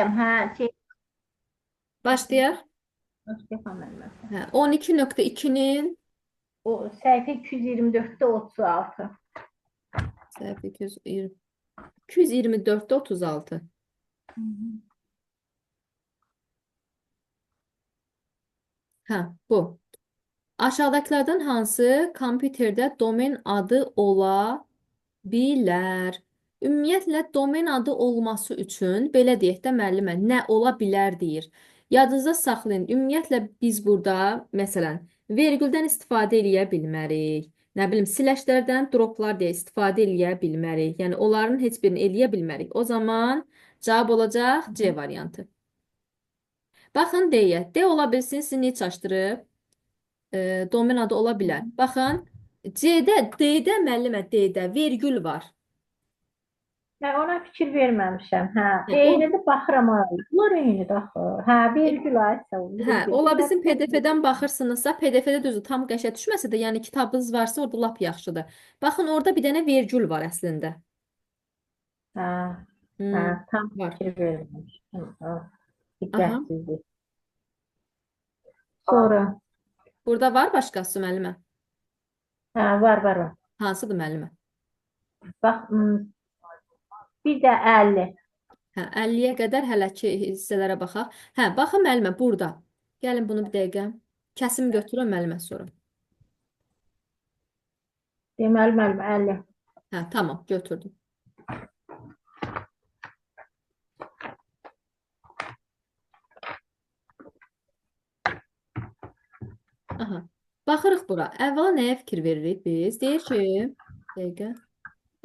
Buradayım. Ha, şey, Başlayaq. Stefan müəllimə. Hə, 12.2-nin O səhifə 224-də 36. səhv 220, 224-də 36. Hı hı. Hə, bu. Aşağıdakilərdən hansı kompüterdə domen adı ola bilər? Ümumiyyətlə, domen adı olması üçün, belə deyək də müəllimə, nə ola bilər deyir. Yadınızda saxlayın. Ümumiyyətlə, biz burada, məsələn, vergüldən istifadə eləyə bilmərik. Nə bilim, siləşlərdən droplar deyə istifadə eləyə bilmərik. Yəni, onların heç birini eləyə bilmərik. O zaman cavab olacaq C variantı. Baxın, deyək. D ola bilsin, sizi niyə çaşdırıb? Domen adı ola bilər. Baxın, C-də, D-də müəllimə, D-də vergül var. Hə, ona fikir verməmişəm. Hə, Hə, o eynidir, baxıram oraya. Bunlar eynidir axı. Hə, vergül aytsa, Hə, vergül. ola Biraz bilsin vergül. PDF-dən baxırsınızsa, PDF-də düzü tam qəşə düşməsə də, yəni kitabınız varsa orada lap yaxşıdır. Baxın, orada bir dənə vergül var əslində. Hə, hə, Hmm, tam var. fikir verməmişəm. Hə, Aha. diqqətsizlik. Sonra, Burada var başqası müəllimə. hə, var. Hansıdır müəllimə? Bax, bir də 50. Hə, 50-yə qədər hələki hissələrə baxaq. Hə, baxın müəllimə, burada. Gəlin bunu bir dəqiqə. Kəsim götürün müəllimə sonra. Deməli, müəllim, 50. Hə, tamam, götürdüm. Aha. Baxırıq bura. Əvvəla nəyə fikir veririk biz? Deyir ki, dəqiqə.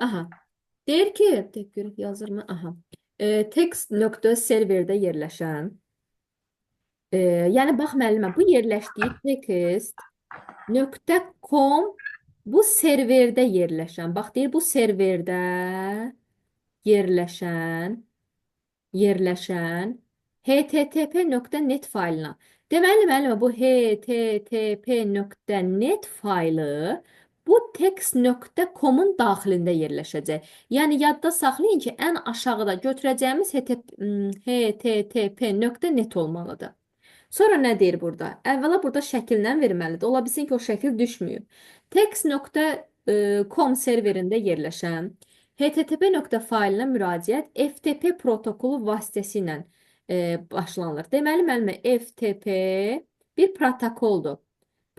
Aha. Deyir ki, tek görüb yazırmı? Aha. Text nöqtə serverdə yerləşən. Yəni bax müəllimə, bu yerləşdiyi text nöqtə com bu serverdə yerləşən. Bax deyir bu serverdə yerləşən yerləşən http.net faylına. Deməli müəllimə, bu http.net faylı bu text.com-un daxilində yerləşəcək. Yəni yadda saxlayın ki, ən aşağıda götürəcəyimiz http.net olmalıdır. Sonra nə deyir burada? Əvvəla burada şəkillə verməlidir. Ola bilsin ki, o şəkil düşməyib. Text.com serverində yerləşən HTTP faylinə müraciət FTP protokolu vasitəsilə başlanılır. Deməli, müəllimə, FTP bir protokoldur.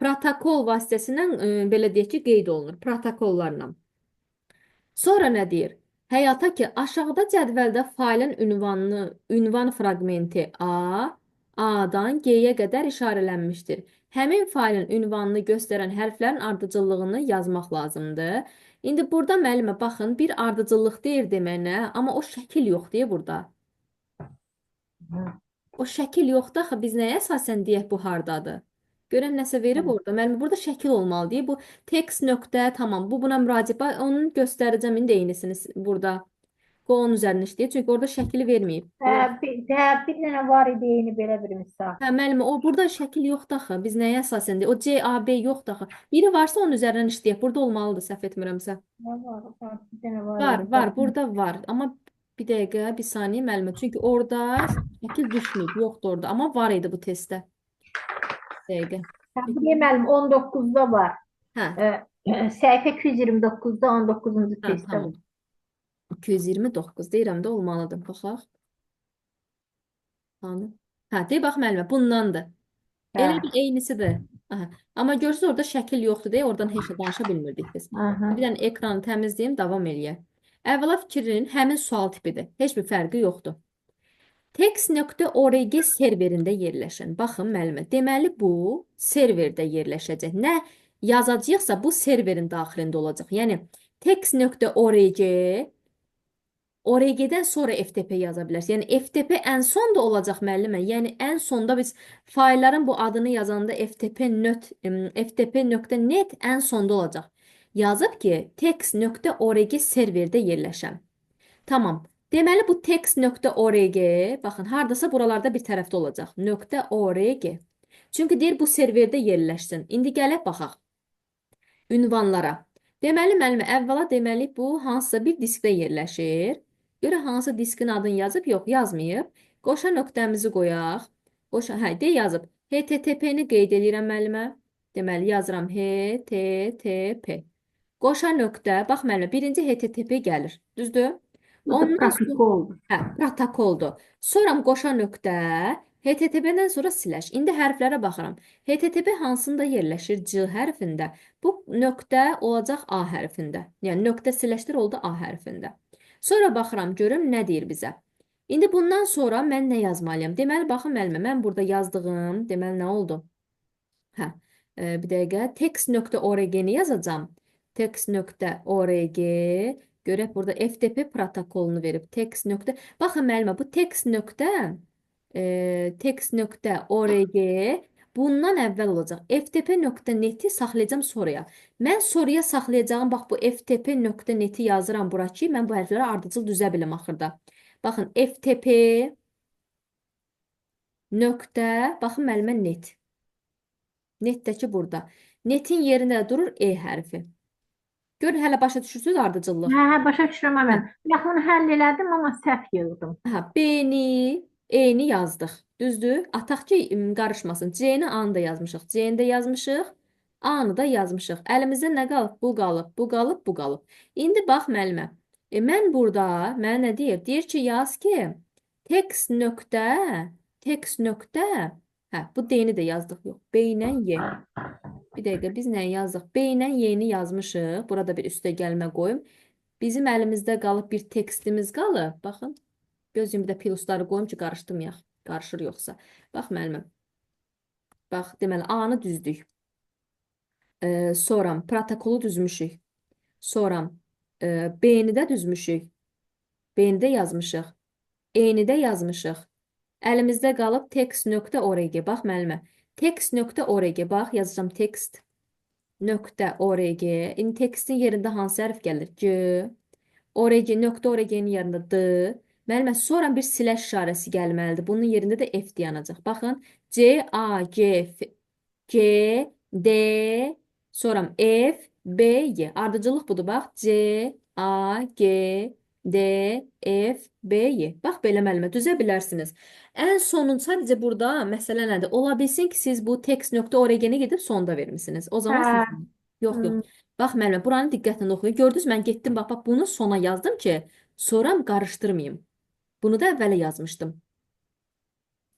Protokol vasitəsilə belə deyək ki, qeyd olunur. Protokollarla. Sonra nə deyir? Həyata ki, aşağıda cədvəldə faylın ünvanını, ünvan fraqmenti A-dan G-yə qədər işarələnmişdir. Həmin faylın ünvanını göstərən hərflərin ardıcıllığını yazmaq lazımdır. İndi burada müəllimə baxın, bir ardıcıllıq deyir demənə, amma o şəkil yox deyə burada. O şəkil yoxdur axı biz nəyə əsasən deyək bu hardadır? Görən nəsə verib orada. Müəllim burada şəkil olmalı deyir. Bu text nöqtə tamam. Bu buna müraciət. Onun göstərəcəm indi eynisini burada. Qoy onun üzərində işləyir. Çünki orada şəkili verməyib. Hə, bir dənə var idi, eyni belə bir misal. Hə, müəllim, o burada şəkil yoxdur axı. Biz nəyə əsasən deyək? O C, A, B yoxdur axı. Biri varsa onun üzərindən işləyək. Burada olmalıdır, səhv etmirəmsə. Nə var? Bir dənə var Var, idi, var, baxın. burada var. Amma bir dəqiqə, bir saniyə müəllimə. Çünki orada şəkil düşməyib. Yoxdur orada. Amma var idi bu testdə. Dəqiqə. Hə, buraya müəllim 19-da var. Hə, Səhifə 229-da 19-cu hə, testdə tamam. var. 229 deyirəm də olmalıdır. Baxaq. Hanı? Hə, deyə bax müəllimə, bundandır. Hə. Elə bir eynisidir. Aha. Amma görürsünüz orada şəkil yoxdur deyə oradan heç nə danışa bilmirdik biz. Aha. Bir dənə ekranı təmizləyim, davam eləyək. Əvvəla fikrin həmin sual tipidir. Heç bir fərqi yoxdur. Text.org serverində yerləşən. Baxın müəllimə, deməli bu serverdə yerləşəcək. Nə yazacağıqsa bu serverin daxilində olacaq. Yəni text.org ORG-dən sonra FTP yaza bilərsən. Yəni FTP ən sonda olacaq müəllimə. Yəni ən sonda biz faylların bu adını yazanda ftp.net ən sonda olacaq. Yazıb ki, text.org serverdə yerləşən. Tamam. Deməli bu text.org, baxın, hardasa buralarda bir tərəfdə olacaq. .org. Çünki deyir bu serverdə yerləşsin. İndi gələk baxaq ünvanlara. Deməli müəllimə, əvvəla deməli bu hansısa bir diskdə yerləşir. Görə hansı diskin adını yazıb? Yox, yazmayıb. Qoşa nöqtəmizi qoyaq. Qoşa, hə, de yazıb. HTTP-ni qeyd edirəm müəllimə. Deməli, yazıram HTTP. Qoşa nöqtə, bax müəllimə, birinci HTTP gəlir, düzdür? Bu da Ondan sonra, protokoldur. hə, protokoldur. Sonra qoşa nöqtə, HTTP-dən sonra slash. İndi hərflərə baxıram. HTTP hansında yerləşir? C hərfində. Bu nöqtə olacaq A hərfində. Yəni, nöqtə slashdir oldu A hərfində. Sonra baxıram, görüm nə deyir bizə. İndi bundan sonra mən nə yazmalıyam? Deməli, baxın müəllimə, mən burada yazdığım, deməli, nə oldu? Hə, bir dəqiqə, text.org-ni yazacağam. Text.org, görək burada FTP protokolunu verib. Baxın müəllimə, bu text.org bundan əvvəl olacaq. ftp.net-i saxlayacağım sonraya. Mən sonraya saxlayacağım, bax bu ftp.net-i yazıram bura ki, mən bu hərfləri ardıcıl düzə biləm axırda. Baxın, ftp nöqtə, baxın müəllimə net. Netdəki burada. Netin yerində durur E hərfi. Görün, hələ başa düşürsünüz ardıcıllıq. Hə, başa düşürəm mən. Yaxını həll elədim, amma səhv yığdım. Hə, B-ni, E-ni yazdıq. Düzdür? Ataq ki, qarışmasın. C-ni, A-nı da yazmışıq. C-ni də yazmışıq. A-nı da yazmışıq. Əlimizdə nə qalıb? Bu qalıb, bu qalıb, bu qalıb. İndi bax müəllimə. Mən burada, mənə nə deyir? Deyir ki, yaz ki, text nöqtə, hə, bu D-ni də yazdıq. Yox, B ilə Y. Bir dəqiqə, biz nə yazdıq? B ilə Y-ni yazmışıq. Burada bir üstə gəlmə qoyum. Bizim əlimizdə qalıb bir tekstimiz qalıb. Baxın. Göz yumruda plusları qoyum ki, qarışdırmayaq. Qarışır yoxsa. Bax müəlliməm. Bax, deməli A-nı düzdük. Sonra protokolu düzmüşük. Sonra B-ni də düzmüşük. B-ni də yazmışıq. E-ni də yazmışıq. Əlimizdə qalıb text.org. Bax müəllimə. Text.org. Bax, yazacağım text.org. İndi textin yerində hansı hərf gəlir? G. Org.org-nin yerində D. Müəllimə, sonra bir slash işarəsi gəlməlidir. Bunun yerində də F dayanacaq. Baxın, C, A, G, F, G, D, sonra F, B, Y. Ardıcıllıq budur, bax. C, A, G, D, F, B, Y. Bax, belə müəllimə, düzə bilərsiniz. Ən sonun sadəcə burada məsələ nədir? Ola bilsin ki, siz bu text.org-ni gedib sonda vermişsiniz. O zaman Hə, siz... Yox, yox. Bax, müəllimə, buranı diqqətlə oxuyun. Gördünüz, mən getdim, bax, bunu sona yazdım ki, sonra qarışdırmayım. Bunu da əvvələ yazmışdım.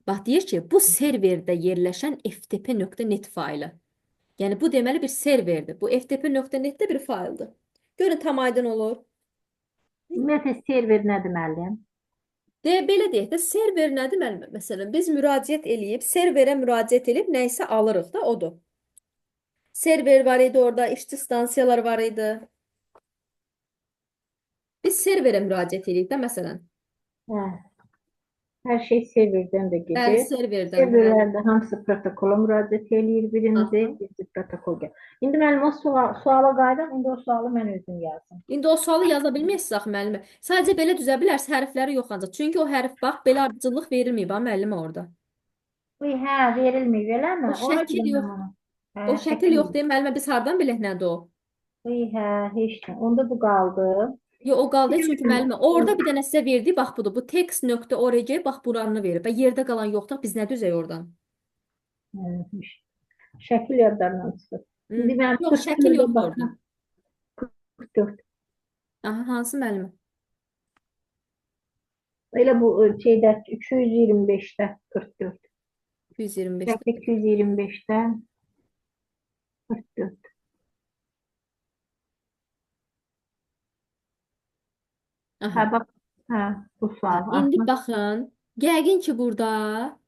Bax, deyir ki, bu serverdə yerləşən ftp.net faylı. Yəni, bu deməli bir serverdir. Bu ftp.net də bir fayldır. Görün, tam aydın olur. ümumiyyətlə server nə deməliyəm? Belə deyək də, server nədir müəllimə? Məsələn, biz müraciət eləyib, serverə müraciət eləyib, nə isə alırıq da, odur. Server var idi orada, işçi stansiyalar var idi. Biz serverə müraciət eləyib də, məsələn. Hə. Hər şey serverdən də Bəli, gedir. serverdən. Serverlərdə hamısı protokola müraciət eləyir birinci protokol gəlir. İndi mənim o suala qayıdam, indi o sualı mən özüm yazdım. İndi o sualı yaza bilməyirsiniz axı müəllimə. Sadəcə belə düzə bilərsiniz, hərfləri yox ancaq. Çünki o hərf bax, belə ardıcıllıq verilməyib ha müəllimə orada. Hə, verilməyib eləmi? O şəkil yox. O şəkil yox deyim müəllimə, biz hardan bilək nədir o? Hə, heç nə. Onda bu qaldı. Yox, o qaldı çünki müəllimə orada bir dənə sizə verdi, bax budur. Bu text.org bax buranı verib. Yerdə qalan yoxdur. Biz nə düzək oradan? Şəkil yadlarından çıxır. İndi mən yox, şəkil yoxdur orada. 44. Aha, hansı müəllimə? Elə bu şeydə 225-də 44. 225. 225-də 44. Aha. Hə, bax, hə, bu sual. İndi baxın, yəqin ki, burada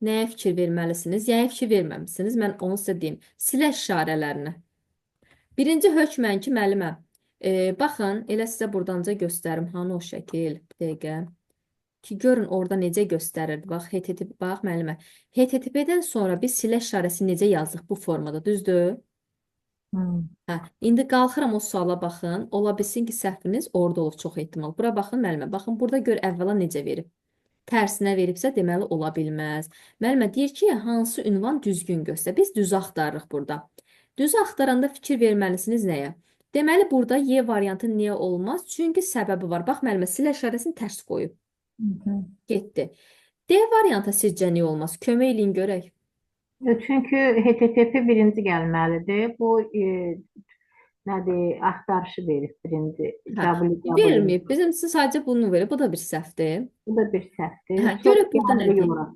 nəyə fikir verməlisiniz? Nəyə fikir verməmisiniz? Mən onu sizə deyim. Slash işarələrini. Birinci hökmən ki, müəllimə, baxın, elə sizə burdanca göstərim. Hanı o şəkil? Bir dəqiqə. Ki, görün orada necə göstərirdi. Bax, HTTP, bax, müəllimə. HTTP-dən sonra biz slash işarəsi necə yazdıq bu formada, düzdür? Hə, indi qalxıram o suala baxın. Ola bilsin ki, səhviniz orada olub çox ehtimal. Bura baxın, müəllimə. Baxın, burada gör əvvəla necə verib. Tərsinə veribsə deməli ola bilməz. Müəllimə deyir ki, hansı ünvan düzgün göstər. Biz düzü axtarırıq burada. Düzü axtaranda fikir verməlisiniz nəyə? Deməli, burada Y variantı niyə olmaz? Çünki səbəbi var. Bax, müəllimə, silə işarəsini tərs qoyub. Getdi. D variantı sizcə niyə olmaz? Kömək eləyin görək. Çünki HTTP birinci gəlməlidir. Bu nədir? Axtarışı verir birinci. Hə, www. verməyib. Bizimkisi sadəcə bunu verir. Bu da bir səhvdir. Bu da bir səhvdir. Hə, Çox görək burada nə gəlirik deyir. ora.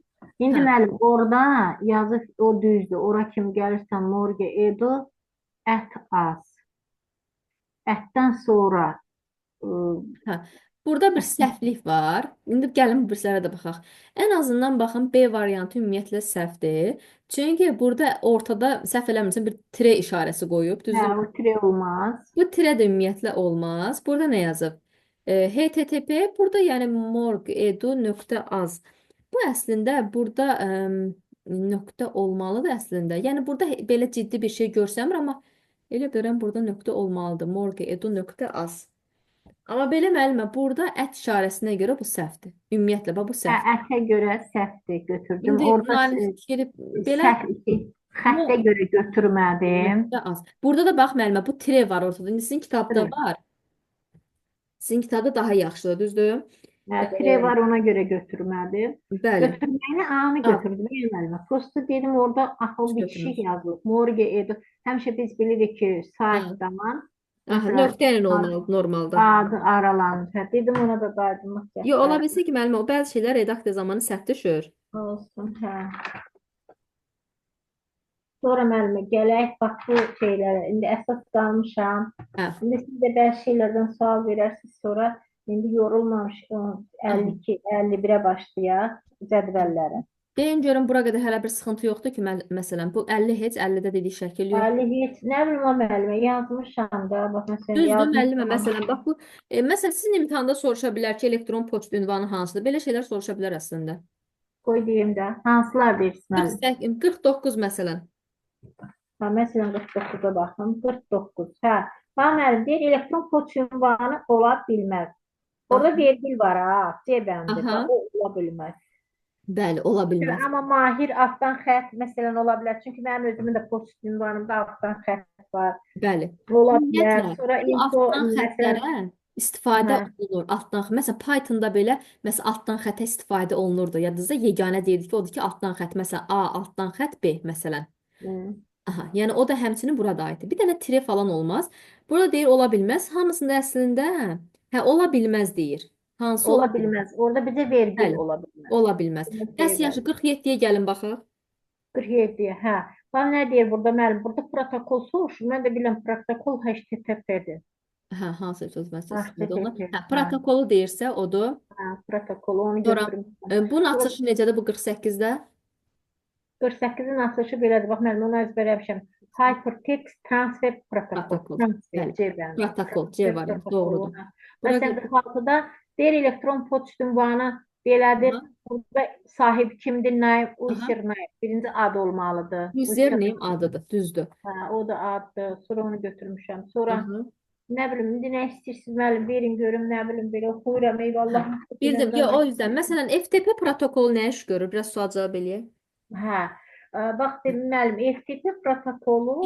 İndi Hə, müəllim orada yazıb o düzdür. Ora kim gəlirsə morge edu ət az. Ətdən sonra hə. Burada bir səhvlik var. İndi gəlin bu birislərə də baxaq. Ən azından baxın B variantı ümumiyyətlə səhvdir. Çünki burada ortada səhv eləmirəmsə bir tire işarəsi qoyub, hə, düzdür? o tire olmaz. Bu tire də ümumiyyətlə olmaz. Burada nə yazıb? HTTP burada yəni morg.edu.az. Bu əslində burada nöqtə olmalıdır əslində. Yəni burada belə ciddi bir şey görsəmir, amma elə bilirəm burada nöqtə olmalıdır. Morg.edu.az. Amma belə müəllimə, burada ət işarəsinə görə bu səhvdir. Ümumiyyətlə, bax bu Hə, səhv. ətə görə səhvdir götürdüm. İndi Orada müəllif fikir belə səhv xəttə görə götürmədim. nöqtə az. Burada da bax müəllimə, bu tire var ortada. İndi sizin kitabda Tire. var. Sizin kitabda daha yaxşıdır, düzdür? Hə, tire var ona görə götürmədim. Bəli. Götürməyini anı Al, götürdüm. Müəllimə. Prosta dedim orada axıl Heç bitişik götürmür. yazılıb. Morge edu. Həmişə biz bilirik ki, Hə. saytdan Aha, məsələn nöqtə ilə olmalıdır normalda. adı aralanır. Hə, dedim ona da qaydınlıq Yo, ola gətirdim. bilsə ki, müəllimə, o bəzi şeylər redaksiya zamanı səhv düşür. Olsun, hə. Sonra müəllimə gələk bax bu şeylərə. İndi əsas qalmışam. Hə. İndi siz də bəzi şeylərdən sual verərsiniz, sonra indi yorulmamış 52, 51-ə başlayaq cədvəllərə. Deyin görün bura qədər hələ bir sıxıntı yoxdur ki, məsələn, bu 50 heç 50-də dediyi şəkil yox. 50 heç nə bilim o müəllimə yazmışam da, bax məsələn Düzdür müəllimə, yazmışam. məsələn, bax bu, məsələn, sizin imtahanda soruşa bilər ki, elektron poçt ünvanı hansıdır? Belə şeylər soruşa bilər əslində. Qoy deyim də. Hansılar deyirsiniz müəllim? 49 məsələn. Ha, məsələn 49-a baxın. 49. Hə. Bax müəllim deyir elektron poçt ünvanı ola bilməz. Orada vergül var ha, C bəndi. Aha. Bax, o ola bilməz. Bəli, ola bilməz. Amma mahir altdan xətt məsələn ola bilər. Çünki mənim özümün də poçt ünvanımda altdan xətt var. Bəli. Ola bilər. Ümumiyyətlə, Sonra bu info altdan məsələn xəttlərə istifadə hə. olunur. Altdan, məsələn, Pythonda belə, məsələn, altdan xəttə istifadə olunurdu. Yadınızda yeganə deyildi ki, odur ki, altdan xətt, məsələn, A, altdan xətt B, məsələn. Aha, yəni o da həmçinin burada aiddir. Bir dənə tire falan olmaz. Burada deyir ola bilməz. Hamısında əslində hə ola bilməz deyir. Hansı Ola bilməz. Orada bizə vergül Bəli, ola bilməz. ola bilməz. Dərs yaşı 47-yə gəlin baxaq. 47-yə, hə. Bax nə deyir burada müəllim? Burada protokol soruşur. Mən də bilirəm protokol HTTP-dir. Hə, hansı söz məsələsidir onu? HTTP. Hə, protokolu deyirsə odur. Hə, protokolu onu Sonra götürmüşəm. bunun açılışı necədir bu 48-də? 48-in açılışı belədir. Bax müəllim onu əzbərləmişəm. Hypertext Transfer Protocol. Protokol. Transfer, Bəli. C bəndi. Protokol, C variantı doğrudur. Məsələn 46-da deyir elektron poçt ünvanı belədir. Burada sahib kimdir? Naim Username. Birinci ad olmalıdır. Username adıdır, düzdür. Hə, o da addır. Sonra onu götürmüşəm. Sonra Aha. nə bilim, indi nə istəyirsiniz müəllim, verin görüm, nə bilim, belə oxuyuram, eyvallah. Bildim. Yo, o yüzden. Məsələn, FTP protokolu nə iş görür? Biraz sual cavab eləyək. Hə, bax dedim müəllim, FTP protokolu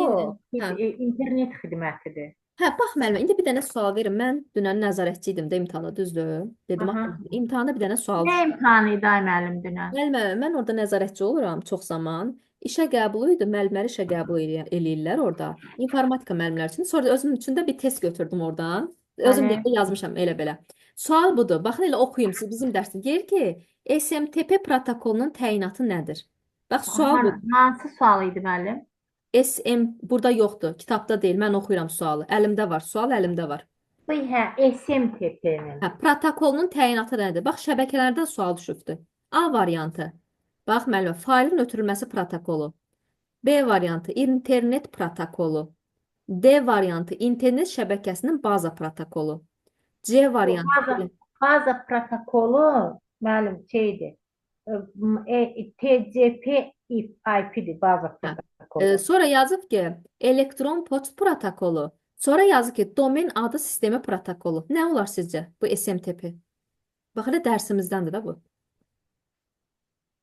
Hə. internet xidmətidir. Hə, bax müəllimə, indi bir dənə sual verin. Mən dünən nəzarətçi idim də imtahanda, düzdür? Dedim, Aha. imtahanda bir dənə sual. Nə imtahanı idi ay müəllim dünən? Müəllimə, mən orada nəzarətçi oluram çox zaman. İşə qəbulu idi, müəllimləri işə qəbul eləyirlər orada. İnformatika müəllimləri üçün. Sonra özüm üçün də bir test götürdüm oradan. Özüm Bəli. də yazmışam elə belə. Sual budur. Baxın elə oxuyum siz bizim dərsdə. Deyir ki, SMTP protokolunun təyinatı nədir? Bax sual budur. Hansı sual idi müəllim? SM burada yoxdur. Kitabda deyil. Mən oxuyuram sualı. Əlimdə var. Sual əlimdə var. Bu hə, SMTP-nin. Hə, protokolunun təyinatı nədir? Bax şəbəkələrdən sual düşübdür. A variantı. Bax müəllimə, faylın ötürülməsi protokolu. B variantı internet protokolu. D variantı internet şəbəkəsinin baza protokolu. C variantı Baza protokolu müəllim şeydir. TCP IP-dir baza protokolu. Sonra yazıb ki, elektron poçt protokolu. Sonra yazıb ki, domen adı sistemi protokolu. Nə olar sizcə bu SMTP? Bax elə dərsimizdəndir də bu.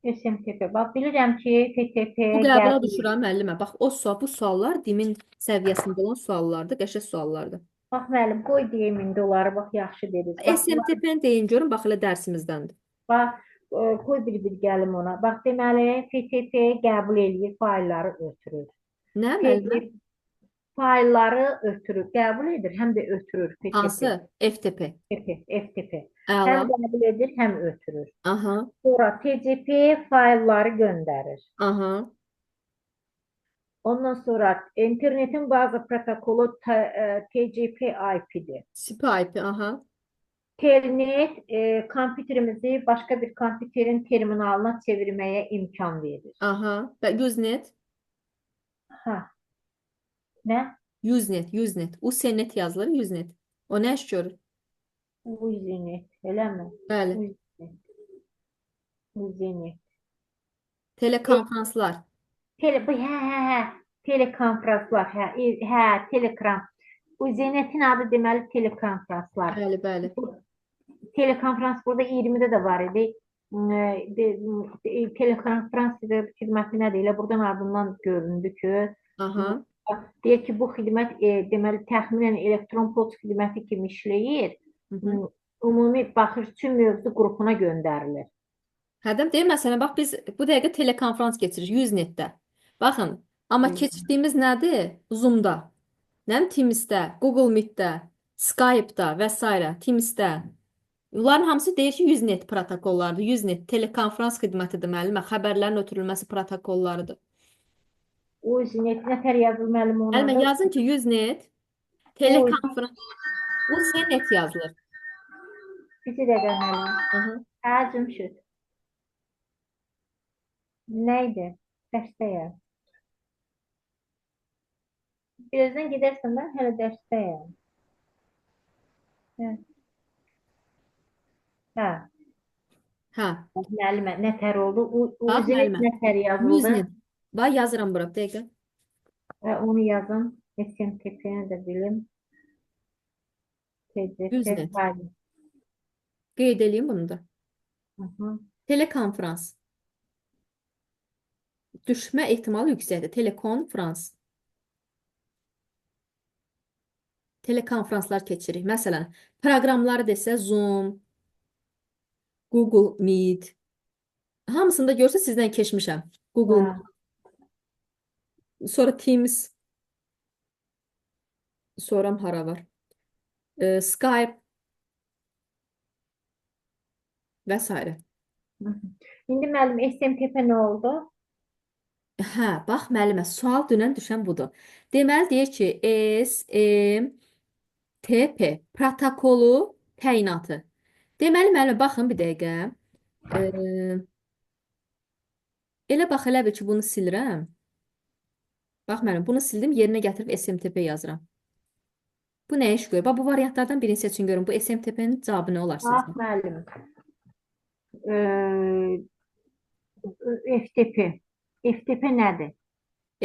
SMTP. Bax bilirəm ki, FTP Bu qəbula düşürəm müəllimə. Bax bu suallar dimin səviyyəsində olan suallardır, qəşəng suallardır. Bax müəllim, qoy deyim indi onları, bax yaxşı dediniz. SMTP-ni deyin görün, bax elə dərsimizdəndir. Bax Qoy bir gəlim ona. Bax, deməli, FTP qəbul eləyir, faylları ötürür. Nə müəllimə? PDF faylları ötürür, qəbul edir, həm də ötürür FTP. Hansı? FTP. FTP. Əla. Həm qəbul edir, həm ötürür. Aha. Sonra TCP faylları göndərir. Aha. Ondan sonra internetin bazı protokolu TCP IP'dir. Skype. Aha. Telnet kompüterimizi başka bir kompüterin terminalına çevirmeye imkan verir. Aha. Və Usenet. Ha, ne? Usenet. Usenet. Usenet yazılır. Usenet. O nə iş görür? Uzinet, öyle mi? Bəli. Uzinet. Uzinet. Telekonferanslar. Telekonferanslar, telegram. Uzinetin adı deməli telekonferanslar. Bəli, bəli. Telekonferans burada 20'de de var idi. Telekonferans xidməti nədir? Elə buradan ardından göründü ki, Aha. deyir ki, bu xidmət deməli təxminən elektron poçt xidməti kimi işləyir. Hı -hı. Ümumi baxışçı mövzu qrupuna göndərilir. Hədəm deyil, məsələn, bax biz bu dəqiqə telekonferans keçirik Usenetdə. Baxın, amma keçdiyimiz nədir? Zoom'da, nə bilim, Teams'də, Google Meet'də, Skype'da və s. Teams'də. Bunların hamısı deyir ki, Usenet protokollarıdır. Usenet telekonferans xidmətidir müəllimə, xəbərlərin ötürülməsi protokollarıdır. Uzinet nətər yazılmalı Müəllimə ona? yazın ki, Usenet telekonferans Usenet yazılır. Bizi də deməli. Hı -hı. Cümşüd. Neydi? Dərsdəyəm. Birazdan gidersen ben hələ dərsdəyəm. Hə. Hə. Hə. Müəllimə nətər oldu? Bax Uzinet müəllimə. nətər yazıldı? Usenet. Bax yazıram bura bir dəqiqə. Və onu yazın. SMTP-ni də bilim. TCP Usenet. faylı. Qeyd edeyim bunu da. Hı -hı. Telekonferans. Düşmə ehtimalı yüksəkdir. Telekonferans. Telekonferanslar keçirik. Məsələn, proqramları desə Zoom, Google Meet. Hamısında görsə sizdən keçmişəm. Google Hə. Meet. Sonra Teams. Soram hara var? Skype və s. Hı -hı. İndi müəllim SMTP nə oldu? Hə, bax müəllimə, sual dünən düşən budur. Deməli deyir ki, SMTP protokolu təyinatı. Deməli müəllimə, baxın bir dəqiqə. Elə bax elə bil ki, bunu silirəm. Bax müəllim, bunu sildim, yerinə gətirib SMTP yazıram. Bu nə iş görür? Bax bu variantlardan birini seçin görün. Bu SMTP-nin cavabı nə olar Bax sizcə? müəllim. FTP. FTP nədir?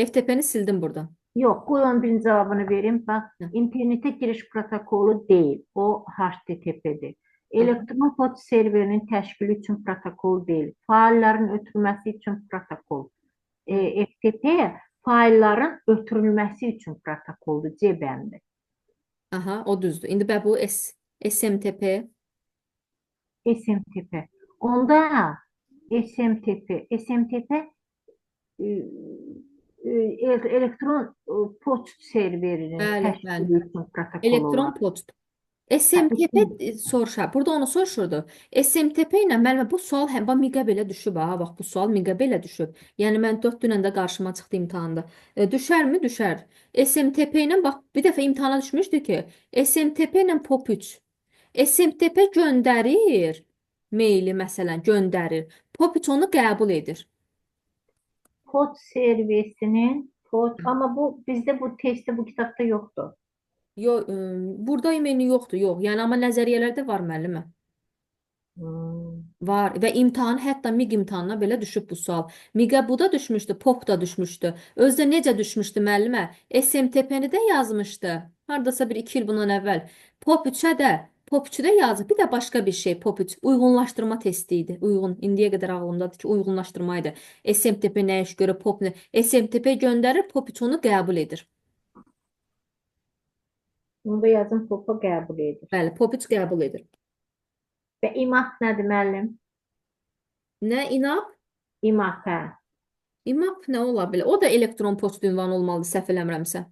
FTP-ni sildim buradan. Yox, qoy onun birinci cavabını verim. Bax, Hə. internetə giriş protokolu deyil. O HTTP-dir. Elektron poçt serverinin təşkili üçün protokol deyil. Faillərin ötürülməsi üçün protokol. FTP faillərin ötürülməsi üçün protokoldur, C bəndi. Aha, o düzdür. İndi bax bu SMTP. SMTP. Onda SMTP elektron poçt serverinin Bəli, təşkili bəli. üçün protokol Elektron olar. poçt. SMTP soruşa. Burada onu soruşurdu. SMTP ilə müəllimə bu sual həm miqə belə düşüb ha. Bax bu sual miqə belə düşüb. Yəni mən 4 dünən də qarşıma çıxdı imtahanda. Düşərmi? Düşər. SMTP ilə bax bir dəfə imtahana düşmüşdü ki, SMTP ilə POP3. SMTP göndərir. Maili məsələn göndərir. POP3 onu qəbul edir. Poçt servisinin ama bu bizde bu testte bu kitapta yoktu. Yox, burada imeni yoxdur, yox. Yəni amma nəzəriyyələrdə var müəllimə. Var və imtahan hətta MİQ imtahanına belə düşüb bu sual. MİQə bu da düşmüşdü, POP da düşmüşdü. Özdə necə düşmüşdü müəllimə? SMTP-ni də yazmışdı. Hardasa bir 2 il bundan əvvəl. POP3-ə də, POP3-də yazıb. Bir də başqa bir şey POP3 uyğunlaşdırma testi idi. Uyğun. İndiyə qədər ağlımdadır ki, uyğunlaşdırma idi. SMTP nə iş görür, POP nə? SMTP göndərir, POP3 onu qəbul edir. Bunu da yazın popa qəbul edir. Bəli, POP3 qəbul edir. Və IMAX nədir müəllim? Nə inap? İmap, hə. İmap nə ola bilər? O da elektron poçt ünvanı olmalıdır, səhv eləmirəmsə.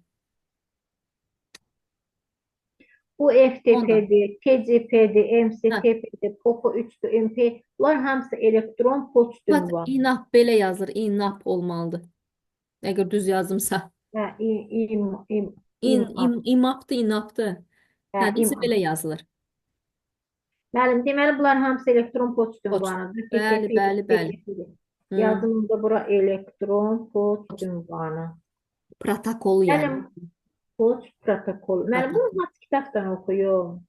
Bu Onda. FTP'dir, TCP'dir, Hə, MSTP'dir, POCO 3'dür, MP. Bunlar hamısı elektron poçt pat ünvanı. inap belə yazılır. İnap olmalıdır. Əgər düz yazımsa. Hə, İmap, İmapdır, inapdır. hə, Hə, nəsə belə İmap. yazılır. Müəllim, deməli bunlar hamısı elektron poçt Poçt. ünvanıdır. Bəli, FTP, bəli, bəli. TCP'dir. Hmm, Yazımında bura elektron poçt ünvanı. protokol Müəllim, yəni. poçt protokolu. Müəllim, bunu Protokol. hansı kitabdan oxuyum?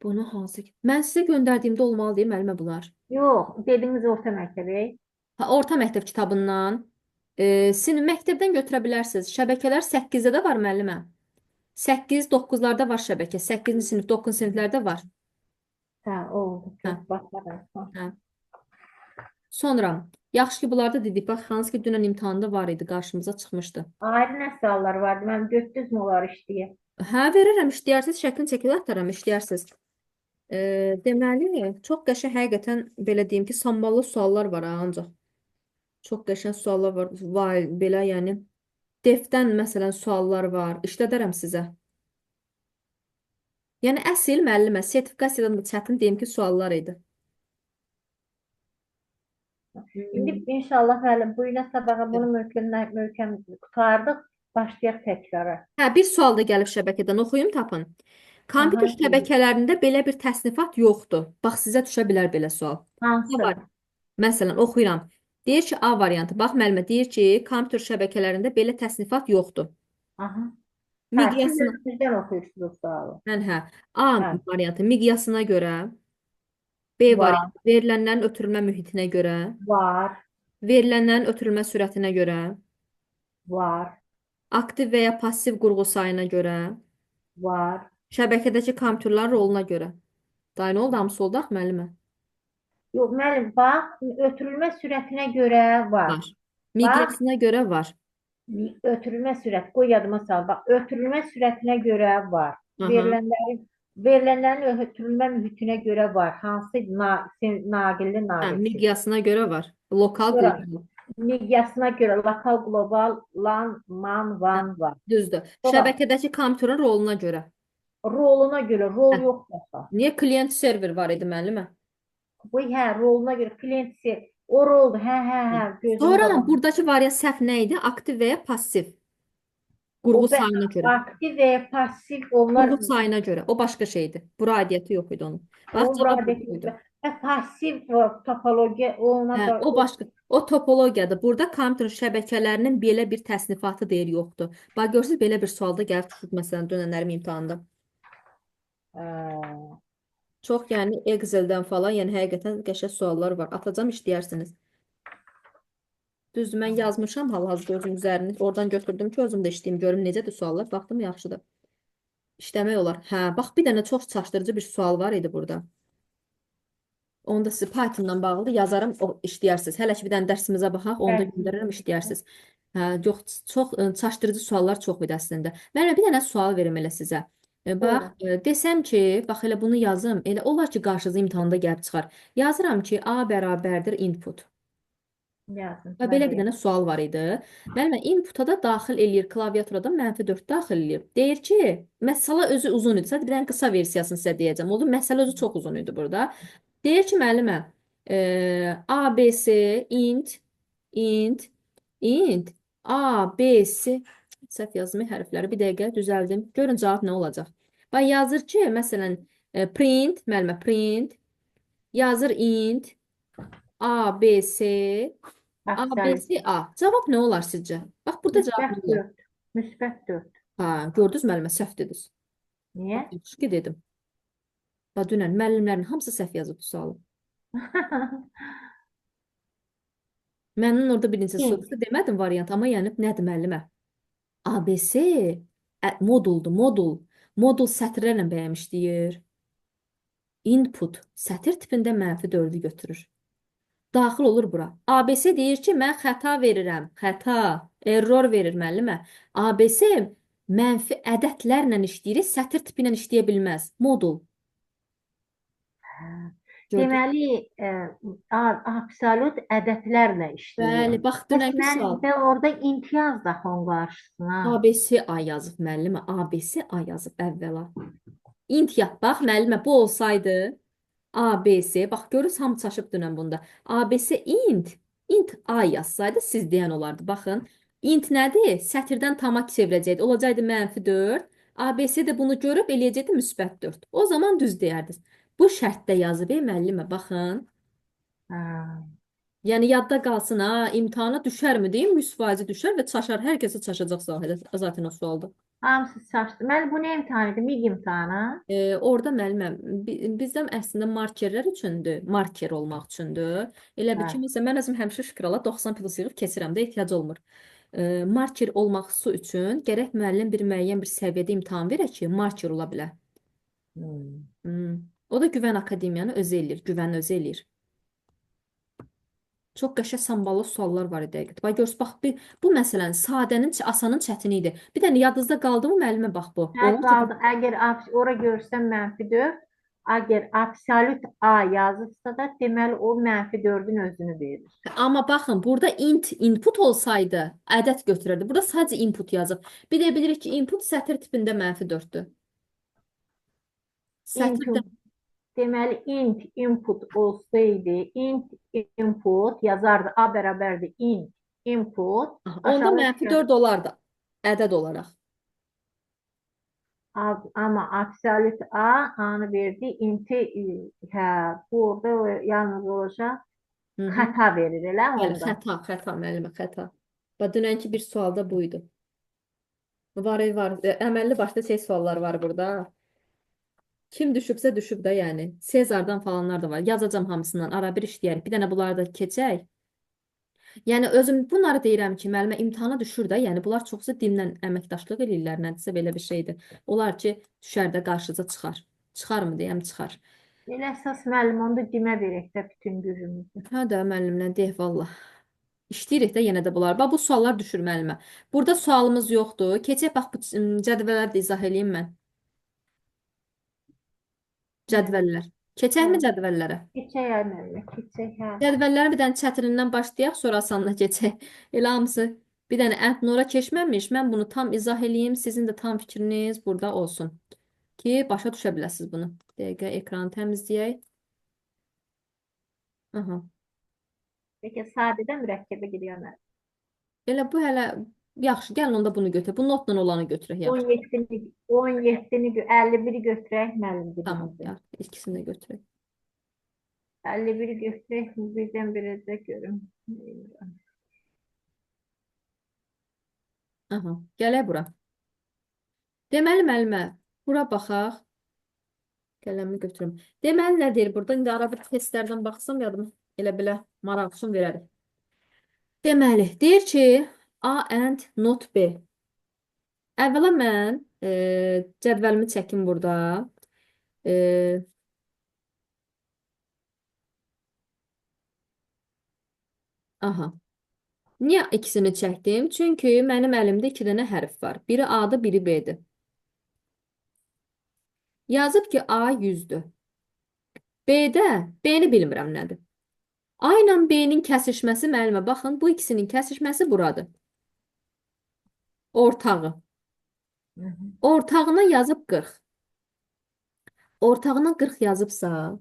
Bunu hansı ki? Mən sizə göndərdiyimdə olmalı deyil müəllimə bunlar. Yox, dediniz orta məktəbi. Ha, orta məktəb kitabından. Sizin məktəbdən götürə bilərsiniz. Şəbəkələr 8-də də var müəllimə. 8, 9-larda var şəbəkə. 8-ci sinif, 9-cu siniflərdə var. Hə, oldu. Hə, Çox baxmaram. hə. Sonra, yaxşı ki, bunlarda dedik, bax, hansı ki, dünən imtahanda var idi, qarşımıza çıxmışdı. Ayrı nə suallar vardı? Mən götdünüzmü onları işləyə? Hə, verirəm, işləyərsiz, şəklini çəkib ataram, işləyərsiz. Deməli, çox qəşəng həqiqətən belə deyim ki, samballı suallar var ha, ancaq. Çox qəşəng suallar var. Vay, belə yəni. Defdən məsələn suallar var. İşlədərəm sizə. Yəni əsl müəllimə sertifikasiyadan da çətin deyim ki, suallar idi. İndi inşallah müəllim bu ilə sabaha bunu möhkəm qurtardıq. Başlayaq təkrara. Hə, bir sual da gəlib şəbəkədən oxuyum tapın. Aha, Kompüter şəbəkələrində belə bir təsnifat yoxdur. Bax sizə düşə bilər belə sual. Ne var? hansı? Məsələn, oxuyuram. Deyir ki, A variantı. Bax müəllimə deyir ki, kompüter şəbəkələrində belə təsnifat yoxdur. Aha. Hə, siz Miqyasına, özünüzdən oxuyursunuz sualı. mən hə. A Hə, variantı miqyasına görə, B var, variantı verilənlərin ötürülmə mühitinə görə, var, verilənlərin ötürülmə sürətinə görə, var, aktiv və ya passiv qurğu sayına görə, var. şəbəkədəki kompüterlərin roluna görə. Daha nə oldu? Hamısı oldu axı müəllimə? Yox, müəllim, bax, ötürülmə sürətinə görə var. Var. Bax, Miqyasına görə var. ötürülmə sürəti, qoy yadıma sal. Bax, ötürülmə sürətinə görə var. Aha. Verilənlərin ötürülmə mühitinə görə var. Hansı naqilli, Hə, naqilsiz. miqyasına görə var. Lokal, Sonra qlobal. miqyasına görə lokal, qlobal, LAN, MAN, Hə, WAN var. düzdür. Sonra Şəbəkədəki kompüterin roluna görə. roluna görə, rol Hə. yoxdur axı. Niyə klient server var idi müəllimə? Bu, hə, roluna görə klientsi, o roldur. Hə, gözüm Sonra qabağında. buradakı variant səhv nə idi? Aktiv və ya passiv. O Qurğu sayına görə. aktiv və ya pasiv onlar Qurğu sayına görə. O başqa şeydir. Bura aidiyyəti yox idi onun. Bax, o cavab burada bu idi. pasiv topologiya ona Hə, da o başqa. O topologiyadır. Burada kompüter şəbəkələrinin belə bir təsnifatı deyir yoxdur. Bax, görürsünüz, belə bir sualda gəlib çıxıb məsələn dönənlərim imtahanda. ə, Çox yəni Excel-dən falan, yəni həqiqətən qəşəng suallar var. Atacam işləyərsiniz. Düzdür, mən yazmışam hal-hazırda özüm üzərini. Oradan götürdüm ki, özüm də işləyim, görüm necədir suallar. Baxdım, yaxşıdır. İşləmək olar. Hə, bax bir dənə çox çaşdırıcı bir sual var idi burada. Onu da sizi Python-la bağlı yazarım, o işləyərsiniz. Hələ ki bir dənə dərsimizə baxaq, onu da göndərərəm, işləyərsiniz. Hə, yox, çox çaşdırıcı suallar çox idi əslində. Mən bir dənə sual verim elə sizə. Bax, buyurun. desəm ki, bax elə bunu yazım, elə olar ki, qarşınıza imtahanda gəlib çıxar. Yazıram ki, A bərabərdir input. Yazın. Və Mən belə də bir dənə yazım. sual var idi. Müəllimə inputa da daxil eləyir, klaviaturada -4 daxil eləyir. Deyir ki, məsələ özü uzun idi. Sadəcə bir dənə qısa versiyasını sizə deyəcəm. Oldu, məsələ özü çox uzun idi burada. Deyir ki, müəllimə, A, B, C, int, A, B, C, səhv yazdım hərfləri, bir dəqiqə düzəldim. Görün cavab nə olacaq. Bax, yazır ki, məsələn, print, müəllimə, print, yazır int, A, B, C, A, B, Aksiyalist. C, A. Cavab nə olar sizcə? Bax, burada cavab Müsbət nə olar? 4. Müsbət 4. Ha, gördünüz müəllimə, səhv dediniz. Niyə? Bax, yaxşı ki dedim. Bax, dünən müəllimlərin hamısı səhv yazıb bu sualı. Məndən orada bir neçə İnt. soruşdu, demədim variant, amma yəni nədir müəllimə? ABC moduldur, modul. Modul sətirlərlə bəyənmişdir. Input sətir tipində -4-ü götürür. Daxil olur bura. ABC deyir ki, mən xəta verirəm. Xəta, error verir müəllimə. ABC mənfi ədədlərlə işləyir, sətir tipi ilə işləyə bilməz. Modul. Gördün? Deməli, absolut ədədlərlə işləyir. Bəli, bax Bəs dünənki sual. mən də orada imtiyaz da onun qarşısına. ABC A yazıb müəllimə. ABC A yazıb əvvəla. İnt yap bax müəllimə bu olsaydı ABC bax görürsüz hamı çaşıb dünən bunda. ABC int A yazsaydı siz deyən olardı. Baxın int nədir? Sətirdən tama çevirəcəkdi. Olacaqdı -4. ABC də bunu görüb eləyəcəkdi müsbət 4. O zaman düz deyərdiniz. Bu şərtdə yazıb müəllimə baxın. Hə. Yəni yadda qalsın ha, imtahana düşərmi deyim, 100% düşər və çaşar, hər kəsə çaşacaq zaten o sualda. Hamısı çaşdı. Mən bu nə imtahan idi? MİQ imtahanı. Orada müəlliməm, bizdən əslində markerlər üçündür, marker olmaq üçündür. Elə bir Hə. ki, məsələn, mən özüm həmişə şıkrala 90 plus yığıb keçirəm də, ehtiyac olmur. Marker olması üçün gərək müəllim bir müəyyən bir səviyyədə imtahan verək ki, marker ola bilər. O da Güvən Akademiyanı özü eləyir, Güvən özü eləyir. Çox qəşəng samballı suallar var idi həqiqət. Bax görürsüz, bax bu məsələnin sadənin, asanın çətini idi. Bir dənə yadınızda qaldı mı müəllimə bax bu. Hə, qaldı. Əgər ora görsəm -4, əgər absolut A yazıbsa da deməli o -4-ün özünü verir. Amma baxın, burada input olsaydı ədəd götürərdi. Burada sadəcə input yazıb. Bir də bilirik ki, input sətir tipində -4-dür. Sətirdə Deməli int input olsaydı, int input yazardı A bərabərdir int input. onda -4 olardı ədəd olaraq. Amma absolut A anı verdi. Inti hə, bu orada yalnız olacaq xəta verir, elə Bəli, onda? xəta müəllimə, xəta. Bax dünənki bir sualda bu idi. Var. Əməlli başlı suallar var burada. Kim düşübsə düşüb də, yəni. Sezardan falanlar da var. Yazacağam hamısından. Ara bir işləyərik. Bir dənə bunları da keçək. Yəni özüm bunları deyirəm ki, müəllimə imtahana düşür də, yəni bunlar çoxsa dinlə əməkdaşlıq eləyirlər, nədirsə belə bir şeydir. Olar ki, düşər də qarşınıza çıxar. Çıxarmı deyəm, çıxar. Elə əsas müəllim onda dimə verək də bütün gücümüzü. Hə də müəllimlə deyək vallah. İşləyirik də yenə də bunlar. Bax bu suallar düşür müəllimə. Burada sualımız yoxdur. Keçək bax bu cədvəlləri də izah eləyim mən. Cədvəllər. Keçəkmi cədvəllərə? Keçək müəllimə, keçək hə. Cədvəlləri bir dənə çətirindən başlayaq, sonra asanına keçək. Elə hamısı bir dənə nora keçməmiş. Mən bunu tam izah eləyim. Sizin də tam fikriniz burada olsun. Ki, başa düşə biləsiniz bunu. Dəqiqə ekranı təmizləyək. Aha. Peki sadədən mürəkkəbə gidiyor. Elə bu hələ yaxşı. Gəlin onda bunu götür. Bu notla olanı götürək yaxşı. 17-ni 51-i götürək müəllim Tamam, birinci. yaxşı. İkisini də götürək. 51'i götürək birdən birə də görüm. Aha, gələk bura. Deməli müəllimə, bura baxaq. Qələmi götürüm. Deməli nə deyir burada? İndi ara bir testlərdən baxsam yadıma elə belə maraq üçün verərik. Deməli, deyir ki, A and not B. Əvvəla mən cədvəlimi çəkim burada. Aha. Niyə ikisini çəkdim? Çünki mənim əlimdə iki dənə hərf var. Biri A-dır, biri B-dir. Yazıb ki, A 100-dür. B-də B-ni bilmirəm nədir. A ilə B-nin kəsişməsi müəllimə baxın, bu ikisinin kəsişməsi buradır. Ortağı. Ortağına yazıb 40. Ortağına 40 yazıbsa,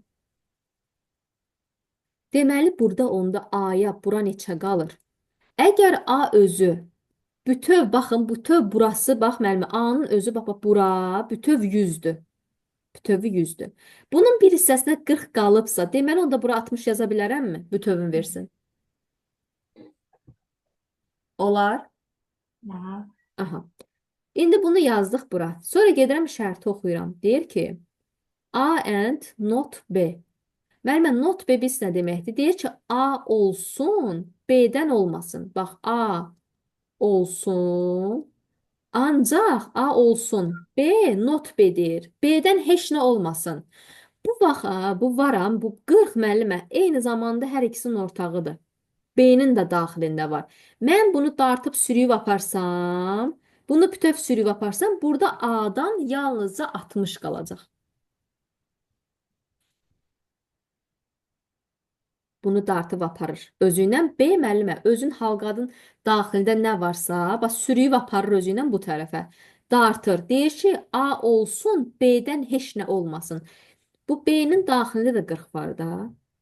deməli burada onda A-ya bura neçə qalır? Əgər A özü bütöv, baxın, bütöv burası, bax müəllimə, A-nın özü, bax, bura, bütöv 100-dür. Bütövü 100-dür. Bunun bir hissəsinə 40 qalıbsa, deməli onda bura 60 yaza bilərəmmi? Bütövün versin. Olar. Aha. İndi bunu yazdıq bura. Sonra gedirəm şərti oxuyuram. Deyir ki, A and not B. Müəllimə, not B biz nə deməkdir? Deyir ki, A olsun, B-dən olmasın. Bax, A olsun, ancaq A olsun. B not B deyir. B-dən heç nə olmasın. Bu bax, bu varam, bu 40 müəllimə eyni zamanda hər ikisinin ortağıdır. B-nin də daxilində var. Mən bunu dartıb sürüyüb aparsam, bunu bütöv sürüyüb aparsam, burada A-dan yalnızca 60 qalacaq. bunu dartıb aparır. Özündən B müəllimə, özün halqanın daxilində nə varsa, bax sürüyüb aparır özündən bu tərəfə. Dartır. Deyir ki, A olsun, B-dən heç nə olmasın. Bu B-nin daxilində də 40 var da.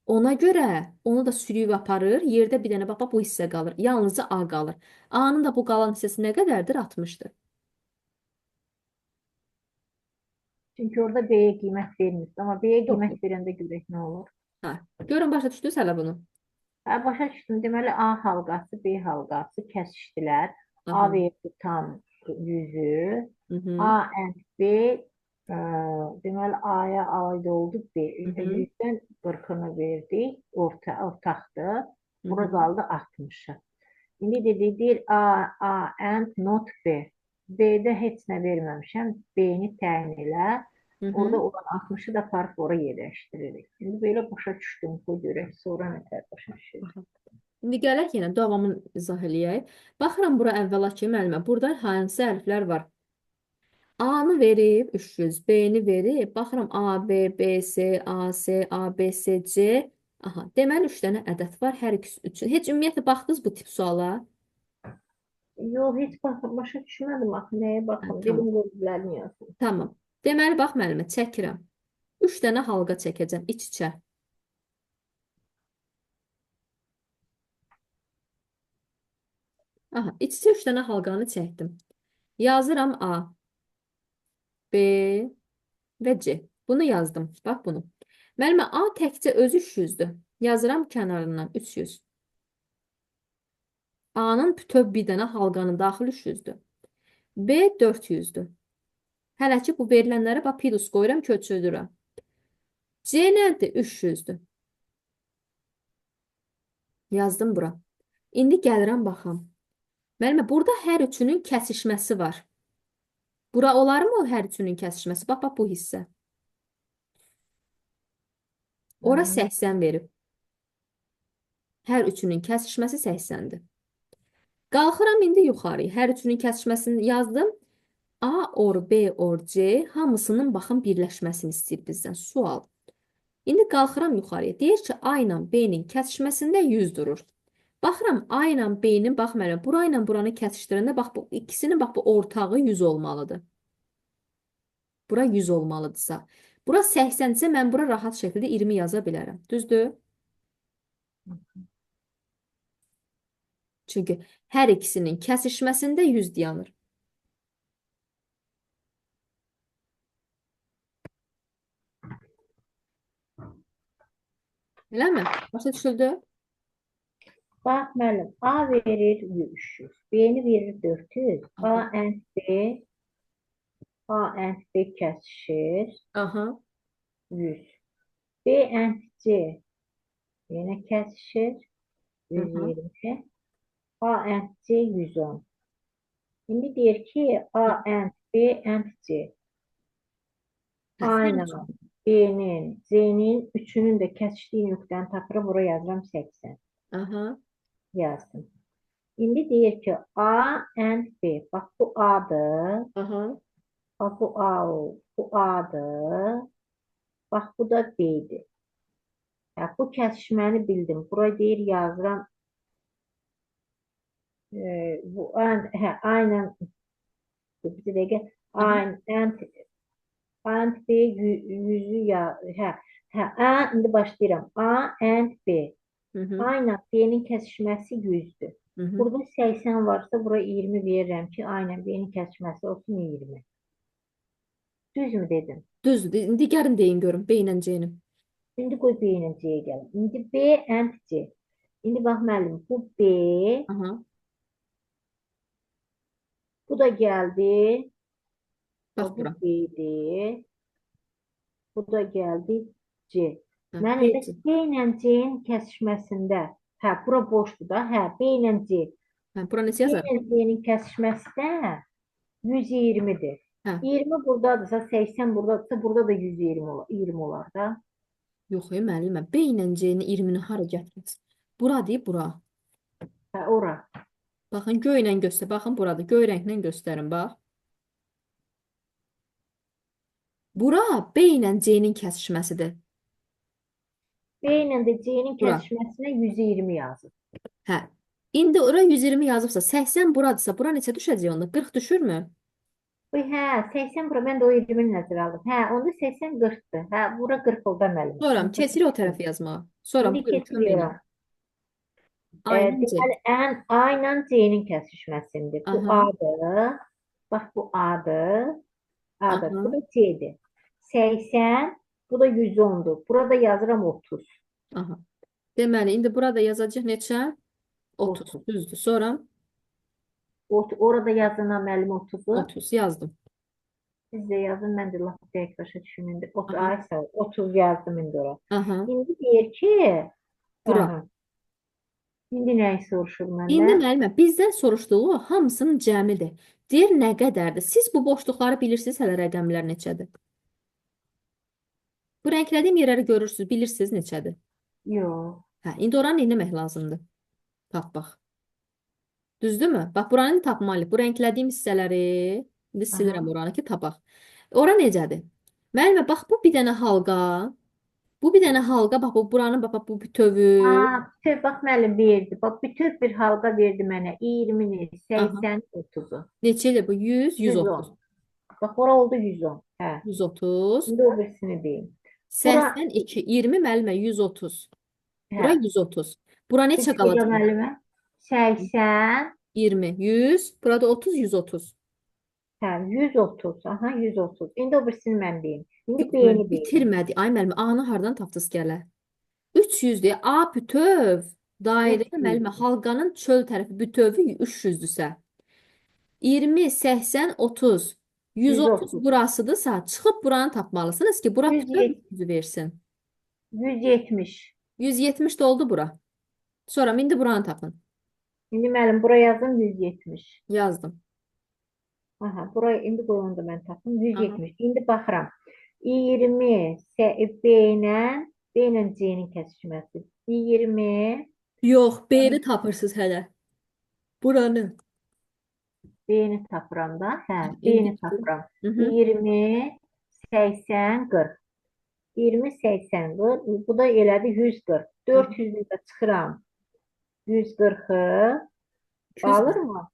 Ona görə onu da sürüyüb aparır. Yerdə bir dənə bax bu hissə qalır. Yalnızca A qalır. A-nın da bu qalan hissəsi nə qədərdir? 60-dır. Çünki orada B-yə qiymət vermir. Amma B-yə Yox, qiymət yox. verəndə görək nə olur. Hə. Görün başa düşdünüz hələ bunu. Hə, başa düşdüm. Deməli A halqası, B halqası kəsişdilər. A Aha. verdi tam 100-ü. Hı A hı. and B deməli A-ya aid oldu B. Hı hı. 100-dən 40-ını verdik. Ortaqdır. Hı Bura hı. qaldı 60-ı. İndi dedi deyir A and not B. B-də heç nə verməmişəm. B-ni təyin elə. Hı Orada hı. olan 60-ı da aparıb ora yerləşdiririk. İndi belə başa düşdüm. Bu görək sonra nə başa düşürük. Aha. İndi gələk yenə davamını izah eləyək. Baxıram bura əvvəla ki, müəllimə, burada hansı hərflər var? A-nı verib 300, B-ni verib, baxıram A, B, B, S, A, S, A, B, S, C. Aha, deməli 3 dənə ədəd var hər ikisi üçün. Heç ümumiyyətlə baxdınız bu tip suala? Yox, heç başa düşmədim axı nəyə Hə, baxım. tamam. Dedim qoyublarını yazım. Tamam. Deməli bax müəllimə, çəkirəm. 3 dənə halqa çəkəcəm iç-içə. Aha, iç-içə 3 dənə halqanı çəkdim. Yazıram A, B və C. Bunu yazdım. Bax bunu. Müəllimə, A təkcə özü 300-dür. Yazıram kənarından 300. A-nın bütöv bir dənə halqanın daxili 300-dür. B 400-dür. Hələ ki, bu verilənlərə bax, pidus qoyuram, köçürürəm. C nədir? 300-dür. Yazdım bura. İndi gəlirəm, baxam. Müəllimə, burada hər üçünün kəsişməsi var. Bura olarmı o hər üçünün kəsişməsi? Bax, bax, bu hissə. Ora 80 verib. Hər üçünün kəsişməsi 80-dir. Qalxıram indi yuxarıya. Hər üçünün kəsişməsini yazdım. A or B or C hamısının baxın birləşməsini istəyir bizdən. Sual. İndi qalxıram yuxarıya. Deyir ki, A ilə B-nin kəsişməsində 100 durur. Baxıram A ilə B-nin, bax mənə, bura ilə buranı kəsişdirəndə, bax bu ikisinin bax bu ortağı 100 olmalıdır. Bura 100 olmalıdırsa. Bura 80-dirsə mən bura rahat şəkildə 20 yaza bilərəm. Düzdür? Çünki hər ikisinin kəsişməsində 100 dayanır. Eləmi? Başa düşüldü? Bax müəllim, A verir 300, B-ni verir 400, A Aha. and B kəsişir Aha. 100. B and C yenə kəsişir Hı hı. 120. A and C 110. İndi deyir ki A and B and C. Hə, A sən ilə üçün. B'nin, C'nin üçünün də kəsişdiyi nöqtəni tapıram. Buraya yazıram 80. Aha. Yazdım. İndi deyir ki A and B. Bax bu A'dır. Aha. Bax bu A, bu A'dır. Bax bu da B'dir. Ya, bu kəsişməni bildim. Buraya deyir yazıram. Bu aynen bir dəqiqə. Aha. And B yüzü ya A indi başlayıram. A and B. Hı hı. Aynen B'nin kəsişməsi 100'dür. Hı hı. Burada 80 varsa buraya 20 verirəm ki, aynen B'nin kəsişməsi olsun 20. Düz mü dedim? Düzdür. İndi gəlin deyin görün. B ilə C-nin. Şimdi qoy B ilə C-yə gəlim. İndi B and C. İndi bax müəllim, bu B, Aha. bu da gəldi. Bax Bu bura. B'dir. Bu da gəldi C. Hə, Mənim də B, C. B ilə C-nin kəsişməsində, bura boşdur da, B ilə C. Hə, bura neçə B yazarıq? ilə C-nin kəsişməsində 120'dir. Hə. 20 buradadırsa, 80 buradadırsa, burada da 120 olar da. Yox, müəllimə. B ilə C-nin 20-ni hara gətirəcək? Bura deyib bura. Ora. Baxın, göy ilə göstər. Baxın, buradır. Göy rənglə göstərin, bax. Bura B ilə C-nin kəsişməsidir. B ilə də C-nin Bura. kəsişməsinə 120 yazıb. Hə. İndi ora 120 yazıbsa, 80 buradırsa, bura neçə düşəcək onda? 40 düşürmü? Uy, hə, 80 bura, mən də o 20-ni nəzərə aldım. Hə, onda 80 40-dır. Hə, bura 40 oldu müəllim. Soram, Onda keçirik o tərəfə yazmağa. Soram, İndi buyurun, kömək keçiriyorum. edin. Aynen C. Deməli, A ilə C-nin kəsişməsində. Bu Aha, A-dır. Bax, bu A-dır. A-dır. Bu aha, da C-dir. 80, bu da 110'dur. Burada yazıram 30. aha. Deməli, indi burada yazacaq neçə? 30. 30. Düzdür. Sonra Orada yazılan müəllim 30'u. 30 yazdım. Siz də yazın, mən də laf dəqiq başa düşüm indi. Aha, Ay, sağ ol. 30 yazdım indi ora. aha. İndi deyir ki, Bura. aha, indi nəyi soruşur İndi məndən? müəllimə, bizdən soruşduğu hamısının cəmidir. Deyir nə qədərdir? Siz bu boşluqları bilirsiniz, hələ rəqəmlər neçədir? Bu rənglədiyim yerləri görürsünüz, bilirsiniz neçədir? Yox. Hə, indi oranı eləmək lazımdır. Tap bax. Düzdürmü? Bax, buranı tapmalıyıq. Bu rənglədiyim hissələri indi Aha. silirəm oranı ki, tapaq. Ora necədir? Müəllimə, bax, bu bir dənə halqa. Bu bir dənə halqa, bax, bu buranın, bax, bu bütövu. Bütöv bax müəllim verdi. Bax bütöv bir halqa verdi mənə. 20'ni, Aha. 80, 30'u. Neçə ilə bu? 100, 130. 110. Bax ora oldu 110. Hə. 130. İndi o birisini deyim. Bura 82, 20 müəllimə 130. hə. Bura 130. Bura Bir neçə dəqiqə qalacaq? müəllimə. 80, 20, 100. Burada 30, 130. hə 130. Aha 130. İndi o birisini mən deyim. İndi Yox, mən B-ni deyim. bitirmədi. Ay müəllimə, A-nı hardan tapdınız gələ? 300 deyə A bütöv. Dairədə 300. müəllimə halqanın çöl tərəfi bütövü 300-dürsə. 20, 80, 30. 130 130. burasıdırsa çıxıb buranı tapmalısınız ki, bura bütöv 170. 300'ü versin. 170. 170 de oldu bura. Sonra indi buranı tapın. İndi müəllim bura yazın 170. Yazdım. Aha, buraya indi qoyanda mən tapım Aha. 170. İndi baxıram. 20 B ilə C-nin kəsişməsi. 20 Yox, B-ni tapırsınız hələ. Buranı. B-ni tapıram da. Hə, İndi B-ni tapıram. Hı -hı. 20 80 40. 20 80 40. Bu da elədi 140. 400'ü də çıxıram. 140'ı 200. alırmı?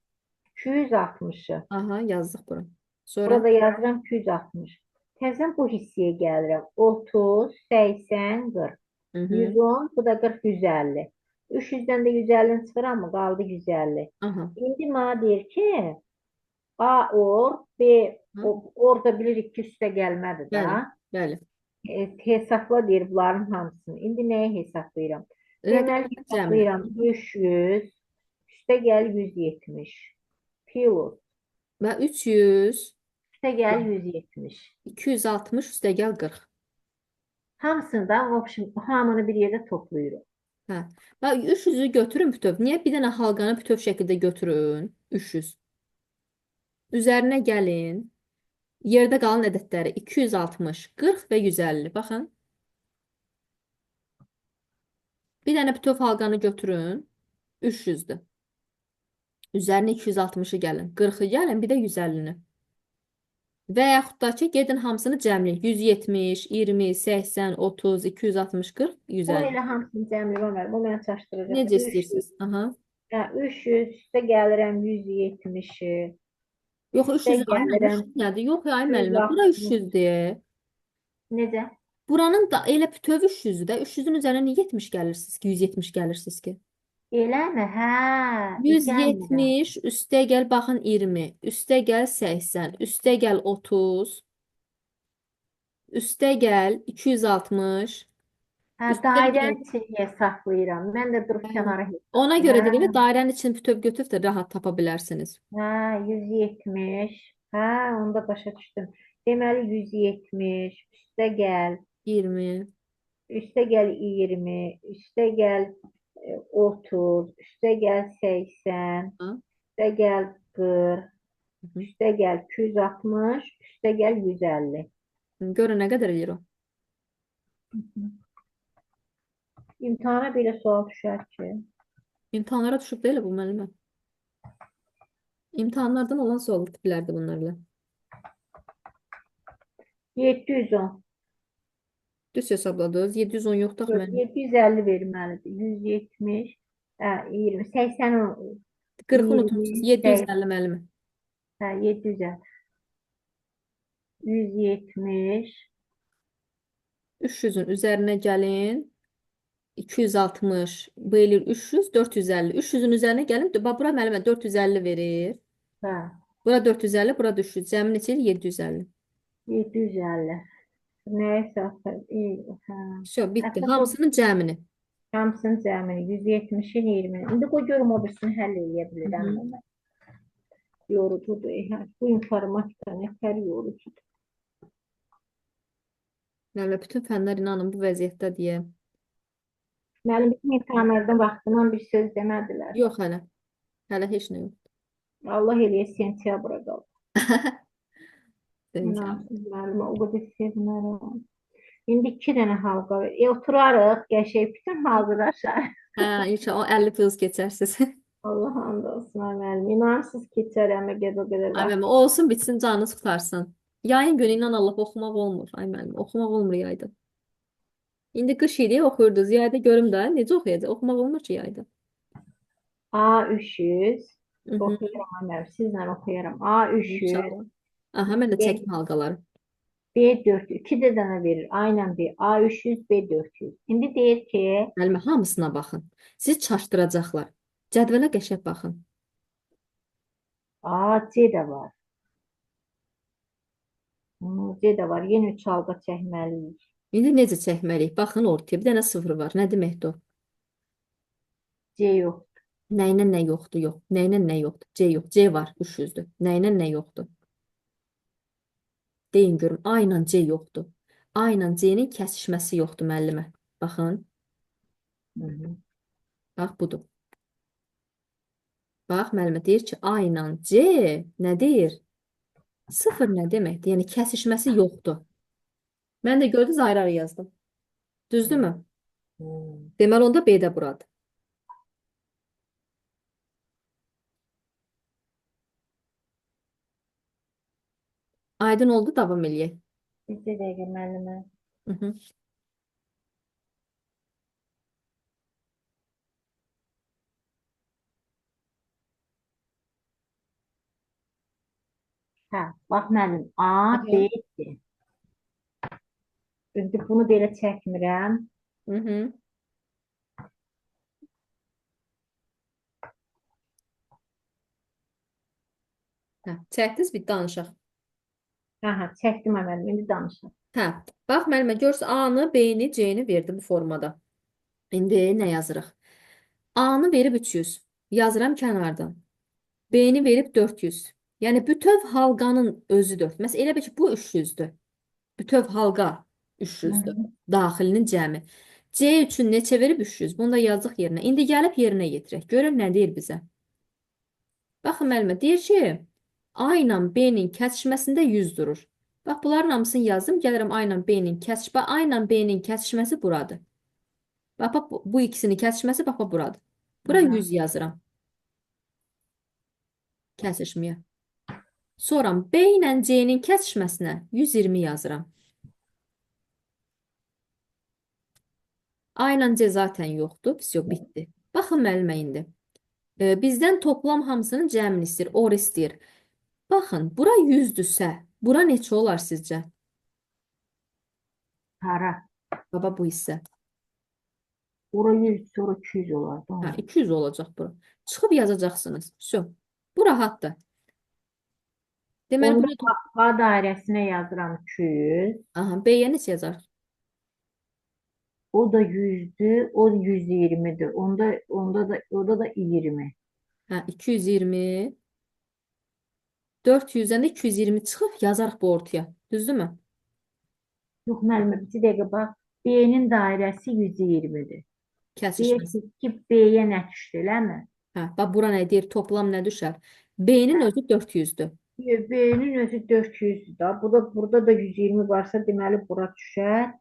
260'ı. Aha, yazdık bura. Sonra Burada yazıram 260. Təzən bu hissəyə gəlirəm. 30, 80, 40. Hı -hı. 110, bu da 40, 150. 300'dən də 150'ni çıxıram mı? Qaldı 150. Aha. İndi mənə deyir ki, A or, B Hı. orada bilirik ki, üstə gəlmədi Bəli, da. bəli. Hesabla deyir bunların hamısını. İndi nəyi hesablayıram? Deməli Rəqəmlərin cəmi. hesablayıram 300, üstə gəl 170. Plus, Və 300, üstə gəl 170. 260 üstə gəl 40. Hamısını da, в общем, hamını bir yerdə toplayırıq. Hə. Bax 300'ü götürün bütöv. Niyə bir dənə halqanı bütöv şəkildə götürün? 300. Üzərinə gəlin. Yerdə qalan ədədləri 260, 40 və 150. Baxın. Bir dənə bütöv halqanı götürün. 300'dür. Üzərinə 260'ı gəlin. 40'ı gəlin, bir də 150'ni. Və yaxud da ki, gedin hamısını cəmləyin. 170, 20, 80, 30, 260, 40, O 150. elə hamısını cəmləyəm var. Bu məni çaşdıracaq. Necə istəyirsiniz? Aha. 300, üstə gəlirəm 170'i. Yox, Üstə 300 ay müəllimə, gəlirəm 300 nədir? Yox, ay müəllimə, bura 160. 300-dür. Necə? Buranın da elə bütöv 300-dür də. 300-ün üzərinə niyə 70 gəlirsiniz ki? 170 gəlirsiniz ki? Eləmi? Hə, gəlmirəm. 170, üstə gəl baxın 20, üstə gəl 80, üstə gəl 30, üstə gəl 260, Hə, üstə gəl. dairənin içində saxlayıram. Mən də durub kənara Ona hesablayıram. görə də belə Hə, dairənin içini bütöv götürüb də rahat tapa bilərsiniz. hə, 170. Hə, onu da başa düşdüm. Deməli 170, üstə gəl. 20. Üstə gəl 20, üstə gəl 30, üstə gəl 80, Ha? üstə gəl 40, Hı -hı. üstə gəl 260, üstə gəl 150. Görün nə qədər eləyir o. İmtahana belə sual düşər ki, İmtahanlara düşüb də elə bu müəllimə. İmtahanlardan olan sual tiplərdir bunlarla. 710. Düz hesabladınız. 710 yoxdur axı mənim. 750 verməlidir. 170, 20, 80, 40-ı 20, unutmusunuz. 750 müəllimə. 750, 170, 300-ün üzərinə gəlin. 260 bu eləyir 300, 450. 300-ün üzərinə gəlin. Bax, bura müəllimə 450 verir. hə, Bura 450, bura 300. Cəmi neçə edir? 750. 750. Nəysə, hə. Все, bitdi. Əsas o Hamısının cəmini. hamısının cəmini 170-in 20. İndi qoy görüm o birisini həll edə Hı bilirəm -hı. mən. Yorucudur. Bu informatika nətər yorucudur. Müəllimə, bütün fənlər inanın bu vəziyyətdə deyə. Mənim bütün imtahanlardan vaxtından bir söz demədilər. Yox hələ. Hələ heç nə yox. Allah eləyə sentyabra qalır. Deyin cəmi. İnansız müəllimə, o qədər sevinərəm. İndi 2 dənə halqa var. Oturarıq, qəşəng bütün hazırlaşar. Hə, inşallah 50% keçərsiz. Allah and olsun ay müəllim. İnansız keçərəm əgər o qədər Ay vaxt. müəllimə, olsun bitsin, canınız qurtarsın. Yayın günü inan Allah oxumaq olmur. Ay müəllimə, oxumaq olmur yayda. İndi qış idi, oxuyurdunuz. Yayda görüm də necə oxuyacaq? Oxumaq olmur ki yayda. A300 Hı -hı. oxuyuram ay müəllim. Sizlə oxuyuram. A300 İnşallah. Aha, mən də B, çəkim halqaları. B400 2 də dənə verir. Aynən bir A300 B400. İndi deyir ki Müəllimə, hamısına baxın. Sizi çaşdıracaqlar. Cədvələ qəşəng baxın. C də var. C də var. Yenə 3 halqa çəkməliyik. İndi necə çəkməliyik? Baxın ortaya. Bir dənə sıfır var. Nə deməkdir o? C yox. Nəyinə nə yoxdur? Yox. Nəyinə nə yoxdur? C yox. C var 300-dür. Nəyinə nə yoxdur? Deyin görüm. A ilə C yoxdur. A ilə C-nin kəsişməsi yoxdur müəllimə. Baxın. Hı -hı. Bax budur. Bax müəllimə deyir ki, A ilə C nə deyir? Sıfır nə deməkdir? Yəni kəsişməsi yoxdur. Mən də gördünüz ayrı-ayrı yazdım. Düzdürmü? Hı. Deməli onda B də buradır. Aydın oldu, davam eləyək. Bir dəqiqə müəllimə. Hı -hı. Hə, bax müəllim, A, B, Aha. C. İndi bunu belə çəkmirəm. Hı -hı. Hə, çəkdiniz, bir danışaq. Hə, çəkdim müəllim, indi danışaq. Hə, bax müəllimə, görürsünüz A-nı, B-ni, C-ni verdi bu formada. İndi nə yazırıq? A-nı verib 300. Yazıram kənardan. B-ni verib 400. Yəni bütöv halqanın özü 4. Məsələn, elə bil ki, bu 300-dür. Bütöv halqa Hı 300-dür. -hı. Daxilinin cəmi. C üçün neçə verib 300? Bunu da yazdıq yerinə. İndi gəlib yerinə yetirək. Görün nə deyir bizə. Baxın müəllimə, deyir ki, A ilə B-nin kəsişməsində 100 durur. Bax, bunların hamısını yazdım. Gəlirəm A ilə B-nin kəsişmə. A ilə B-nin kəsişməsi buradır. Bax, bax bu ikisinin kəsişməsi bax, bax buradır. Bura Aha. 100 yazıram. Kəsişməyə. Sonra B ilə C-nin kəsişməsinə 120 yazıram. A ilə C zaten yoxdur. Pis yox, bitdi. Baxın müəllimə indi. Bizdən toplam hamısının cəmini istəyir. OR istəyir. Baxın, bura 100-dürsə, bura neçə olar sizcə? Hara. Baba bu hissə. Ora 100, sonra 200 olar. Hə, Tamam. 200 olacaq bura. Çıxıb yazacaqsınız. Все. Bu rahatdır. Deməli Onda bunu A dairəsinə yazıram 200. aha, B-yə neçə yazar? O da 100'dür, o 120'dir. Onda da 20. Hə, 220. 400-dən də 220 çıxıb yazarıq bu ortaya. Düzdürmü? Yox müəllimə, bir dəqiqə bax. B-nin dairəsi 120'dir. Kəsişməsi. Deyirsiniz ki, B-yə nə düşdü, eləmi? Hə, bax bura nə deyir? Toplam nə düşər? B-nin özü 400-dür. B-nin özü 400'dür da. Burada da 120 varsa deməli bura düşər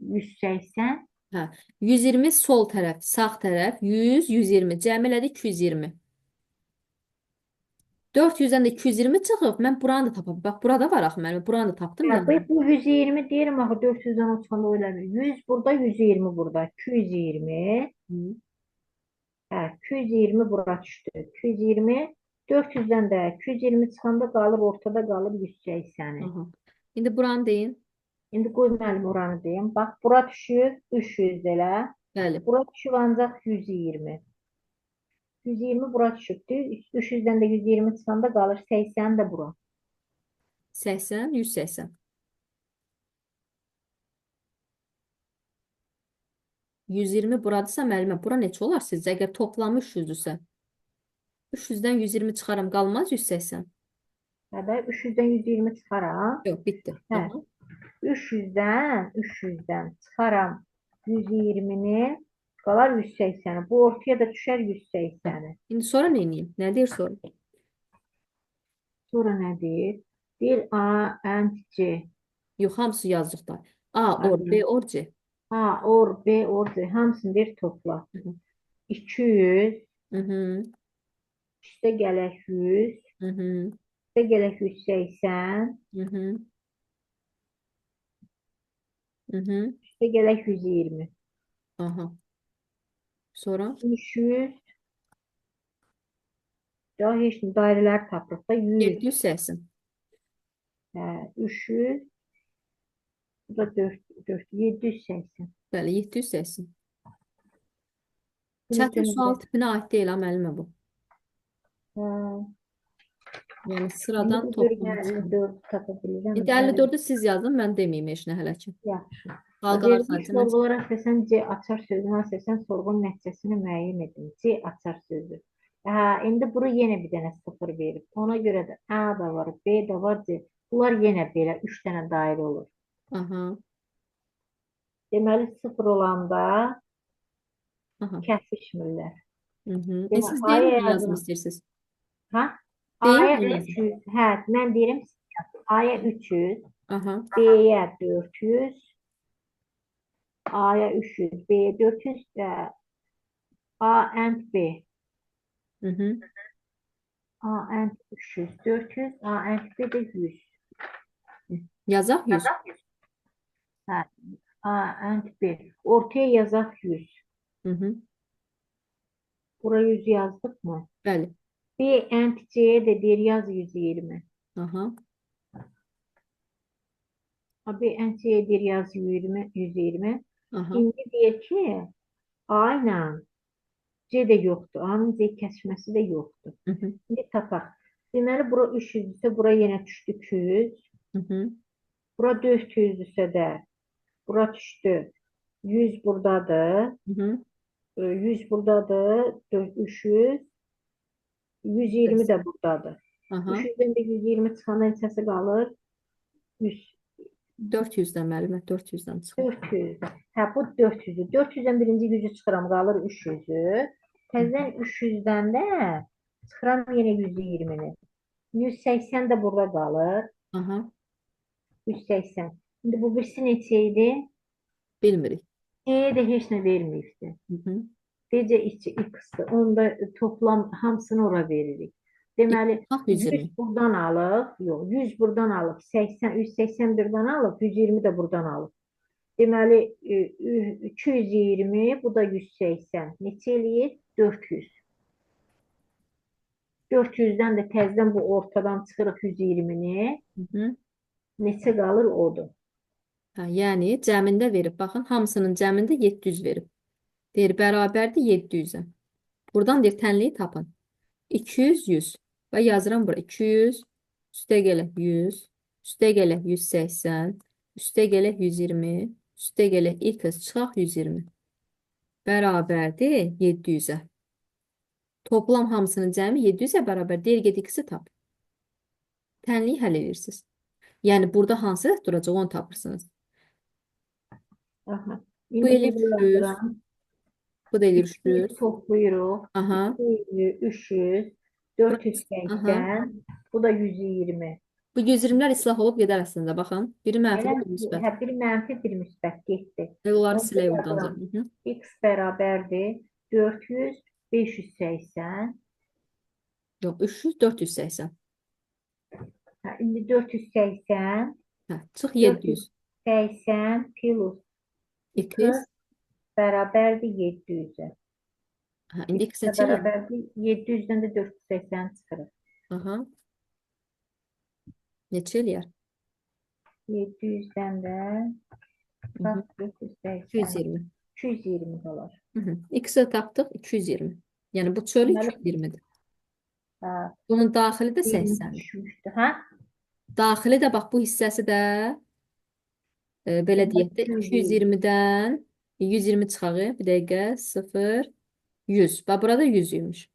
180. Hə, 120 sol tərəf, sağ tərəf, 100, 120. Cəmi elədi 220. 400-dən də 220 çıxıb. Mən buranı da tapam. Bax, burada var axı mənim. Buranı da tapdım Ya yəni. bu 120 diyelim axı 400'den o çıxanda öyle mi? 100 burada 120 burada. 220. Hı. Hə, 220 bura düşdü. 220 400'den de 220 çıxanda qalır ortada qalır 180'i. Aha. İndi buranı deyin. İndi qoy müəllim oranı deyim. Bax bura düşür 300 elə. Bəli. Bura düşür ancaq 120. 120 bura düşübdü. 300'den de 120 çıxanda qalır 80 də bura. 80, 180. 120 buradırsa müəllimə, bura neçə olar sizcə? Əgər toplamı 300-dürsə. 300-dən 120 çıxaram, qalmaz 180. Hə də 300'den 120 çıxaram. Yox, bitdi. Hə, Aha. 300'den çıxaram 120'ni qalar 180'i. Bu ortaya da düşər 180'i. İndi sonra nə edeyim? Nə deyir sonra? Sonra nə deyir? Bir A, and C. Yox, hamısı yazdıqda. A or, B or, C. A, or, B, or, C. Hamısını bir topla. Hı hı. 200, Hı hı. üstə gələk 100, Hı hı. üstə gələk 180, Hı hı. Hı hı. üstə gələk 120. Aha. Sonra 300, daha heç nə dairələr tapırıq da 100, 780. hə, 300, bu da 4, 780. Bəli, 780. Bunun Çətin üçün sual də, tipinə aid deyil ha müəllimə bu. hə, Yəni indi sıradan bu toplama bölgə çıxır. 54 tapa bilirəm. İndi 54-ü siz yazın, mən deməyim heç nə hələ ki. Yaxşı. Qalqalar Verilmiş sadəcə mən sorğulara əsasən C açar sözünə əsasən sorğunun nəticəsini müəyyən edin. C açar sözü. Hə, indi bura yenə bir dənə sıfır verib. Ona görə də A da var, B də var, C. Bunlar yenə belə 3 dənə dairə olur. Aha. Deməli sıfır olanda Aha. kəsişmirlər. Hı hı. Deməli Siz A'ya deyin, mən yazım yazın. istəyirsiniz. Hə? Deyin, A'ya mən yazım. 300. Hə, mən deyirəm A'ya 300, Aha. B'yə 400, A'ya 300, B'yə 400, A and B. Hı hı. A and 300, 400, A and B de 100. Yazaq 100. Hə, A and B. Ortaya yazaq 100. Hı hı. Bura 100 yazdık mı? Bəli. B and C'ye de deyir yaz 120. Aha. B and C'ye deyir yaz 120, 120. Aha. İndi deyir ki A ilə C də yoxdur. A'nın C kəsməsi də yoxdur. Hı hı. İndi tapaq. Deməli bura 300 ise bura yenə düşdü 200. Hı hı. Bura 400 ise də bura düşdü 100 buradadır. Hı hı. 100 buradadır. 300. 120 də buradadır. Aha. 300'den de 120 çıxanda neçəsi qalır? 100. 400-dən müəllimə, 400-dən çıxır. 400. Hə, bu 400'ü. 400'den birinci 100'ü çıxıram, qalır 300'ü. Təzədən 300'den də çıxıram yenə 120'ni. 180 də burada qalır. Aha. 180. Şimdi bu birisi neçə idi? Bilmirik. C'ye de heç nə verməyibdi. Hı hı. Gecə içi x'dir. Onda toplam hamısını ora veririk. Deməli Bax 100 120. buradan alıb, yox 100 buradan alıb, 80, 181'dan alıb, 120 də buradan alıb. Deməli 220, bu da 180. Neçə eləyir? 400. 400'den də təzədən bu ortadan çıxırıq 120'ni. Hı hı. Neçə qalır odur. Hə, yəni cəmində verib. Baxın, hamısının cəmində 700 verib. Deyir, bərabərdir 700-ə. Buradan deyir, tənliyi tapın. 200, 100. Və yazıram bura. 200, üstə gələk 100, üstə gələk 180, üstə gələk 120, üstə gələk x çıxaq 120. Bərabərdir 700-ə. Toplam hamısının cəmi 700-ə bərabər. Deyir, get x-i tap. Tənliyi həll edirsiniz. Yəni, burada hansı duracaq, onu tapırsınız. Aha. Bu İndi eləyir bunu 300, yazıram. bu da eləyir 200 300. toplayırıq. Aha. 200, 300, Burası. Aha. 480, bu da 120. Bu 120'lər islah olub gedər əslində. Baxın. Biri mənfi, Elə biri müsbət. hə, bir mənfi, bir müsbət getdi. Onları Onda silək oradan. yazıram. Hı -hı. X bərabərdir 400, 580. Yox, 300, 480. Hə, indi 480, Hə, çıx 700. 480 plus X. x bərabərdir 700-ə. Hə, indi X X də neçə eləyər? bərabərdir 700-dən də 480 çıxırıq. Aha, neçə eləyər? 700-dən də Hı -hı. 480, 220. 220 dolar. Hı -hı. X-i tapdıq 220. Yəni bu çölü Deməli, 220-dir. hə, Bunun daxili də 20 80-dir. düşmüşdü, hə? Daxili də bax bu hissəsi də belə Deməli, deyək də 220. 220-dən 120 çıxaq. Bir dəqiqə 0 100. Bax burada 100 imiş.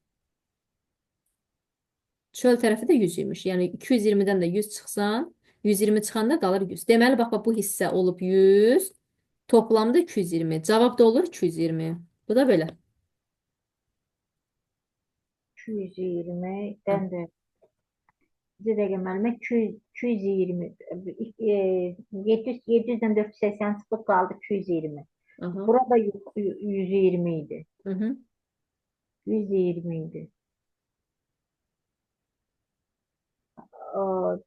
Çöl tərəfi də 100 imiş. Yəni 220-dən də 100 çıxsan, 120 çıxanda qalır 100. Deməli bax bu hissə olub 100, toplamda 220. Cavab da olur 220. Bu da belə. 220-dən də bir dəqiqə müəllimə 220 700-dən 480 çıxıb qaldı 220. Aha. Burada 120 idi. Hı -hı. 120 idi.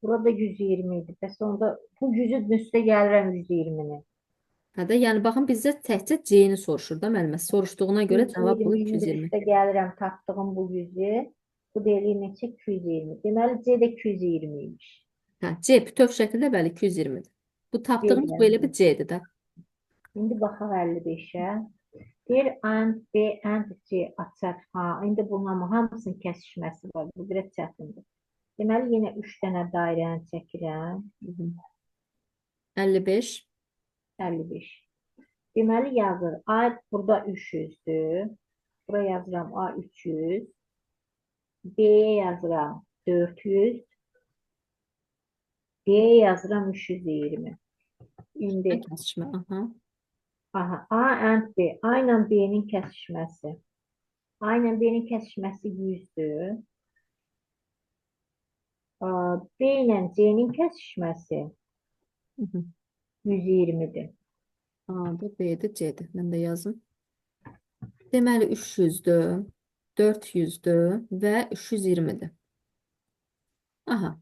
Burada 120 idi. Bəs onda bu 100-ün üstə gəlirəm 120-ni. Hə də yəni baxın bizdə təkcə C-ni soruşur da müəllimə. Soruşduğuna görə cavab olur 120-nin də 220. üstə gəlirəm tapdığım bu 100-ü. Bu deyil neçə 220. Deməli C də 220 imiş. Hə, C bütöv şəkildə bəli 220-dir. Bu C tapdığımız bu elə gəldi. bir C-dir də. İndi baxaq 55-ə. Bir and B and C açar. Ha, indi bunun hamısının kəsişməsi var. Bu biraz çətindir. Deməli yenə 3 dənə dairəni çəkirəm. Hı -hı. 55. 55. Deməli yazır. A burada 300-dür. Bura yazıram A 300. B-yə yazıram 400. D-yə yazıram 320. İndi Kəsişmə. Aha. aha, A and B. A ilə B-nin kəsişməsi. A ilə B-nin kəsişməsi 100-dür. B ilə C-nin kəsişməsi Hı -hı. 120-dir. A-dır, B-dir, C-dir. Mən də yazım. Deməli 300-dür, 400-dür və 320-dir. Aha.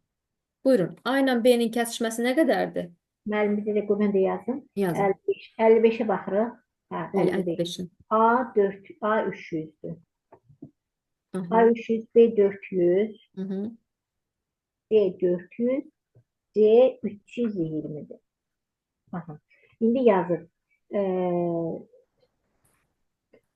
Buyurun. A ilə B-nin kəsişməsi nə qədərdir? Müəllim bizə də mən də yazım. Yazın. 55. 55-ə baxırıq. Hə, Bəli, 55. 55-in. A 4, A 300-dür. A Aha. 300, B 400, Hı -hı. B 400, C 320'dir. Aha. İndi yazır.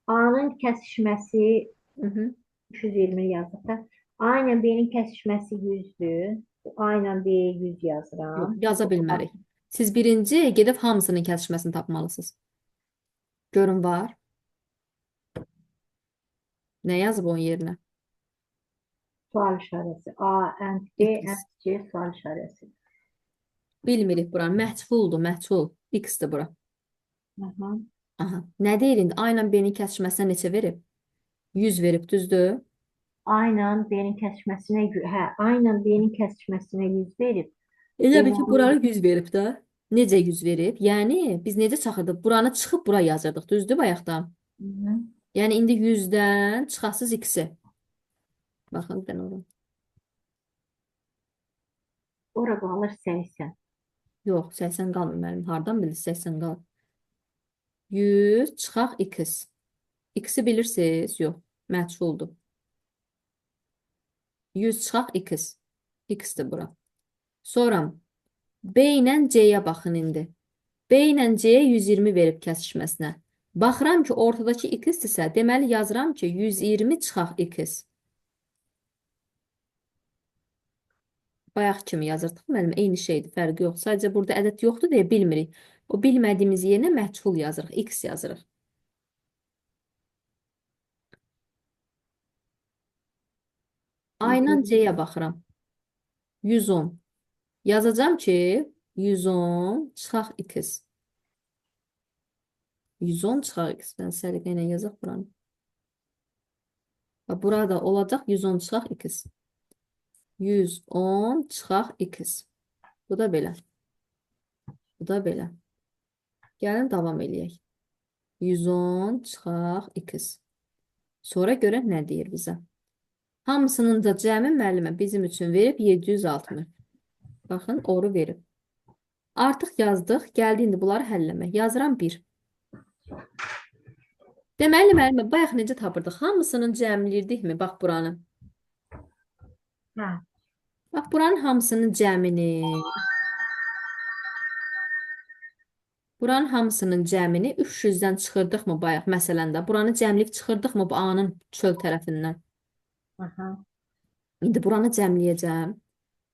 A'nın kəsişməsi Hı -hı. 320 yazır da. A ilə B'nin kəsişməsi 100'dür. A ilə B'yə 100 Yox, yazıram. yaza bilmərik. Siz birinci gedib hamısının kəsişməsini tapmalısınız. Görün var. Nə yazıb onun yerinə? Sual işarəsi. A and B X. and C sual işarəsi. Bilmirik bura. Məhculdur, məhcul. X-dir bura. Aha. Aha. Nə deyir indi? A ilə B-nin kəsişməsinə neçə verib? 100 verib, düzdür? A ilə B'nin kəsişməsinə, hə, A ilə B'nin kəsişməsinə 100 verib. Elə bil ki, Deməli, buranı 100 verib də. Necə 100 verib? Yəni biz necə çaxırdıq? Buranı çıxıb bura yazırdıq, düzdür bayaqdan? hı, Yəni indi 100-dən çıxasız X-i. Baxın bir dənə ora. ora qalır 80. Yox, 80 qalmır mənim. Hardan bilirsiz 80 qalır? 100 çıxaq X. X-i bilirsiniz? Yox, məchuldur. 100 çıxaq X. X-dir bura. Sonra B ilə C-yə baxın indi. B ilə C-yə 120 verib kəsişməsinə. Baxıram ki, ortadakı X-dirsə, deməli yazıram ki, 120 çıxaq X. Bayaq kimi yazırdıq, müəllim, eyni şeydir, fərqi yox. Sadəcə burada ədəd yoxdur deyə bilmirik. O bilmədiyimiz yerinə məchul yazırıq, X yazırıq. A ilə C-yə baxıram. 110. Yazacağım ki, 110 çıxaq X. 110 çıxaq X. Mən səliqə ilə yazaq buranı. Burada olacaq 110 çıxaq X. 110 çıxaq X. Bu da belə. Bu da belə. Gəlin davam eləyək. 110 çıxaq X. Sonra görək nə deyir bizə. Hamısının da cəmi müəllimə bizim üçün verib 760. Baxın, oru verib. Artıq yazdıq. Gəldi indi bunları həlləmək. Yazıram 1. Deməli, müəllimə, bayaq necə tapırdıq? Hamısının cəmləyirdikmi? Bax buranı. Hə. Bax buranın hamısının cəmini. Buranın hamısının cəmini 300-dən çıxırdıqmı bayaq məsələndə? Buranı cəmliyib çıxırdıqmı bu A-nın çöl tərəfindən? Aha. İndi buranı cəmləyəcəm.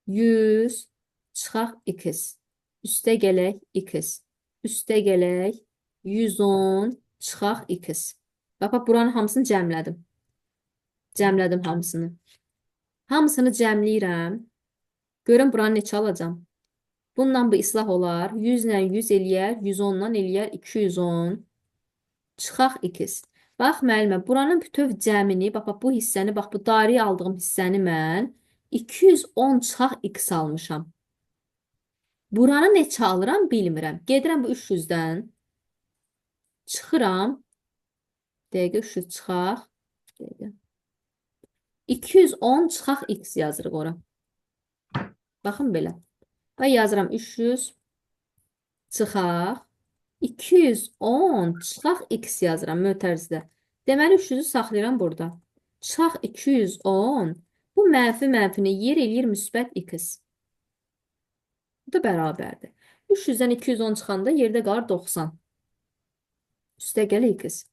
100 çıxaq x. Üstə gələk x. Üstə gələk 110 çıxaq x. Bax, buranın hamısını cəmlədim. Cəmlədim hamısını. Hamısını cəmləyirəm. Görün buranı neçə alacam. Bundan bu islah olar. 100 ilə 100 eləyər. 110 ilə eləyər 210. Çıxaq x. Bax müəllimə, buranın bütöv cəmini, bax bu hissəni, bax bu dairəyə aldığım hissəni mən 210 çıxaq x almışam. Buranı neçə alıram bilmirəm. Gedirəm bu 300-dən. Çıxıram. Dəqiqə 300 çıxaq. Dəqiqə. 210 çıxaq x yazırıq ora. Baxın belə. Və yazıram 300 çıxaq. 210 çıxaq x yazıram mötərizdə. Deməli 300-ü saxlayıram burada. Çıxaq 210. Bu mənfi-mənfini yer eləyir müsbət x. Bu da bərabərdir. 300-dən 210 çıxanda yerdə qalır 90. Üstə gəl x.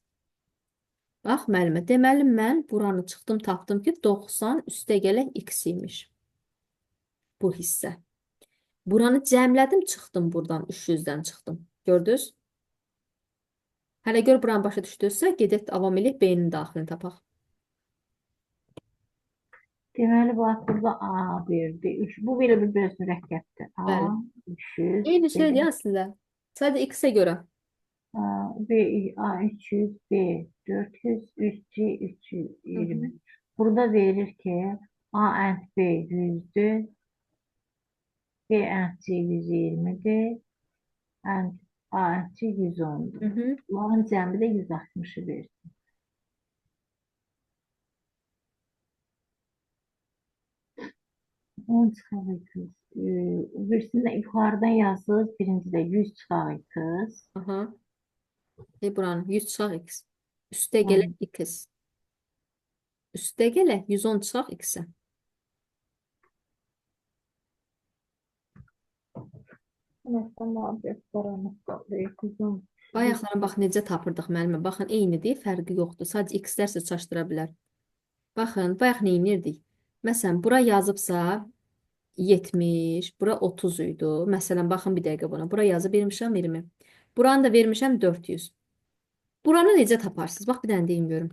Bax müəllimə, deməli mən buranı çıxdım, tapdım ki 90 üstə gələk x imiş. Bu hissə. Buranı cəmlədim, çıxdım buradan 300-dən çıxdım. Gördünüz? Hələ gör buranı başa düşdünüzsə, gedək davam eləyək B-nin daxilini tapaq. Deməli, bax, burada A verdi. Bu belə bir biraz mürəkkəbdir. A, Bəli. 300. Eyni şeydir əslində. Sadəcə x-ə görə. B, A 300, B 400, 3C 320. Burada verir ki A ent B 100'dür. B ent C 120'dir. Ent A ent C 110'dur. Bunların cəmi də 160'ı versin. On çıxaq kız. Birisində yuxarıdan yazılır. Birincidə 100 çıxaq kız. Aha. Buranın 100 çıxaq x. Üstə gələk x. Üstə gələk 110 çıxaq x-ə. Bayaqlara bax necə tapırdıq müəllimə. Baxın eynidir, fərqi yoxdur. Sadəcə x-lər sizə çaşdıra bilər. Baxın, bayaq nə edirdik? Məsələn, bura yazıbsa 70, bura 30 idi. Məsələn, baxın bir dəqiqə buna. Bura yazıb vermişəm 20. Buranı da vermişəm 400. Buranı necə taparsınız? Bax bir dənə deyim görüm.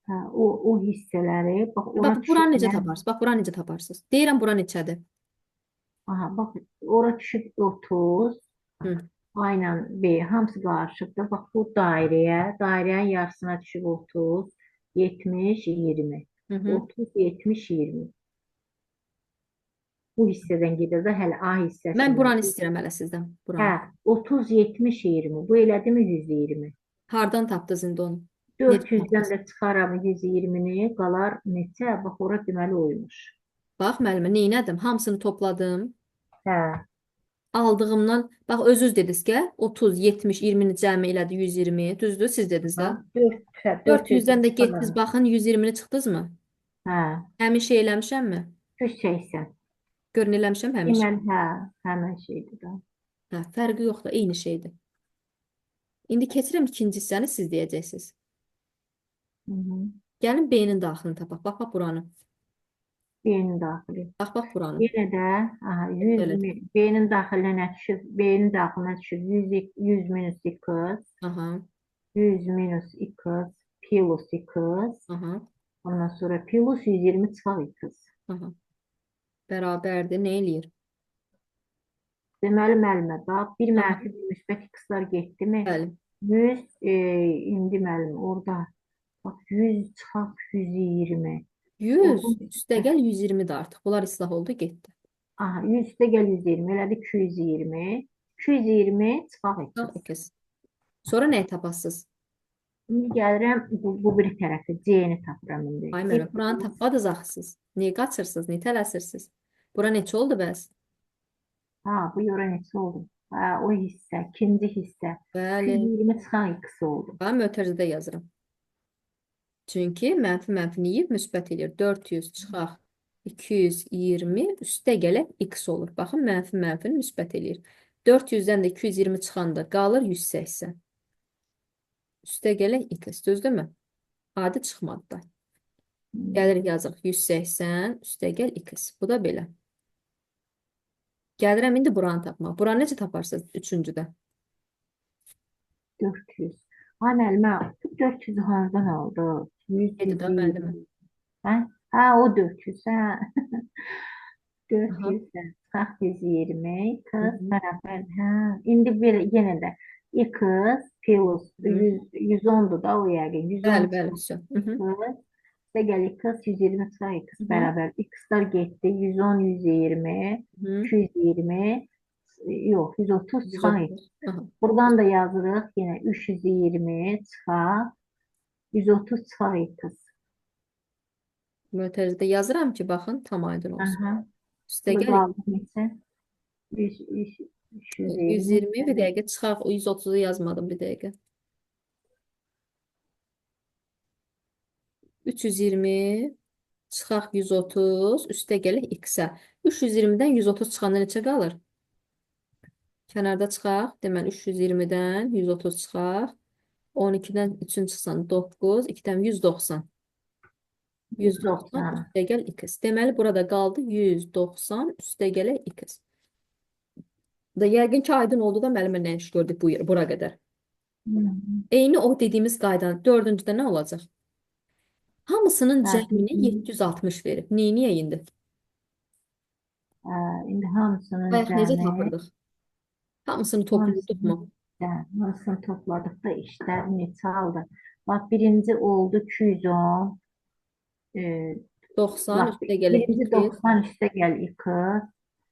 O hissələri Bax buranı necə taparsınız? Bax buranı necə taparsınız? Deyirəm bura neçədir? Aha, bax ora düşüb 30. Aynen B hamısı qarışıqdır. Bax bu dairənin yarısına düşüb 30, 70, 20. 30, 70, 20. Bu hissədən gedir də hələ A hissəsi. Mən buranı istəyirəm hələ sizdən. Hə, 30, 70, 20. Bu elədi mi 120? Hardan tapdınız indi onu? 400-dən də çıxaram 120-ni, qalar neçə? Bax ora deməli oymuş. Bax müəllimə, neynədim? Hamısını topladım. Hə. Aldığımdan, bax özünüz dediniz ki, 30, 70, 20-ni cəmi elədi 120. Düzdür, siz dediniz də. 400-dən də getdiniz, baxın 120-ni çıxdınızmı? Hə. Həmin şey eləmişəmmi? 180. Görün eləmişəm həmin şey. Hə, həmin şeydir də. Hə, fərqi yoxdur, eyni şeydir. İndi keçirəm ikinci hissəni, siz deyəcəksiniz. Gəlin B-nin daxilini tapaq. Bax, bax buranı. B-nin daxili. Bax, bax buranı. Yenə də B-nin daxilinə nə düşür? B-nin daxilinə düşür 100 minus x. 100 minus x plus x. Ondan sonra plus 120 çıxaq x. Bərabərdir, nə eləyir? Deməli müəllimə, bax bir mənfi bir müsbət x-lar getdimi? Bəli. 100 indi müəllim orada bax 100 çıxaq 120. 100 üstə gəl 120 də artıq. Bunlar islah oldu, getdi. Aha, 100 üstə gəl 120, elədi 220. 220 çıxaq x. Sonra nəyi tapasınız? İndi gəlirəm bu bir tərəfə C-ni tapıram indi. Ay X Mərvə, buranı tapmadınız axı siz. Niyə qaçırsınız, niyə tələsirsiniz? Bura neçə oldu bəs? ha bu yora neçə oldu? Ha o hissə, ikinci hissə Bəli. 220 çıxan X oldu. Ben mötərizədə yazıram. Çünki mənfi mənfini yiyib müsbət edir. 400 çıxaq 220 üstə gələk x olur. Baxın, mənfi mənfini müsbət edir. 400-dən də 220 çıxanda qalır 180. Üstə gələk x, düzdürmü? Adi çıxmadı da. Gəlir yazıq 180 üstə gəl x. Bu da belə. Gəlirəm indi buranı tapmaq. Buranı necə taparsınız üçüncüdə? 400. Ay müəllimə, bu 400 hardan aldı? 100, 7 də bəli mi? 120. Hə? Ha o 400. Hə. Aha. 400 çıxaq 120 Hı kız -hı. bərabər. Hə. İndi belə yenə də x plus Hı. 110'dur da o yəqin. 110 Bəli, bəli, все. Hı -hı. çıxır. İşte gəl x 120 çıxaq x Hı -hı. bərabər. X'lar getdi. 110, 120, Hı. 220 yox 130 çıxaq x. 130. Aha. Buradan da yazırıq yenə 320 çıxaq 130 çıxaq x. Mötərizədə yazıram ki, baxın, tam aydın olsun. Aha. Üstə Bu gəl qaldı neçə? 100, 320. 120 bir dəqiqə çıxaq 130'u yazmadım bir dəqiqə. 320 çıxaq 130 üstə gəlir x-ə. 320-dən 130 çıxanda neçə qalır? Kənarda çıxaq. Deməli 320-dən 130 çıxaq. 12-dən 3-ün çıxsan 9, 2-dən 190. 190 190. üstə gəl x. Deməli burada qaldı 190 üstə gələ x. Da yəqin ki aydın oldu da müəllimə nə iş gördük bura qədər. Hı. Eyni o dediyimiz qaydanın dördüncüdə nə olacaq? Hamısının cəmini Bəli. 760 verib. Neyniyək indi? İndi hamısının Bayaq necə cəmi, tapırdıq? Hamısını toplayırdıq hamısını, mu? hamısını topladıqda işlər neçə aldı? Bax birinci oldu 210. E, 90 bax üstə gələ birinci 200. 90 üstə gəl 2.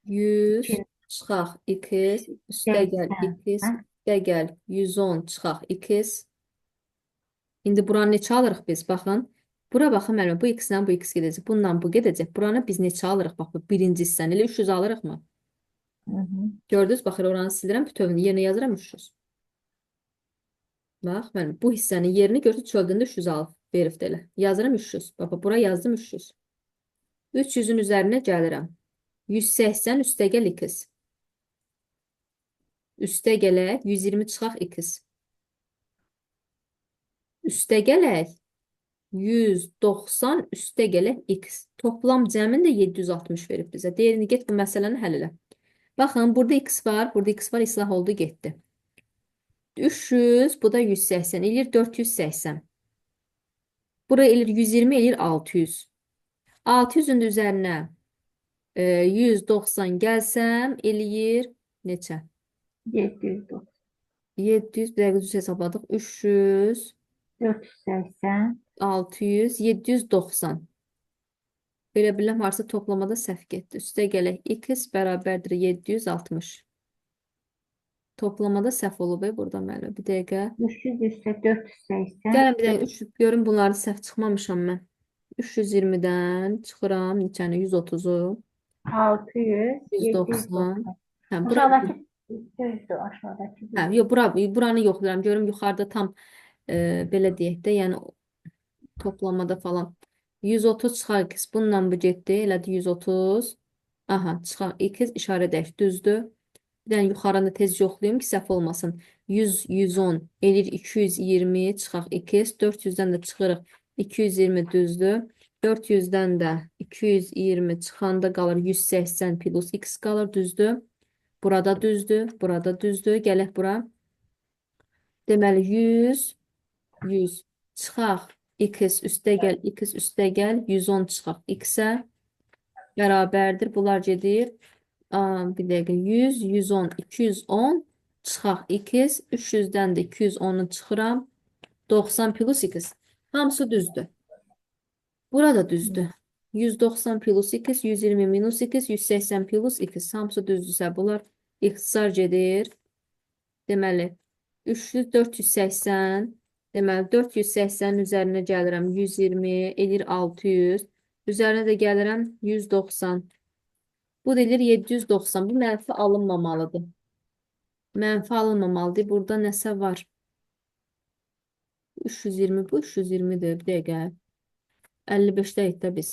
100 İkinci çıxaq 200. Üstə gəl 80. 200. Hə? Üstə gəl 110 çıxaq 200. İndi buranı neçə alırıq biz? Baxın. Bura baxın müəllimə. Bu x-lə bu x gedəcək. Bununla bu gedəcək. Buranı biz neçə alırıq? Bax bu birinci hissəni. Elə 300 alırıq mı? Hı -hı. Gördünüz? Baxın oranı silirəm. Bütövünü yerinə yazıram 300. Bax müəllim. Bu hissənin yerini götür çöldündə 300 alıb. Verib də elə. Yazıram 300. Bax bura yazdım 300. 300'ün üzərinə gəlirəm. 180 üstə gəl x. Üstə gələk 120 çıxaq x. Üstə gələk 190 üstə gələk x. Toplam cəmin də 760 verib bizə. Deyir, get bu məsələni həll elə. Baxın, burada x var, burada x var, islah oldu, getdi. 300, bu da 180, eləyir 480. Bura eləyir 120, eləyir 600. 600'ün üzərinə 190 gəlsəm, eləyir neçə? 790. 700, bir dəqiqə düz hesabladıq. 300, 480. 600, 790. Belə biləm, harsa toplamada səhv getdi. Üstə gələk x bərabərdir 760. Toplamada səhv olub burada müəllimə. Bir dəqiqə. 300 üstə 480. Gəlin bir dəqiqə 300 görün bunları səhv çıxmamışam mən. 320-dən çıxıram neçəni 130-u. 600, 190. 790. Hə, bura Aşağıdakı düzdür, aşağıdakı hə, düzdür. yox, buranı yoxlayıram. Görüm yuxarıda tam belə deyək də, yəni toplamada falan 130 çıxar x. Bununla bu getdi. Elədi 130. Aha, çıxar x işarə dəş düzdür. Bir dənə yuxarını tez yoxlayım ki, səhv olmasın. 100, 110 eləyir 220 çıxaq x. 400-dən də çıxırıq 220 düzdür. 400-dən də 220 çıxanda qalır 180 plus x qalır düzdür. Burada düzdür, burada düzdür. Gələk bura. Deməli 100, 100 çıxaq x üstə gəl, x üstə gəl, 110 çıxaq x-ə bərabərdir. Bunlar gedir. Bir dəqiqə 100, 110, 210 çıxaq x, 300-dən də 210'u çıxıram. 90 plus x. Hamısı düzdür. Burada düzdür. 190 plus x, 120 minus x, 180 plus x. Hamısı düzdürsə bunlar ixtisar gedir. Deməli 300, 480 Deməli 480-in üzərinə gəlirəm 120, edir 600. Üzərinə də gəlirəm 190. Bu da edir 790. Bu mənfi alınmamalıdır. Mənfi alınmamalıdır. Burada nəsə var. 320, bu 320'dir. Bir dəqiqə. 55'dəyiz də biz.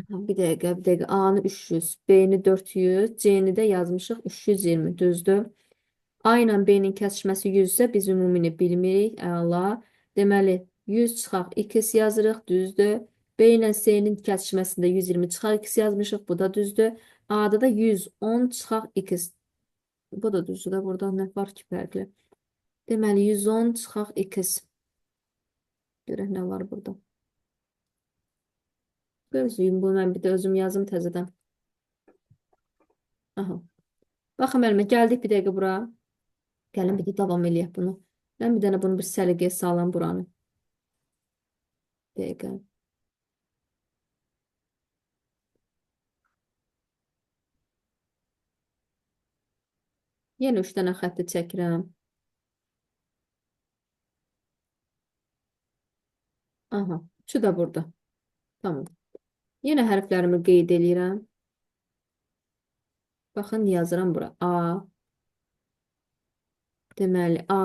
Aha, bir dəqiqə, bir dəqiqə. A-nı 300, B-ni 400, C-ni də yazmışıq 320, düzdür? A ilə B-nin kəsişməsi 100 isə biz ümumini bilmirik. Əla. Deməli, 100 çıxaq x yazırıq, düzdür? B ilə C-nin kəsişməsində 120 çıxaq x yazmışıq, bu da düzdür. A-da da 110 çıxaq x. Bu da düzdür də, burada nə var ki fərqli? Deməli, 110 çıxaq x. Görək nə var burada. Gözlüyüm bu, mən bir də özüm yazım təzədən. Aha. Baxın müəllimə, gəldik bir dəqiqə bura. Gəlin bir də davam eləyək bunu. Mən bir dənə bunu bir səliqəyə salam buranı. Bir dəqiqə. Yenə 3 dənə xətti çəkirəm. Aha, şu da burada. Tamam. Yenə hərflərimi qeyd eləyirəm. Baxın, yazıram bura. A. Deməli, A,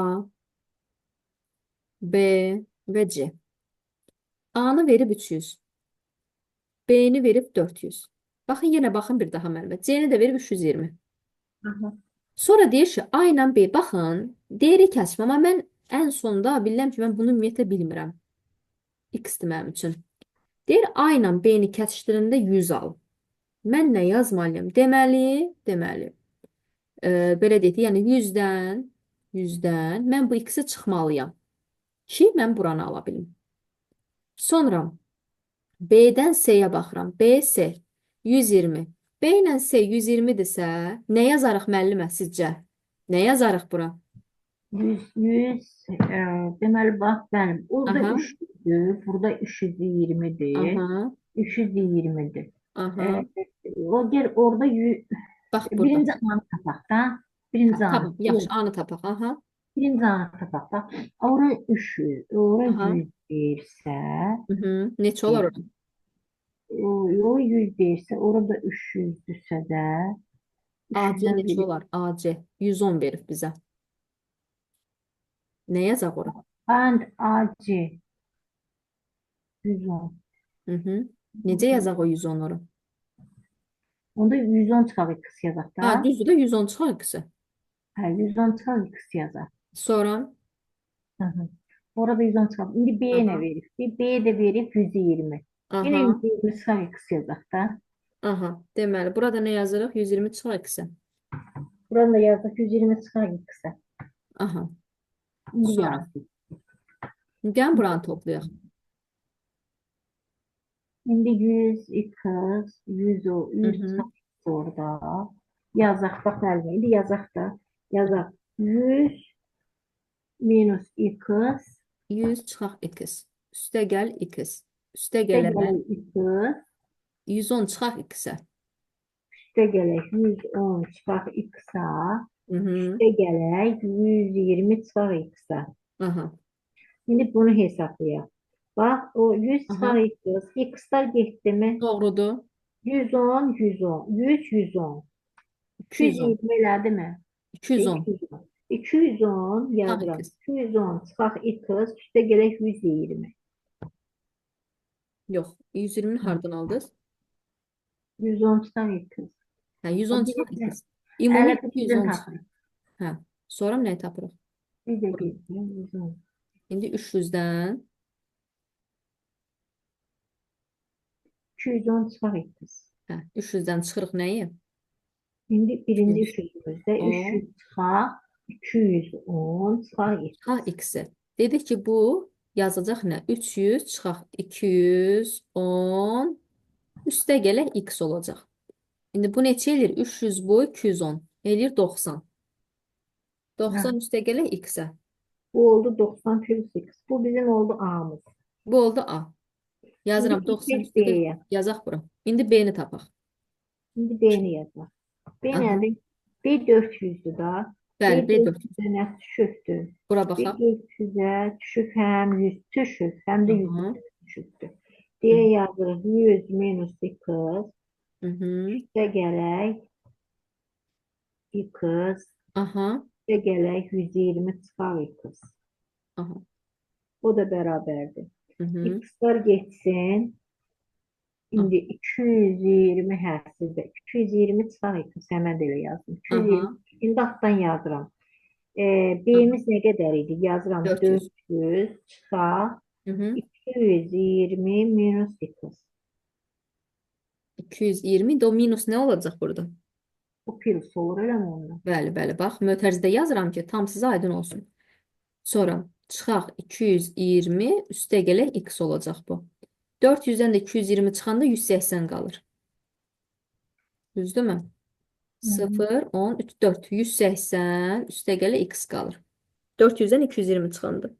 B və C. A-nı verib 300. B-ni verib 400. Baxın, yenə baxın bir daha müəllimə. C-ni də verib 320. Aha. Sonra deyir ki, A ilə B. Baxın, değeri kəsmə. Amma mən ən sonda bilirəm ki, mən bunu ümumiyyətlə bilmirəm. X-dir mənim üçün. Deyir, A ilə B-ni kəsişdirəndə 100 al. Mən nə yazmalıyım? Deməli, belə deyək, yəni 100-dən mən bu x-i çıxmalıyam ki, mən buranı ala bilim. Sonra B-dən C-yə baxıram. B, C, 120. B ilə C 120-dirsə, nə yazarıq müəllimə sizcə? Nə yazarıq bura? 100, deməli bax bənim. Orada Aha, 300'dür, burada 320'dir. aha, 320'dir. aha. O gel orada Bax burada. birinci anı tapaq da. Hə, Birinci anı. tamam, yaxşı, anı tapaq. Aha, Birinci anı tapaq da. Ora 300, ora aha. 100 deyirsə, Neçə olar orada? o 100 deyirsə, orada 300'dürsə də AC 300'dən neçə biri. olar? AC 110 verib bizə. Nə yazaq ora? And AC 110. Necə yazaq o 110 ora? Onda 110 çıxaq x yazaq Ha, da. düzdür də 110 çıxar qısa. Hə, 110 çıxaq x yazaq. Sonra, Hı hı. Orada 110 çıxaq. İndi B nə aha, verib? B də verib 120. Yenə aha, 120 çıxaq x yazaq da. aha. Deməli, burada nə yazırıq? 120 çıxar qısa. Buranı da yazdıq 120 çıxaq x-ə. Aha. İndi Sonra, yazdık. gəlin buranı toplayaq. İndi 100 x, 100 o, 100 çıxaq x orada. Yazaq, bax müəllimə. İndi yazaq da. Yazaq 100 minus x 100 çıxaq x. Üstə gəl x. Üstə üstə gələk gələk x 110 çıxaq x-ə. üstə gələk 110 çıxaq x-a Mhm. üstə gələk 120 çıxaq x-a. Aha. İndi bunu hesablayaq. Bax, o 100 Aha. çıxaq x, x-lar getdi mi? Doğrudur. 110, 110, 100, 110. 210. 120 elədi mi? 210. 210. 210 Çıxaq yazıram. x. 210 çıxaq x üstə gələk 120. Yox. 120'ni hardan aldınız? 110 çıxaq x. Hə, O 110 bir çıxaq də x. Ümumi hələ bir 210 çıxaq. tapırıq. Hə. Sonra nə tapırıq? Bir də Bura. getdim 110. İndi 300'dən 210 çıxaq x. hə, 300'dən çıxırıq nəyi? İndi birinci 300. 300'də 10 300 çıxaq 210 çıxaq x. çıxaq x-i. Dedik ki, bu yazacaq nə? 300 çıxaq 210 üstə gələk x olacaq. İndi bu neçə eləyir? 300 bu 210 eləyir 90. 90 Hə, üstə gələk x-ə. bu oldu 90 plus x. Bu bizim oldu a'mız. Bu oldu a. İndi Yazıram 90 keçək üstə b'yə. yazaq bura. İndi b-ni tapaq. İndi b'ni yazaq. B Aha. nədir? B 400'dür da. Bəli, Bir B400. 400-ə düşübdür. Bura Bir baxaq. 400-ə düşüb həm 100 düşüb, həm də 100 Aha. düşübdür. Hı Deyə yazırıq 100 minus x hı. Hı. üstə gələk x Aha. üstə gələk 120 çıxar x. Aha. O da bərabərdir. Hı hı. X-lar geçsin. Aha. İndi 220 hədsidə. 220 çıxar x. Həmən də elə yazdım. 220. Aha. İndi altdan yazıram. Aha. B-miz nə qədər idi? Yazıram 400. 400 çıxar Hı hı. 220 minus x. 220. De o minus nə olacaq burada? Bu plus olur eləmi ondan? Bəli, bəli. Bax, mötərizədə yazıram ki, tam sizə aydın olsun. Sonra çıxaq 220 üstə gələk x olacaq bu. 400-dən də 220 çıxanda 180 qalır. Düzdürmü? Hı -hı. 0, 10, 3, 4. 180 üstə gələ x qalır. 400-dən 220 çıxanda.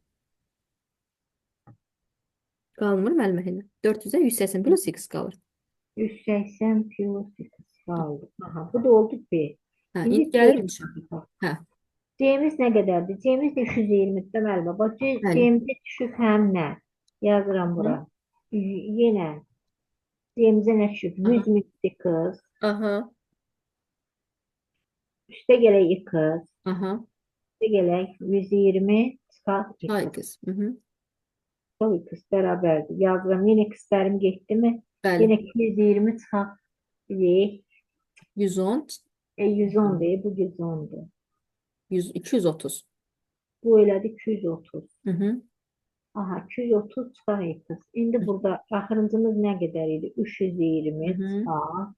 Qalmır müəllimə elə. 400-dən 180 plus x qalır. 180 plus x kaldı. Aha, bu da oldu B. Hə, İndi indi gəlir C'ye 3-ə. baxaq. Hə, C'miz nə qədərdir? C'miz də 220 deməli. Bax, bəli. C'mizə düşüb həm nə? Yazıram Hı. bura. Yenə C'mizə nə düşüb? Aha. 100 min x. Aha. Üstə gələk x. Aha. Üstə gələk 120 çıxar Hay x. qız. Hı -hı. Sol x bərabərdir. Yazıram. Yenə x-lərim getdimi? Bəli. Yenə 220 çıxar. 110, 110 deyil, bu 110'dur. 100, 230. Bu elədi 230. Hı -hı. Aha, 230 çıxar x. İndi burada axırıncımız nə qədər idi? Hı 320 -hı. çıxar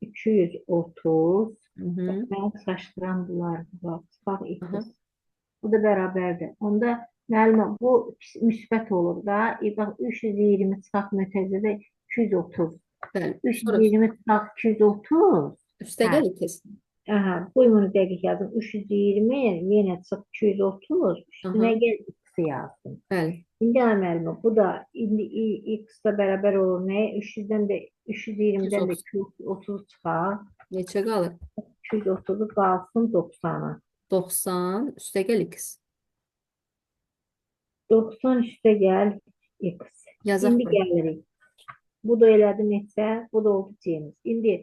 230. Hı Bax, -hı. mən çaşdıran bunlar. Bax, çıxar x. Aha. Bu da bərabərdir. Onda müəllimə bu müsbət olur da. Bax 320 çıxaq mötərizədə 230. Bəli. Sonra 320 çıxaq 230. üstə Hə. gəl x. Aha, buyurun dəqiq yazın. 320 yenə çıx 230. Üstünə Aha. gəl x yazdım. Bəli. İndi müəllimə bu da indi x da bərabər olur nəyə? 300-dən də 320-dən də 230. 230 çıxar. Neçə qalır? 230'u qalsın 90'a. 90 üstə gəl x. 90 üstə gəl x. Yazaq İndi bura. gəlirik. Bu da elədi neçə? Bu da oldu c'miz. İndi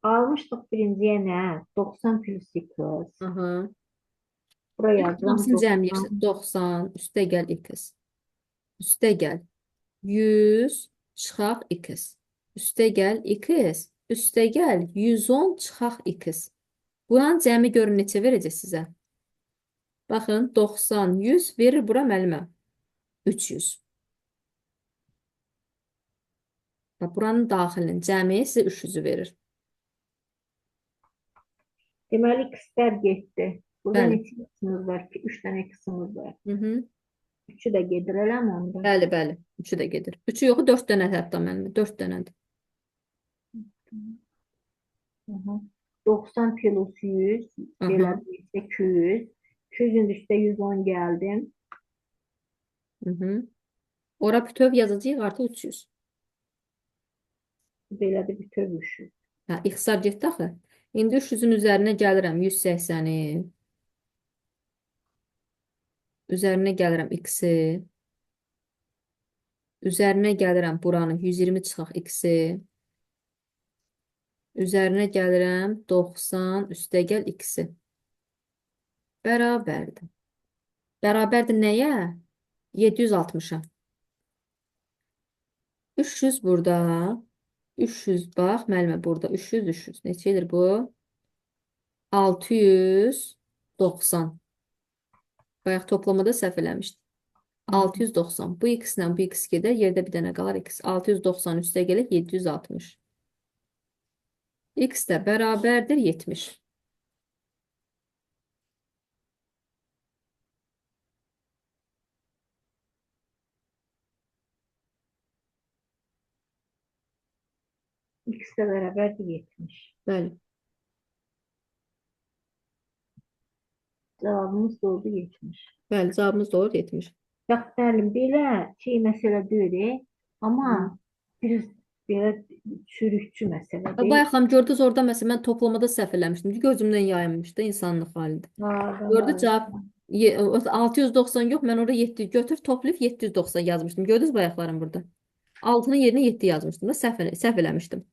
almışdıq birinciyə nə? 90 plus x. Aha. Buraya İlk yazıram hamısını cəmləyirsən. 90. 90 üstə gəl x. Üstə gəl 100 çıxaq x. Üstə gəl x. Üstə gəl 110 çıxaq x. Buranın cəmi görün neçə verəcək sizə? Baxın 90, 100 verir bura müəllimə. 300. Bax, buranın daxilinin cəmi sizə 300-ü verir. Deməli x'lər getdi. Burada Bəli. neçə x'imiz var ki? 3 dənə x'imiz var. Hı -hı. 3'ü də gedir eləmi onda? Bəli, bəli. 3-ü də gedir. 3-ü yox, 4 dənə hətta müəllimə. 4 dənədir. Hı -hı. 90 plus 100 Aha. elədi 200. 200'ün üstə 110 gəldim. Hı -hı. Ora bütöv yazacağıq artı 300. Belədir bütövmüşük. Hə, ixtisar getdi axı. İndi 300-ün üzərinə gəlirəm 180-i. Üzərinə gəlirəm x-i. Üzərinə gəlirəm buranı 120 çıxaq x-i. Üzərinə gəlirəm 90 üstə gəl x-i. Bərabərdir. Bərabərdir nəyə? 760-a. 300 burada. 300 bax, müəllimə burada 300, 300. Neçədir bu? 690. Bayaq toplamada səhv eləmişdim. 690. Bu x-lə bu x gedər. Yerdə bir dənə qalar x. 690 üstə gəlir 760. X də bərabərdir 70. X də bərabərdir 70. Bəli. Cavabımız doğru 70. Bəli, cavabımız doğru 70. Bax, müəllim, belə şey məsələ deyil, amma Hı. bir belə çürükçü məsələdir. Bayaqlam gördünüz orada məsələn mən toplamada səhv eləmişdim. Gözümdən yayınmışdı insanlıq halidir. Harda Gördü var? cavab 690 yox, mən orada 7 götür toplayıb 790 yazmışdım. Gördünüz bayaqlarım burada. 6'nın yerinə 7 yazmışdım da səhv eləmişdim.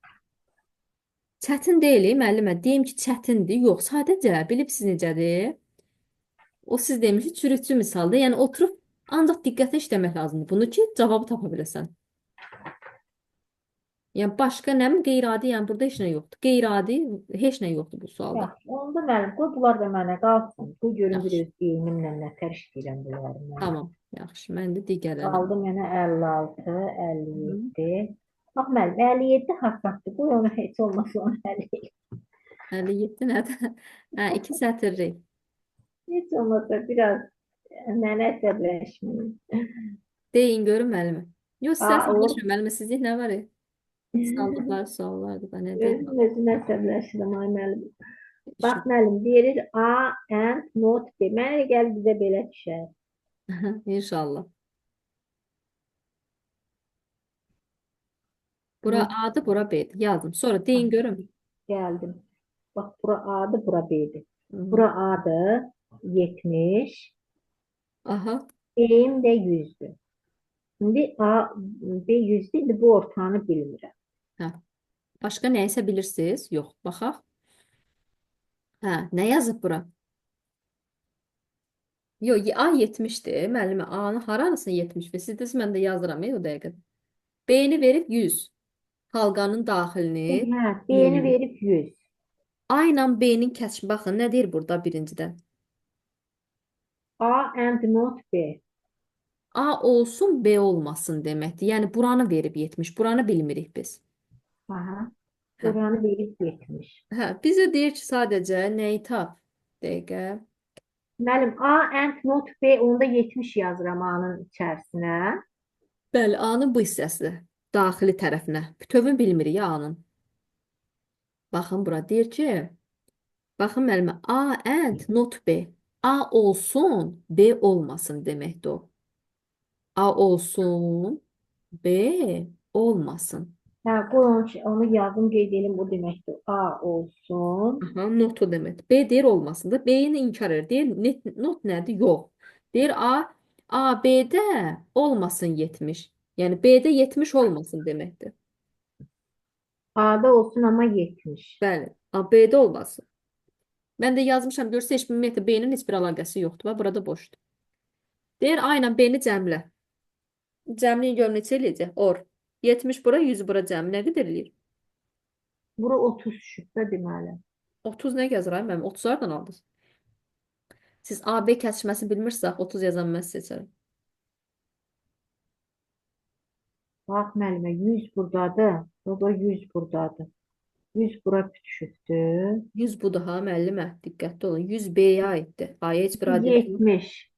Çətin deyil, müəllimə. Deyim ki, çətindir. Yox, sadəcə bilibsiz necədir? O siz demişsiniz çürükçü misaldır. Yəni oturub ancaq diqqətlə işləmək lazımdır. Bunu ki, cavabı tapa biləsən. Yəni başqa nə mi qeyri-adi, yəni burada heç nə yoxdur. Qeyri-adi heç nə yoxdur bu sualda. Yaxşı, onda müəllim, qoy bunlar da mənə qalsın. Qoy görüm bir Yaxşı. öz beynimlə nətər işləyirəm bunları mən. Tamam. Yaxşı. Mən də digərlərinə. Qaldı mənə 56, Hı. 57. Bax müəllim, 57 haqqatdır. Qoy onu heç olmasa onu həll et. 57 nədir? Hə, 2 sətirlik. Heç olmasa biraz mənə əsəbləşməyin. Deyin görün müəllimə. Yox, sizə O əsəbləşmə müəllimə. Sizlik nə var? Saldıqları suallardır da nə deyim. özüm əsəbləşirəm ay müəllim. Bax müəllim, deyirik A and not B. Mənə elə gəlir bizə belə düşər. İnşallah. Bura Not A'dır, bura B'dir. Yazdım. Sonra deyin görün. Gəldim. Bax bura A'dır, bura B'dir. Hı. Bura A'dır, 70. Aha. B'im də 100'dür. Şimdi A, B 100'dür. İndi bu ortanı bilmirəm. Hə. Başqa nəyisə bilirsiniz? Yox. Baxaq. Hə, nə yazıb bura? Yox, A 70'dir. Müəllimə A'nın haranısını 70 və siz də mən də yazıram o dəqiqə. B'ni verib 100. Halqanın daxilini Hə, B'ni 20. verib 100. A ilə B'nin kəsişi baxın nə deyir burada birincidən? A and not B. A olsun, B olmasın deməkdir. Yəni buranı verib 70. Buranı bilmirik biz. Aha. Hə. Oranı verib 70. Hə, bizə deyir ki, sadəcə nəyi tap? Dəqiqə. Müəllim, A and not B, onda 70 yazıram A'nın içərisinə. Bəli, A-nın bu hissəsidir. Daxili tərəfinə. Bütövünü bilmirik ya A-nın. Baxın bura deyir ki, baxın müəllimə A and not B. A olsun, B olmasın deməkdir o. A olsun, B olmasın. Hə, qoy onu yazım, qeyd edim, bu deməkdir. A olsun. Aha, notu demək. B deyir olmasın da. B-ni inkar edir. Deyir not nədir? Yox. Deyir A, B-də olmasın 70. Yəni B-də 70 olmasın deməkdir. A'da olsun amma 70. Bəli. A, B-də olmasın. Mən də yazmışam. Görsə heç ümumiyyətlə B-nin heç bir əlaqəsi yoxdur. Və burada boşdur. Deyir A ilə B-ni cəmlə. Cəmliyin gör neçə eləyəcək? Or. 70 bura, 100 bura cəmi nə qədər eləyir? Bura 30 düşüb də deməli. 30 nə gəzir ay mənim? 30-lardan aldınız. Siz AB kəsişməsini bilmirsiniz, 30 yazan mən seçərəm. Bax müəllimə, 100 buradadır. Baba 100 buradadır. 100 bura düşübdür. 100 bu daha müəllimə, diqqətli olun. 100 B-yə aiddir. A-ya heç bir aidiyyəti yox. 70.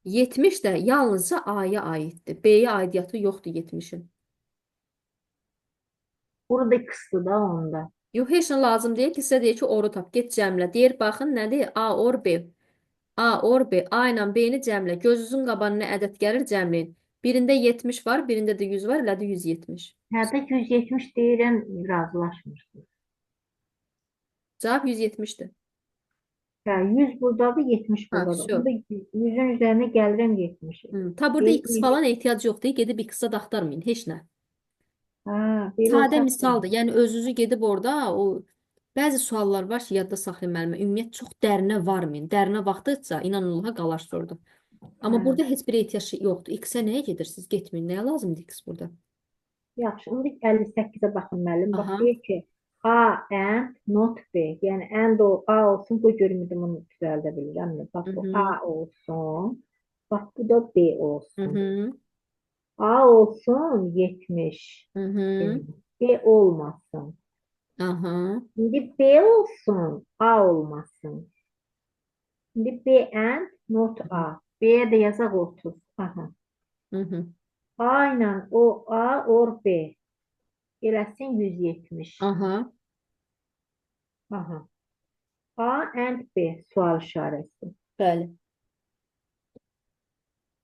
70 də yalnızca A-ya aiddir. B-yə aidiyyatı yoxdur 70-in. Burada qısdı da onda. Yox, heç nə lazım deyil ki, sizə deyir ki, oru tap, get cəmlə. Deyir, baxın, nədir? A, or, B. A, or, B. A ilə B-ni cəmlə. Gözünüzün qabağına nə ədəd gəlir, cəmləyin. Birində 70 var, birində də 100 var, elədi 170. Hərdə 170 deyirəm, razılaşmırsınız. Cavab 170-dir. Hə, 100 buradadır, 70 Ha, buradadır. всё. Onda 100'ün üzərinə gəlirəm 70'e. Ta burada Beş- X falan ehtiyac yoxdur. Gedib X-a da axtarmayın, heç nə. Ha, belə Sadə olsa- misaldır. Yəni özünüzü gedib orada o bəzi suallar var ki, yadda saxlayın müəllimə. Ümumiyyət çox dərinə varmayın. Dərinə baxdıqca inanın Allaha qalarsınız orada. Amma Hə. burada heç bir ehtiyac yoxdur. X-ə nəyə gedirsiniz? Getməyin. Nəyə lazımdır X burada? Yaxşı, indi 58'ə baxın müəllim. Bax Aha. deyir ki, A and not B. Yəni and o A olsun, bu görmədim onu düzəldə bilirəm. Bax bu Hı hı. A olsun. Bax bu da B Hı olsun. hı. A olsun 70. Hı hı. B olmasın. Aha. Şimdi B olsun, A olmasın. Şimdi B and not A. B'ye de yazaq 30. Aha. Hı hı. A ile o A or B. Eləsin 170. Aha. Aha. A and B sual işarəsi. Bəli.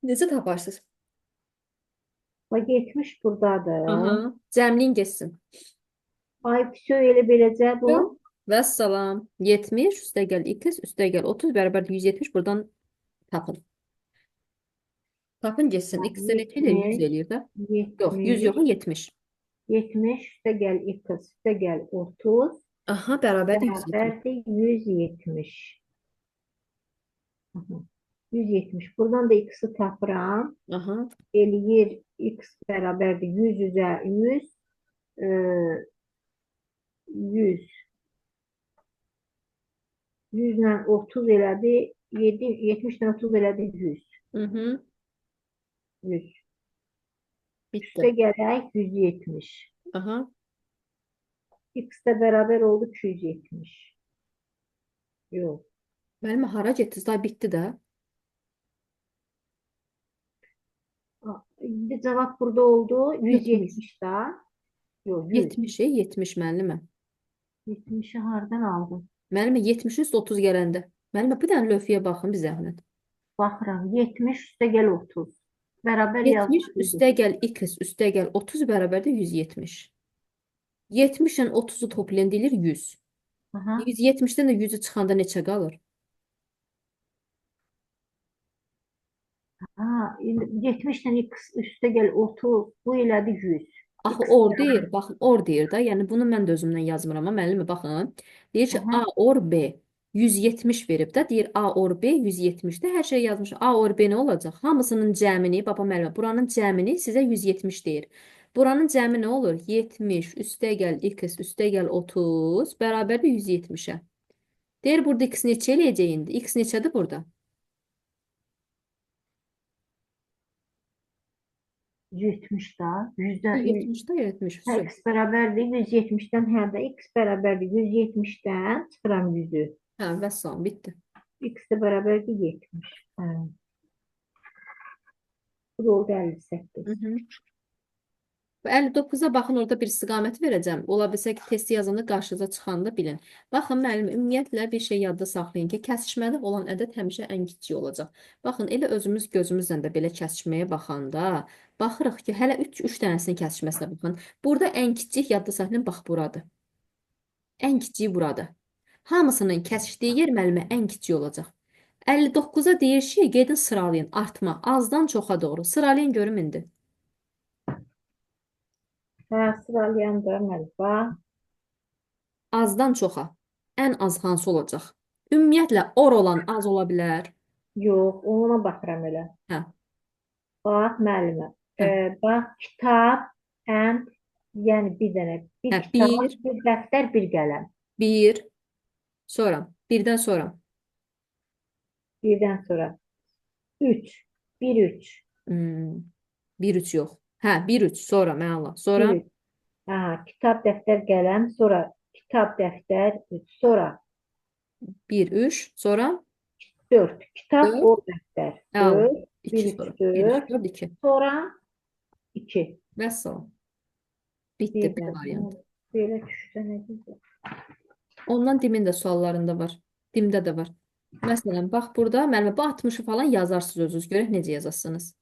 Necə taparsınız? Bak 70 buradadır. Aha. Cəmliyin getsin. Ay püsö elə beləcə bu. Yox. Vəssalam. 70 üstə gəl x üstə gəl 30 bərabərdir 170 buradan tapın. Tapın getsin. X-də neçə eləyir? 100 70, eləyir də. Yox, 100 yox, 70, 70. 70 üstə gəl x üstə gəl 30 Aha, bərabərdir 170. bərabərdir 170. Aha, 170. Buradan da x'i tapıram. Aha. Eləyir x bərabərdir 100 üzə 100 e, 100 100 ilə 30 elədi 7 70 ilə 30 elədi 100 Hı -hı. 100 Bitti. üstə gələk 170 Aha. x də bərabər oldu 270 yox Müəllimə hara getdiniz? Daha bitdi də. indi cavab burada oldu 70. 170 da yox 100 70, 70 müəllimə. 70'i hardan aldın? Müəllimə 70 üstə 30 gələndə. Müəllimə bir dənə lövhəyə baxın bir zəhmət. Baxıram 70 üstə gəl 30 bərabər 70 yazdım üstə gəl x üstə gəl 30 bərabərdir 170. 70 ilə 30-u toplayanda eləyir 100. Aha. 170-dən də 100-ü çıxanda neçə qalır? Ha, 70 ilə x üstə gəl 30 bu elədi 100 Axı x or bərabər deyir, baxın or deyir da. Yəni bunu mən də özümdən yazmıram amma müəllimə baxın. Deyir ki A aha. or B 170 verib də deyir A or B 170-də hər şey yazmış. A or B nə olacaq? Hamısının cəmini, baba müəllimə, buranın cəmini sizə 170 deyir. Buranın cəmi nə olur? 70 üstə gəl x üstə gəl 30 bərabərdir 170-ə. Deyir burada x neçə eləyəcək indi? X neçədir burada? 170 da 100'dən 170-də 70. hə, x bərabərdir 170'dən hə də x bərabərdir 170'dən çıxıram 100'ü Hə, vəssalam, bitdi. x də bərabərdir 70 hə. Bu da oldu 58 Hı -hı. Bu 59-a baxın, orada bir istiqamət verəcəm. Ola bilsə ki, testi yazanda qarşınıza çıxanda bilin. Baxın, müəllim, ümumiyyətlə bir şey yadda saxlayın ki, kəsişməli olan ədəd həmişə ən kiçik olacaq. Baxın, elə özümüz gözümüzlə də belə kəsişməyə baxanda, baxırıq ki, hələ 3 dənəsinin kəsişməsinə baxın. Burada ən kiçik yadda saxlayın, bax buradır. Ən kiçiyi buradır. Hamısının kəsişdiyi yer müəllimə ən kiçik olacaq. 59-a deyir ki, gedin sıralayın, artma, azdan çoxa doğru. Sıralayın görüm indi. hə sıralayan da bax Azdan çoxa. Ən az hansı olacaq? Ümumiyyətlə, or olan az ola bilər. yox ona baxıram elə Hə, bax müəllimə hə, bax kitab and yəni bir dənə bir hə. kitab bir dəftər bir qələm Bir, sonra, birdən sonra. birdən sonra 3 1 3 Hmm, 1-3 yox. Hə, 1-3, sonra, məna. 1 Sonra, 3 aha kitab dəftər qələm sonra kitab dəftər 3 sonra 1-3, sonra 4 kitab 4, o dəftər əla. 4 2 1 3 sonra. 1-3, 4 4, 2. sonra 2 Vəssalam. Bitdi bir B də variantı. belə düşsə nə deyəcək? Ondan dimin də suallarında var. Dimdə də var. Məsələn, bax burada müəllimə bu 60-ı falan yazarsınız özünüz. Görək necə yazasınız.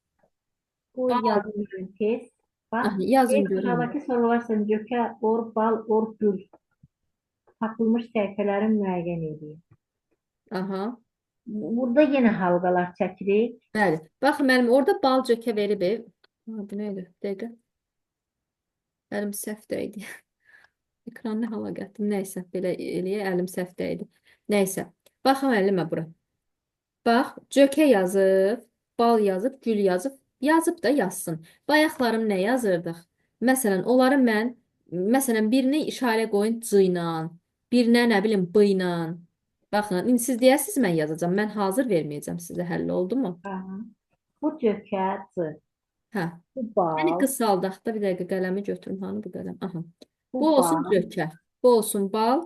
Bu Bal. yazılır test. Bak, Ah, yazın görün. aşağıdaki sorular gökə, or, bal, or, gül tapılmış səhifələrin müəyyən edin. Aha. Burada yenə halqalar çəkirik. Bəli. Baxın müəllim, orada bal cökə verib. Ha, bu nə idi? Dəqiqə. Əlim səhvdə idi. Ekran nə hala gətirdim? Nəysə, belə eləyə əlim səhvdə idi. Nəysə. Baxın müəllimə bura. Bax, cökə yazıb, bal yazıb, gül yazıb. Yazıb da yazsın. Bayaqlarım nə yazırdıq? Məsələn, onları məsələn, birini işarə qoyun c ilə, birinə nə bilim b ilə. Baxın, indi siz deyəsiniz mən yazacağam. Mən hazır verməyəcəm sizə. Həll oldu mu? Aha. Bu cökə, c. Hə. Bu Yəni bal, qısaldaq da bir dəqiqə qələmi götürüm. Hanı bu qələm? Aha. Bu bu olsun bal, cökə. Bu olsun bal.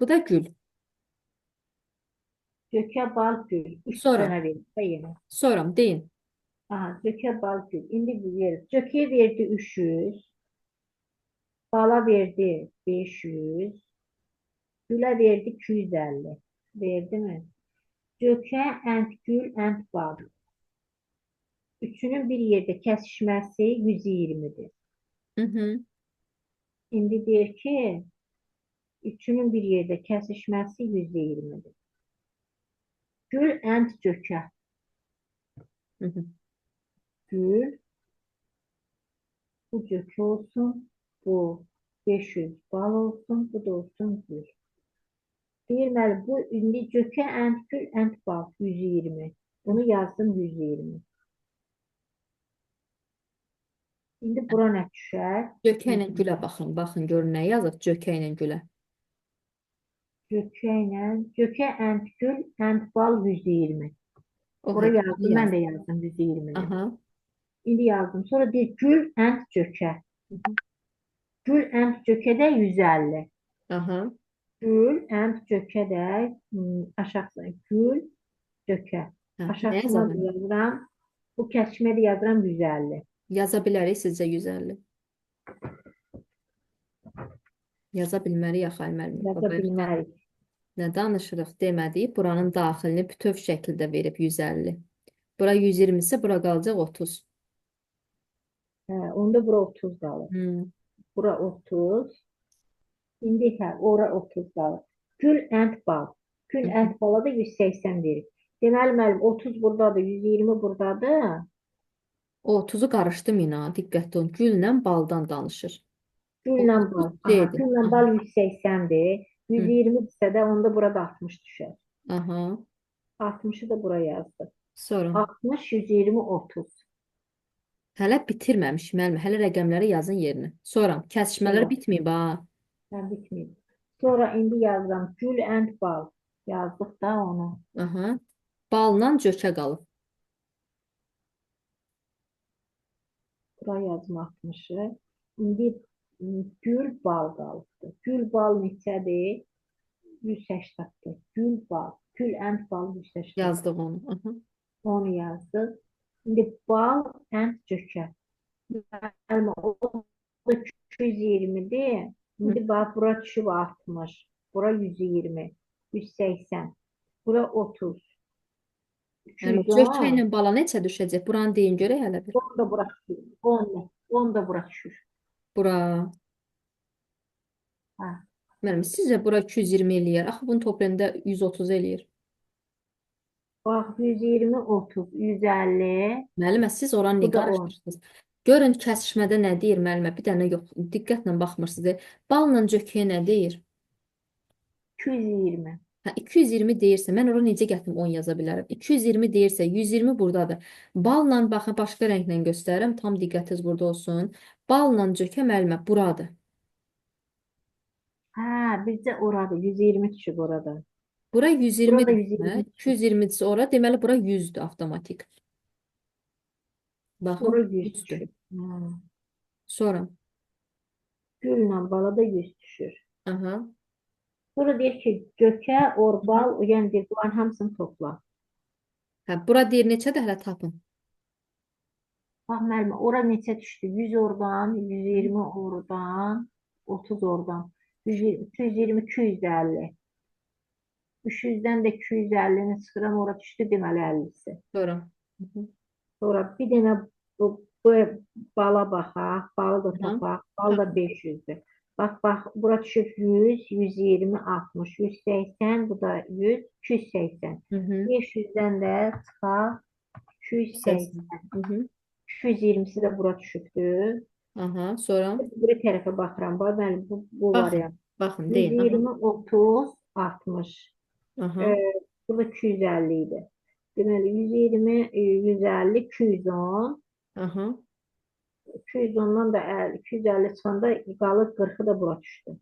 Bu da gül. cökə, bal, gül. Üç Sonra, dənə verir də yenə. soram deyin. Aha, cökə, bal, gül. İndi biz yeriz. Cökəyə verdi 300, bala verdi 500, gülə verdi 250. Verdi mi? Cökə, and gül, and bal. 3 üçünün bir yerdə kəsişməsi 120-dir. Hı hı. İndi deyir ki, üçünün bir yerdə kəsişməsi 120-dir. Gül ənd cökə. Hı hı. Gül, bu cökə olsun, bu 500 bal olsun, bu da olsun gül. Deyir müəllim, bu indi cökə ənd gül ənd bal 120. Bunu yazdım 120. İndi bura nə düşər? Cökə ilə gülə baxın. Baxın görün nə yazıb cökə ilə gülə. Cökə ilə cökə ənd gül ənd bal 120. O Bura hepsini yazdım, mən yaz. də yazdım 120'ni. Aha. İndi yazdım. Sonra deyir gül ənd cökə. Hı hı. Gül ənd cökə də 150. Aha. Gül ənd cökə də aşağısına gül cökə. Hə, nə Aşağısına da yazalım? yazıram. Bu kəsişmə də yazıram 150. Yaza bilərik sizcə 150. Yaza bilmərik axı müəllim. Yaza Baba, bilmərik. nə danışırıq demədik. Buranın daxilini bütöv şəkildə verib 150. Bura 120 isə bura qalacaq 30. Hə, onda bura 30 qalır. Hmm. Bura 30. İndi hə, ora 30 qalır. Gül ənd bal. Gül ənd bala da 180 verir. Deməli müəllim 30 buradadır, 120 buradadır. O 30'u qarışdım yine. Diqqətli olun. Güllə baldan danışır. Gülla 30 bal. Aha, C'dir. gülla Aha. bal 180'dir. Hı. 120 ise de onda burada 60 düşer. Aha. 60'ı da buraya yazdık. Sonra. 60, 120, 30. Hələ bitirməmiş müəllim. Hələ rəqəmləri yazın yerinə. Sonra kəsişmələr Sonra bitməyib ha. ben bitmeyeyim. Sonra indi yazıram. Gül and bal. Yazdık da onu. Aha. Balla cökə qalıb. Buraya yazım 60'ı. İndi gül bal qalıbdır. Gül bal neçədir? 180'dir. Gül bal. Gül and bal 180. Yazdıq onu. Aha. Onu yazdık. İndi bal and cökə. Yəni o da 220'dir. Hı. İndi bax bura düşüb 60. Bura 120. 180. Bura 30. Yəni cökə 210. ilə bala neçə düşəcək? Buranı deyin görək hələ bir. 10 da bura düşür. 10. 10 da bura düşür. Bura. Hə. Müəllim, sizcə bura 220 eləyər. Axı bunu toplayanda 130 eləyir. Bax 120, 30, 150. Müəllimə, siz oranı niyə Bu da 10. qarışdırırsınız? Görün kəsişmədə nə deyir müəllimə? Bir dənə yox. Diqqətlə baxmırsınız. Balla cökəyə nə deyir? 220. Hə, 220 deyirsə, mən ora necə gətirib 10 yaza bilərəm? 220 deyirsə, 120 buradadır. Balla baxın, başqa rənglə göstərirəm. Tam diqqətiniz burada olsun. Balla cökə müəllimə buradır. Hə, bizcə oradır. 120 düşüb orada. Bura 120 Burada desə, 120 düşüb. 220-dirsə ora, deməli bura 100-dür avtomatik. Bura Baxın, 100 100-dür. düşüb. Hə. Sonra, Gülla bala da 100 düşür. aha. Sonra deyir ki, cökə, orbal, yəni deyir, bunların hamısını topla. Hə, bura deyir neçədir hələ tapın. Bax müəllimə, ora neçə düşdü? 100 oradan, 120 oradan, 30 oradan. 120, 220, 250. 300'dən də 250'ni çıxıram, ora düşdü deməli 50'si. Sonra. Hı hı. Sonra bir dənə bu bala baxaq, balı da Aha. tapaq. Bal da 500'dür. Bax, bura düşüb 100, 120, 60, 180, bu da 100, 280. Hı hı. 500'dən də çıxaq 280. 80. Hı hı. 220'si də bura düşübdür. Aha, sonra. Bir tərəfə baxıram. Bax, bəli, bu Baxın. variant. Baxın, deyin. Aha. 120, 30, 60. Aha. Ee, burada 250 idi. Deməli 120, 150, 210. Aha. 210'dan da 50, 250 çıxanda qalır 40'ı da bura düşdü.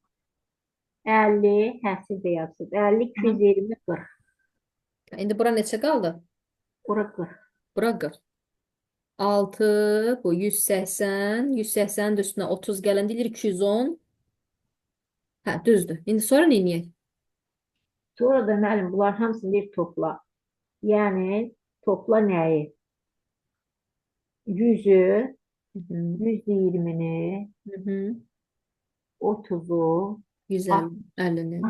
50, hə siz də yazsınız. 50, Aha. 220, 40. İndi bura neçə qaldı? Ora 40. Bura 40. 6, bu 180, 180'in də üstünə 30 gələndə deyir 210. Hə, düzdür. İndi sonra nə edək? Sonra da müəllim bunların hamısını bir topla. Yəni topla nəyi? 100'ü, Hı hı. 120'ni, Hı hı. 30'u, 150, 50'ni.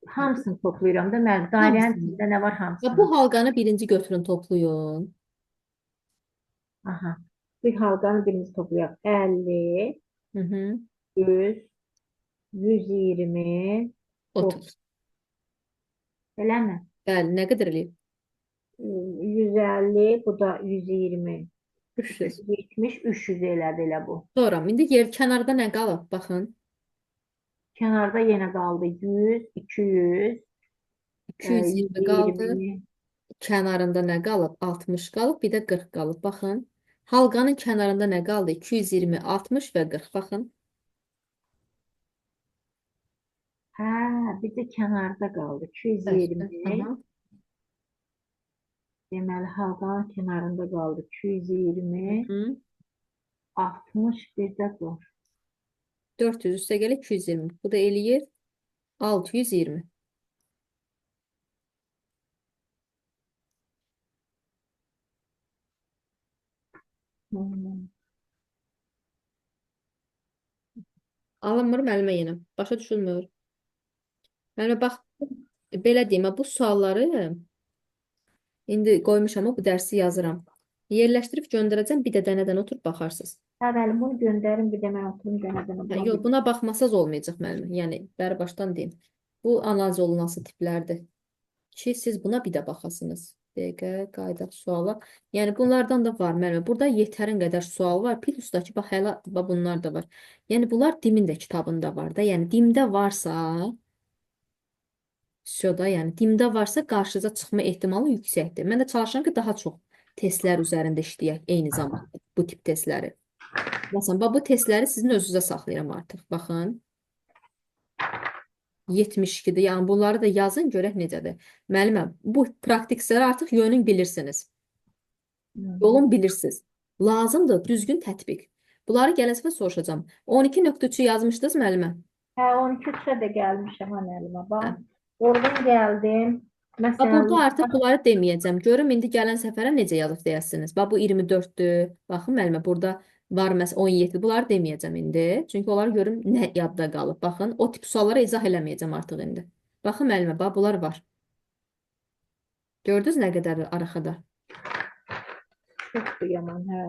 hamısını toplayıram da müəllim. Dairənin Hamısını. içində nə var Və hamısını. bu halqanı birinci götürün, toplayın. Aha. Bir halqanı birimiz toplayaq. 50, Hı hı. 100, 120, 30. 30. Eləmi? Bəli, nə qədər eləyir? 150, bu da 120, 300. 270, 300 elədi elə bu. Sonra indi yer kənarda nə qalıb? Baxın. Kənarda yenə qaldı 100, 200, 220 qaldı. 120. Kənarında nə qalıb? 60 qalıb, bir də 40 qalıb. Baxın. Halqanın kənarında nə qaldı? 220, 60 və 40. Baxın. Hə, bir də kənarda qaldı. Bəli. 220. Aha. Deməli, halqanın kənarında qaldı. Hı 220, hı. 60 bir də bu. 400 üstə gəlir 220. Bu da eləyir 620. Hmm. Alınmır müəllimə yenə. Başa düşülmür. Müəllimə bax, belə deyim, bu sualları indi qoymuşam, bu dərsi yazıram. Yerləşdirib göndərəcəm, bir də dənədən oturub baxarsınız. Hə, bəli, bunu göndərin, bir də mən oturum dənədən Hə, buna yox, bir. buna baxmasaz olmayacaq müəllimə. Yəni, bəri başdan deyim. Bu analiz olunası tiplərdir ki, siz buna bir də baxasınız. Dəqiqə, qayda, suala. Yəni, bunlardan da var müəllimə. Burada yetərin qədər sual var. Plus-dakı, bax, hələ bax, bunlar da var. Yəni, bunlar dimin də kitabında var da. Yəni, dimdə varsa, da, yəni dimdə varsa qarşınıza çıxma ehtimalı yüksəkdir. Mən də çalışıram ki, daha çox testlər üzərində işləyək eyni zamanda bu tip testləri. Məsələn, bax bu testləri sizin özünüzə saxlayıram artıq. Baxın. 72-dir. Yəni bunları da yazın, görək necədir. Müəlliməm, bu praktikləri artıq yönün bilirsiniz. Hı. Yolun bilirsiniz. Lazımdır düzgün tətbiq. Bunları gələn səfər soruşacağam. 12.3-ü yazmışdınız müəllimə? Hə, 12-3-ə də gəlmişəm ha müəllimə. Hə. Bax, oradan gəldim. Bax, Məsələn, burada artıq bunları deməyəcəm. Görüm indi gələn səfərə necə yazıb deyəsiniz. Bax, bu 24-dür. Baxın, müəllimə, burada var məsələn 17. Bunları deməyəcəm indi. Çünki onları görüm nə yadda qalıb. Baxın, o tip suallara izah eləməyəcəm artıq indi. Baxın, müəllimə, bax, bunlar var. Gördünüz nə qədər arxada? çoxdur yaman, hə.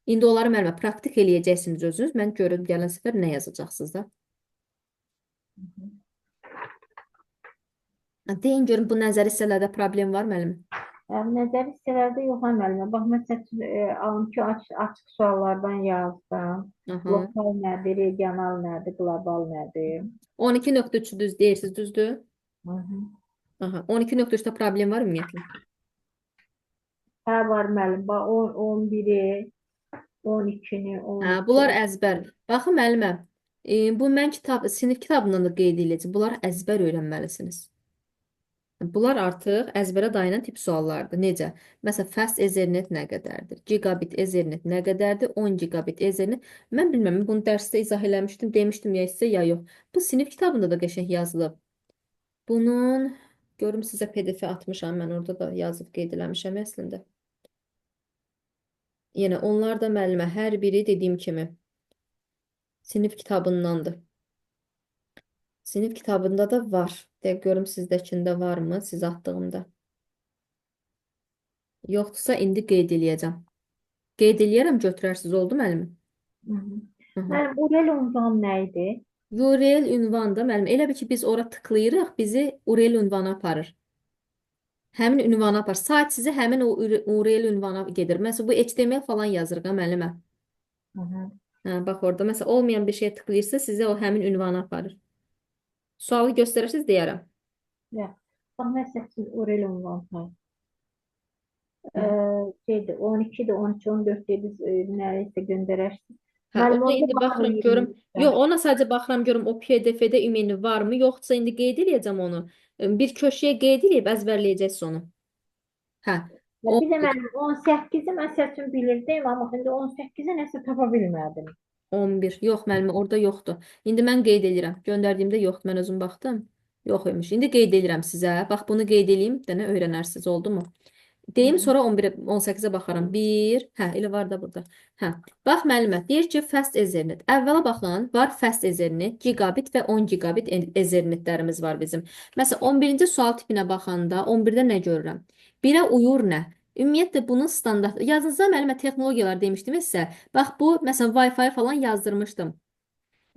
İndi onları müəllimə praktik eləyəcəksiniz özünüz. Mən görüm gələn səfər nə yazacaqsınız da. Deyin görüm bu nəzəri hissələrdə problem var müəllimə? Nəzəri hissələrdə yox ha müəllimə. Bax, məsələn, ki, açıq suallardan yazdım. Aha. Lokal nədir, regional nədir, qlobal nədir? 12.3 düz deyirsiniz, düzdür? Hı -hı. Aha. 12.3-də problem var ümumiyyətlə. Hə, var müəllim. Bax, 11-i, 12-ni, Hə, 13-ü. bunlar əzbər. Baxın müəllimə, bu mən sinif kitabından da qeyd ediləcək. Bunlar əzbər öyrənməlisiniz. Bunlar artıq əzbərə dayanan tip suallardır. Necə? Məsələn, fast Ethernet nə qədərdir? Gigabit Ethernet nə qədərdir? 10 gigabit Ethernet. Mən bilmirəm, bunu dərsdə izah eləmişdim, demişdim ya sizə ya yox. Bu sinif kitabında da qəşəng yazılıb. Bunun görüm sizə PDF atmışam, mən orada da yazıb qeyd eləmişəm əslində. Yenə onlar da müəllimə hər biri dediyim kimi sinif kitabındandır. Sinif kitabında da var. Deyək görüm sizdəkində varmı, siz atdığımda. Yoxdursa indi qeyd eləyəcəm. Qeyd eləyərəm, götürərsiz, oldu müəllimə? Hı -hı. Hı -hı. Müəllim, URL ünvan nə idi? URL ünvanda müəllim, elə bil ki biz ora tıklayırıq, bizi URL ünvana aparır. Həmin ünvana aparır. Sayt sizi həmin o URL ünvana gedir. Məsələn, bu HTML falan yazırıq ha müəllimə. Hı -hı. Hə, bax orada məsələn olmayan bir şeye tıklayırsa sizə o həmin ünvana aparır. Sualı göstərirsiniz deyərəm. Ya. Bax, məsələn, URL ünvan var. Hı -hı. Şeydi, 12'de, 13, 14'de biz neredeyse gönderersiniz. Hə, Müəllim, ona orada indi baxın baxıram görüm. 23'te. Yox, ona sadəcə baxıram görüm o PDF-də ümumi varmı, yoxsa indi qeyd eləyəcəm onu. Bir köşəyə qeyd eləyib əzbərləyəcəksiniz onu. Hə. Ya bir de 11, ben 18'i mesela için bilirdim ama şimdi 18'i nəsə tapa bilmədim. 11. Yox, müəllimə, orada yoxdur. İndi mən qeyd edirəm. Göndərdiyimdə yoxdur. Mən özüm baxdım. Yox imiş. İndi qeyd edirəm sizə. Bax bunu qeyd eləyim, bir dənə öyrənərsiniz, oldu mu? Deyim, sonra 11-ə, 18-ə baxaram. 1, hə, elə var da burada. Hə. Bax müəllimə, deyir ki, fast Ethernet. Əvvəla baxın, var fast Ethernet, gigabit və 10 gigabit Ethernetlərimiz var bizim. Məsələn, 11-ci sual tipinə baxanda 11-də nə görürəm? 1-ə uyur nə? Ümumiyyətlə bunun standart. Yazınızda müəllimə texnologiyalar demişdim sizə. Bax bu məsələn Wi-Fi falan yazdırmışdım.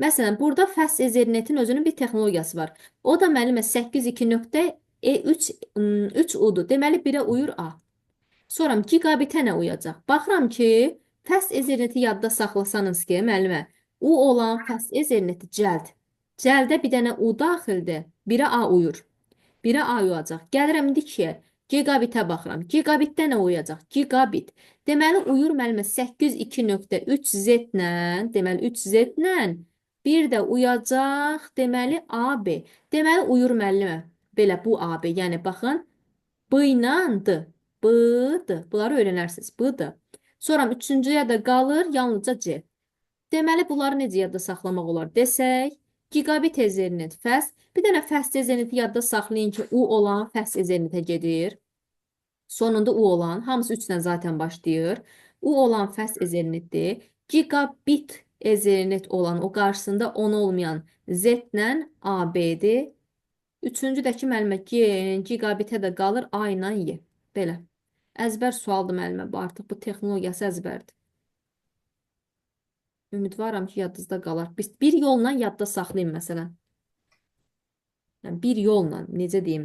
Məsələn, burada fast Ethernet'in özünün bir texnologiyası var. O da müəllimə 8.2.3 3U-dur. Deməli 1-ə uyur A. Sonra gigabitə nə uyacaq? Baxıram ki, fast Ethernet'i yadda saxlasanız ki, müəllimə, U olan fast Ethernet'i cəld. Cəldə bir dənə U daxildir. 1-ə A uyur. 1-ə A uyacaq. Gəlirəm indi 2-yə. Gigabitə baxıram. Gigabitdə nə uyacaq? Gigabit. Deməli uyur müəllimə 802.3Z-lə, deməli 3Z-lə bir də uyacaq, deməli AB. Deməli uyur müəllimə. Belə bu AB. Yəni baxın, B ilə D. B-dır. Bunları öyrənərsiniz. B-dır. Sonra üçüncüyə də qalır yalnızca C. Deməli bunları necə yadda saxlamaq olar desək, gigabit Ethernet fast, bir dənə fast Etherneti yadda saxlayın ki, U olan fast Ethernetə gedir. Sonunda U olan, hamısı 3 ilə zaten başlayır. U olan fast Ethernetdir. Gigabit Ethernet olan, o qarşısında 10 olmayan Z-lə AB-dir. Üçüncüdəki müəllimə gigabitə də qalır A ilə Y. Belə. Əzbər sualdır müəllimə. Bu artıq bu texnologiyası əzbərdir. Ümidvaram ki, yadınızda qalar. Bir yolla yadda saxlayın məsələn. Yəni, bir yolla, necə deyim,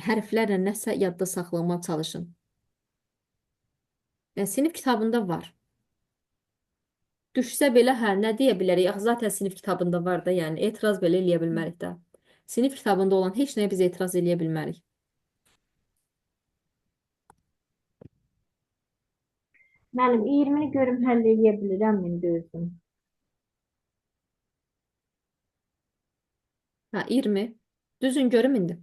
hərflərlə nəsə yadda saxlamaya çalışın. Yəni, sinif kitabında var. Düşsə belə, hə, nə deyə bilərik? Axı, zaten sinif kitabında var da, yəni etiraz belə eləyə bilmərik də. Sinif kitabında olan heç nəyə biz etiraz eləyə bilmərik. Müəllim, 20-ni görüm həll edə bilirəm indi özüm. Hə, 20. Düzün görüm indi.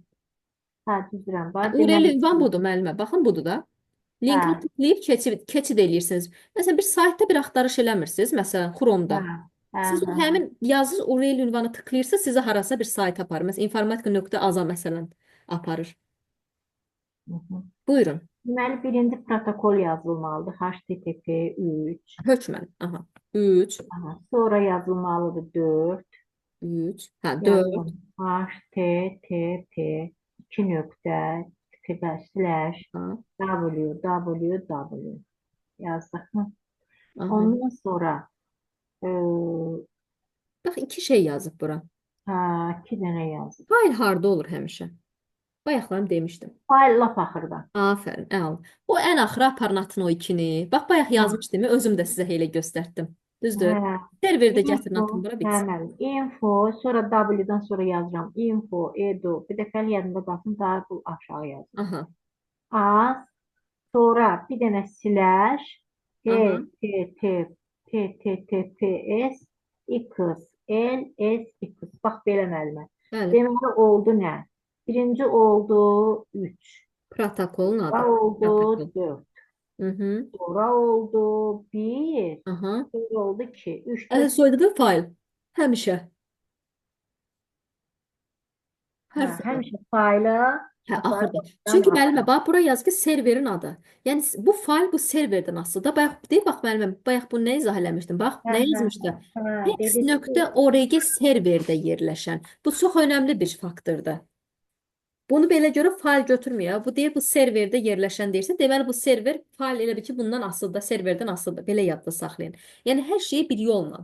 Hə, düzürəm. Var, Urel deməli. ünvan budur müəllimə. Baxın budur da. Hə, Linki tıklayıb keçid eləyirsiniz. Məsələn, bir saytda bir axtarış eləmirsiniz, məsələn, hə, Chrome-da. hə, Siz o hə. həmin yazınız Urel ünvanı tıklayırsınız, sizə harasa bir sayt aparır. Məsələn, informatika.az-a məsələn aparır. Hı -hı. Buyurun. Deməli, birinci protokol yazılmalıdır. HTTP 3. Hökmən. Aha. 3, Aha. Sonra yazılmalıdır 4. 3. Hə, 4. Yazılım. HTTP 2 nöqtə slash Ha, www yazdık mı? aha. Ondan sonra e, Bax, iki şey yazıb bura. ha, 2 dənə yazdım. Fayl harda olur həmişə? Bayaqlarım demişdim. Fayl lap axırda. Aferin, əl. O ən axıra aparın o ikini. Bax, bayaq Ha, yazmışdım, özüm də sizə elə göstərdim. Düzdür? hə. Serverdə gətirin Info, atın bura bitsin. həmən. Info, sonra W-dan sonra yazıram. Info, edu. Bir dəfə yadımda qalsın, daha bu aşağı yazıram. Aha, Az, sonra bir dənə slash, aha. https x ls x. Bax belə müəllimə. Bəli. Deməli oldu nə? Birinci oldu 3. Protokolun adı. Sonra Protokol. oldu 4. Hı hı. Sonra oldu 1. Aha. Sonra oldu 2. 3, Əl 4. soyadı fayl. Həmişə. Hə, Hər zaman. həmişə fayla Hə, aparıb axırda. oradan Çünki al. müəllimə, bax, bura yaz ki, serverin adı. Yəni, bu fayl bu serverdən asılıdır. Bayaq, deyib, bax, müəllimə, bayaq bunu nə izah eləmişdim? Bax, Hə, nə hə, yazmışdı? hə, dedi ki, Hex.org serverdə yerləşən. Bu çox önəmli bir faktordur. Bunu belə görə fayl götürmüyor. Bu deyir, bu serverdə yerləşən deyirsə, deməli bu server fayl elə bir ki, bundan asılıdır, serverdən asılıdır. Belə yadda saxlayın. Yəni, hər şeyi bir yolla.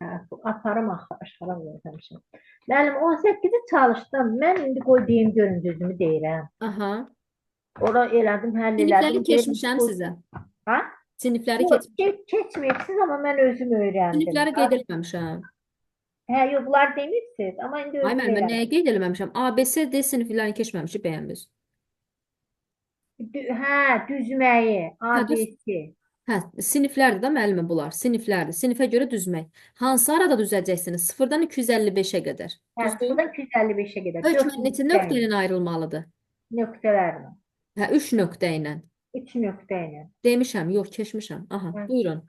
hə, aparım aşağı həmişə. Müəllim 18-i çalışdım. Mən indi qoy deyim görün düzümü deyirəm. Aha. Ora elədim, həll Sinifləri elədim. keçmişəm sizə. Ha? Sinifləri Yox, keçmişəm. keçməyibsiz, amma mən özüm öyrəndim. Sinifləri qeyd etməmişəm. Hə, yox, bunlar demirsiniz, amma indi Ay özüm müəllimə, elədim. nəyə qeyd eləməmişəm? ABCD siniflərini keçməmişik bəyənmiz. Hə, düzməyi, Hə, düz. ABC. Hə, siniflərdir də müəllimə bunlar. Siniflərdir. Sinifə görə düzmək. Hansı arada düzəcəksiniz? 0-dan 255-ə qədər. Hə, Düzdür? 0-dan 255-ə qədər. 4 Hökmün neçə nöqtə ilə ayrılmalıdır? nöqtələrlə. Hə, 3 nöqtə ilə. 3 nöqtə ilə. Demişəm, yox, keçmişəm. Aha, Hə. buyurun.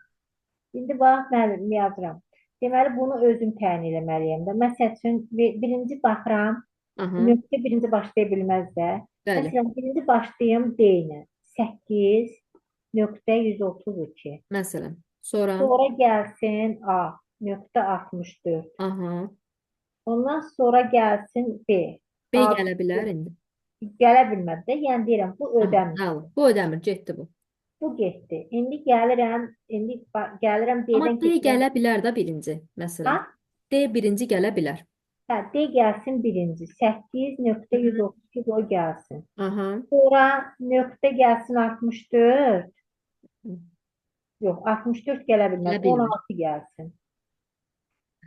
İndi bax, müəllim yazıram. Deməli, bunu özüm təyin eləməliyəm də. Məsəl üçün, birinci baxıram, Aha, nöqtə birinci başlaya bilməz də. bəli. Məsələn, birinci başlayım D ilə. 8.132. Məsələn. Sonra, Sonra gəlsin A, nöqtə 64. aha, Ondan sonra gəlsin B. B gələ bilər indi. Gələ bilmədi də. Yəni deyirəm, bu Aha, ödəmir. al. Bu ödəmir, getdi bu. Bu getdi. İndi gəlirəm Amma D-dən D keçirəm. gələ bilər də birinci, Ha? məsələn. D birinci gələ bilər. Hə, D gəlsin birinci. Hı hı. 8.132 qoy gəlsin. Aha. Sonra nöqtə gəlsin 64. Yox, 64 gələ Gələ bilməz. bilmir. 16 gəlsin.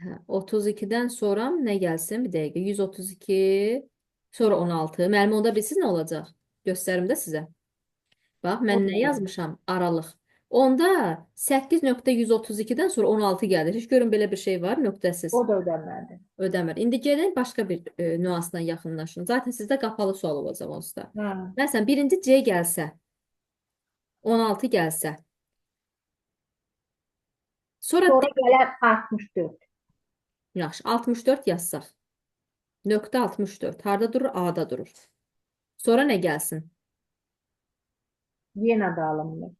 Hə, 32-dən sonra nə gəlsin? Bir dəqiqə. 132, sonra 16. Müəllim onda bilirsiz nə olacaq? Göstərim də sizə. Bax, O mən da nə ödəmir. yazmışam? Aralıq. Onda 8.132-dən sonra 16 gəlir. Heç görün belə bir şey var, nöqtəsiz. O da ödəməlidir. Ödəmir. İndi gəlin başqa bir nüansdan yaxınlaşın. Zaten sizdə qapalı sual olacaq onsuz da. Hə. Məsələn, birinci C gəlsə, 16 gəlsə, sonra Sonra gələr 64. yaxşı, 64 yazsaq. Nöqtə 64. Harda durur? A-da durur. Sonra nə gəlsin? Yenə də alınmır.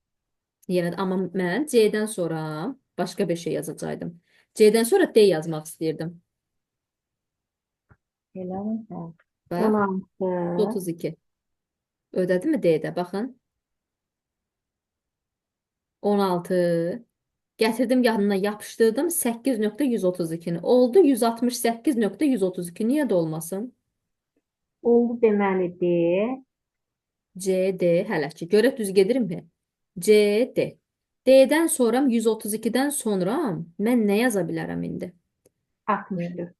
Yenə də, amma mən C-dən sonra başqa bir şey yazacaqdım. C-dən sonra D yazmaq istəyirdim. Eləmi? Hə. Bax, 16. 32. Ödədi mi D-də? Baxın. 16. Gətirdim yanına yapışdırdım 8.132-ni. Oldu 168.132. Niyə də olmasın? Oldu deməlidir. C, D hələ ki. Görək düz gedirmi? C, D. D-dən sonra 132-dən sonra mən nə yaza bilərəm indi? 64.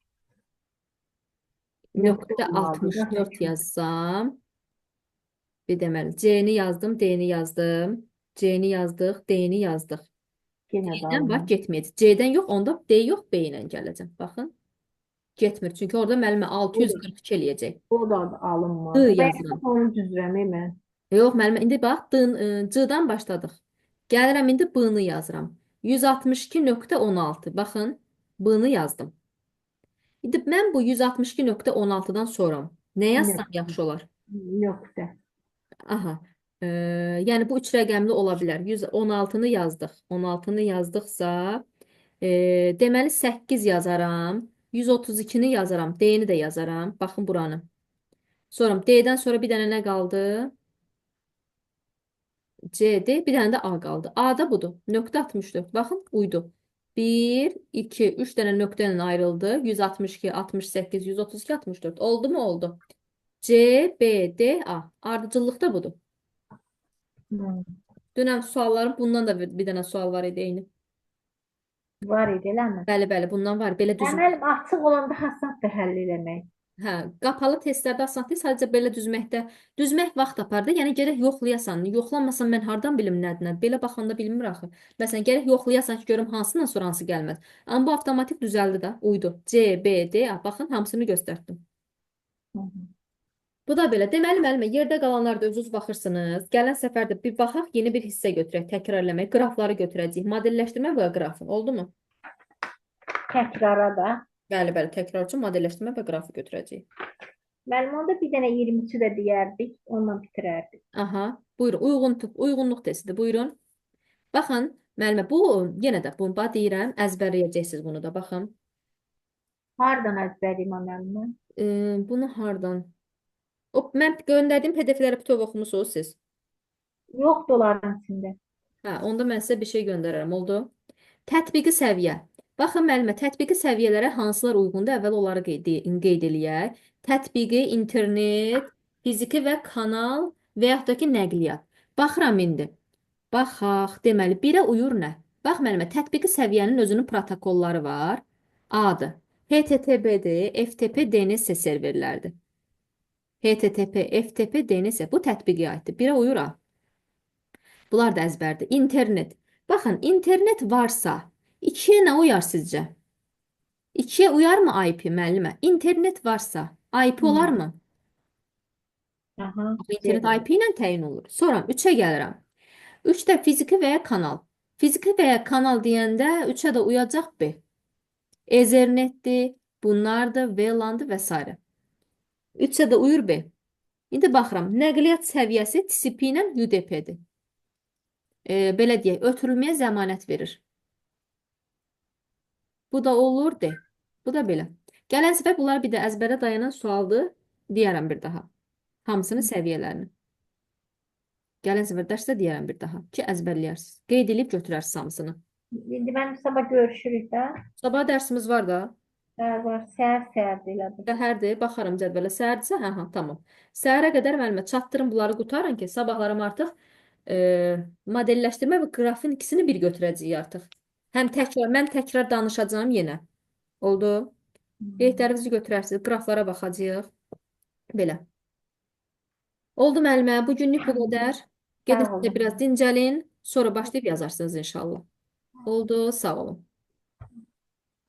Nöqtə Nöqtə olmalıdır da 64 hökm. yazsam. Bir deməli C-ni yazdım, D-ni yazdım. C-ni yazdıq, D-ni yazdıq. Yenə də D-dən bax alınmır. getməyəcək. C-dən yox, onda D yox, B ilə gələcəm. Baxın. Getmir. Çünki orada müəllimə O da, 642 eləyəcək. o da D alınmır. Bəyəm yazıram. onu düzürəm mən. Yox, müəllimə indi bax C-dən başladıq. Gəlirəm indi B-ni yazıram. 162.16. Baxın, B-ni yazdım. İndi mən bu 162.16-dan sonra nə yazsam Nöqtə. yaxşı olar? Nöqtə. Aha. Ee, yəni bu üç rəqəmli ola bilər. 116-nı yazdıq. 16-nı yazdıqsa, deməli 8 yazaram. 132-ni yazaram. D-ni də yazaram. Baxın buranı. Sonra D-dən sonra bir dənə nə qaldı? C, D, bir dənə də A qaldı. A-da budur. Nöqtə 64. Baxın, uydu. 1, 2, 3 dənə nöqtə ilə ayrıldı. 162, 68, 132, 64. Oldu mu? Oldu. C, B, D, A. Ardıcıllıq da budur. Hmm. Dünən suallarım bundan da bir dənə sual var idi eyni. Var idi, eləmi? Bəli, bəli, bundan var. Belə düzmə. Əməlim açıq olanda asandır həll eləmək. Hə, qapalı testlərdə asan deyil, sadəcə belə düzməkdə. Düzmək vaxt apar da, yəni gərək yoxlayasan. Yoxlamasan mən hardan bilim nədir, nədir? Belə baxanda bilmir axı. Məsələn, gərək yoxlayasan ki, görüm hansından sonra hansı gəlməz. Amma bu avtomatik düzəldi də, uydu. C, B, D, A. Baxın, hamısını göstərdim. Hı hı. Bu da belə. Deməli, müəllimə, yerdə qalanlarda özünüz baxırsınız. Gələn səfər də bir baxaq, yeni bir hissə götürək, təkrar eləmək. Qrafları götürəcəyik. Modelləşdirmə və qrafı. Oldu mu? Təkrara da. Bəli, bəli, təkrar üçün modelləşdirmə və qrafı götürəcəyik. Müəllim, onda bir dənə 23-ü də deyərdik, onunla bitirərdik. Aha, buyurun, uyğunluq testidir, buyurun. Baxın, müəllimə, bu yenə də bunu deyirəm, əzbərləyəcəksiniz bunu da, baxın. Hardan əzbərliyim müəllimə? Bunu hardan? Mən göndərdiyim PDF-ləri bütöv oxumusunuz siz. Yoxdur onların içində. Hə, onda mən sizə bir şey göndərərəm, oldu? Tətbiqi səviyyə. Baxın, müəllimə, tətbiqi səviyyələrə hansılar uyğundur, əvvəl onları qeyd eləyək. Tətbiqi, internet, fiziki və kanal və yaxud da ki, nəqliyyat. Baxıram indi. Baxaq, deməli, birə uyur nə? Bax, müəllimə, tətbiqi səviyyənin özünün protokolları var. A-dır. HTTP-dir, FTP, DNS serverlərdir. HTTP, FTP, DNS bu tətbiqi aiddir. Birə uyur A. Bunlar da əzbərdir. İnternet. Baxın, internet varsa, ikiyə nə uyar sizcə? İkiyə uyarmı IP müəllimə? İnternet varsa, IP olar mı? Aha, İnternet IP ilə təyin olur. Sonra 3-ə gəlirəm. 3-də fiziki və ya kanal. Fiziki və ya kanal deyəndə 3-ə də uyacaq B. Ethernetdir, bunlardır, VLAN-dır və s. 3-ə də uyur B. İndi baxıram, nəqliyyat səviyyəsi TCP ilə UDP-dir. Belə deyək, ötürülməyə zəmanət verir. Bu da olur, de. Bu da belə. Gələn səfər bunlar bir də əzbərə dayanan sualdır. Deyərəm bir daha. Hamısının səviyyələrini. Gələn səfər dərsdə deyərəm bir daha ki, əzbərləyərsiniz. Qeyd edib götürərsiniz hamısını. İndi mən sabah görüşürük də. Sabah dərsimiz var da. Var, səhər elədim. Səhərdir, baxaram cədvələ. Səhərdirsə, hə, tamam. Səhərə qədər müəllimə çatdırın, bunları qutarın ki, sabahlarım artıq e, modelləşdirmə və qrafin ikisini bir götürəcəyik artıq. Həm təkrar, mən təkrar danışacağım yenə. Oldu? Qeydlərinizi götürərsiniz, qraflara baxacağıq. Belə. Oldu müəllimə, bu günlük bu qədər. Sağ Gedin siz də olun. biraz dincəlin, sonra başlayıb yazarsınız inşallah. Oldu, sağ olun.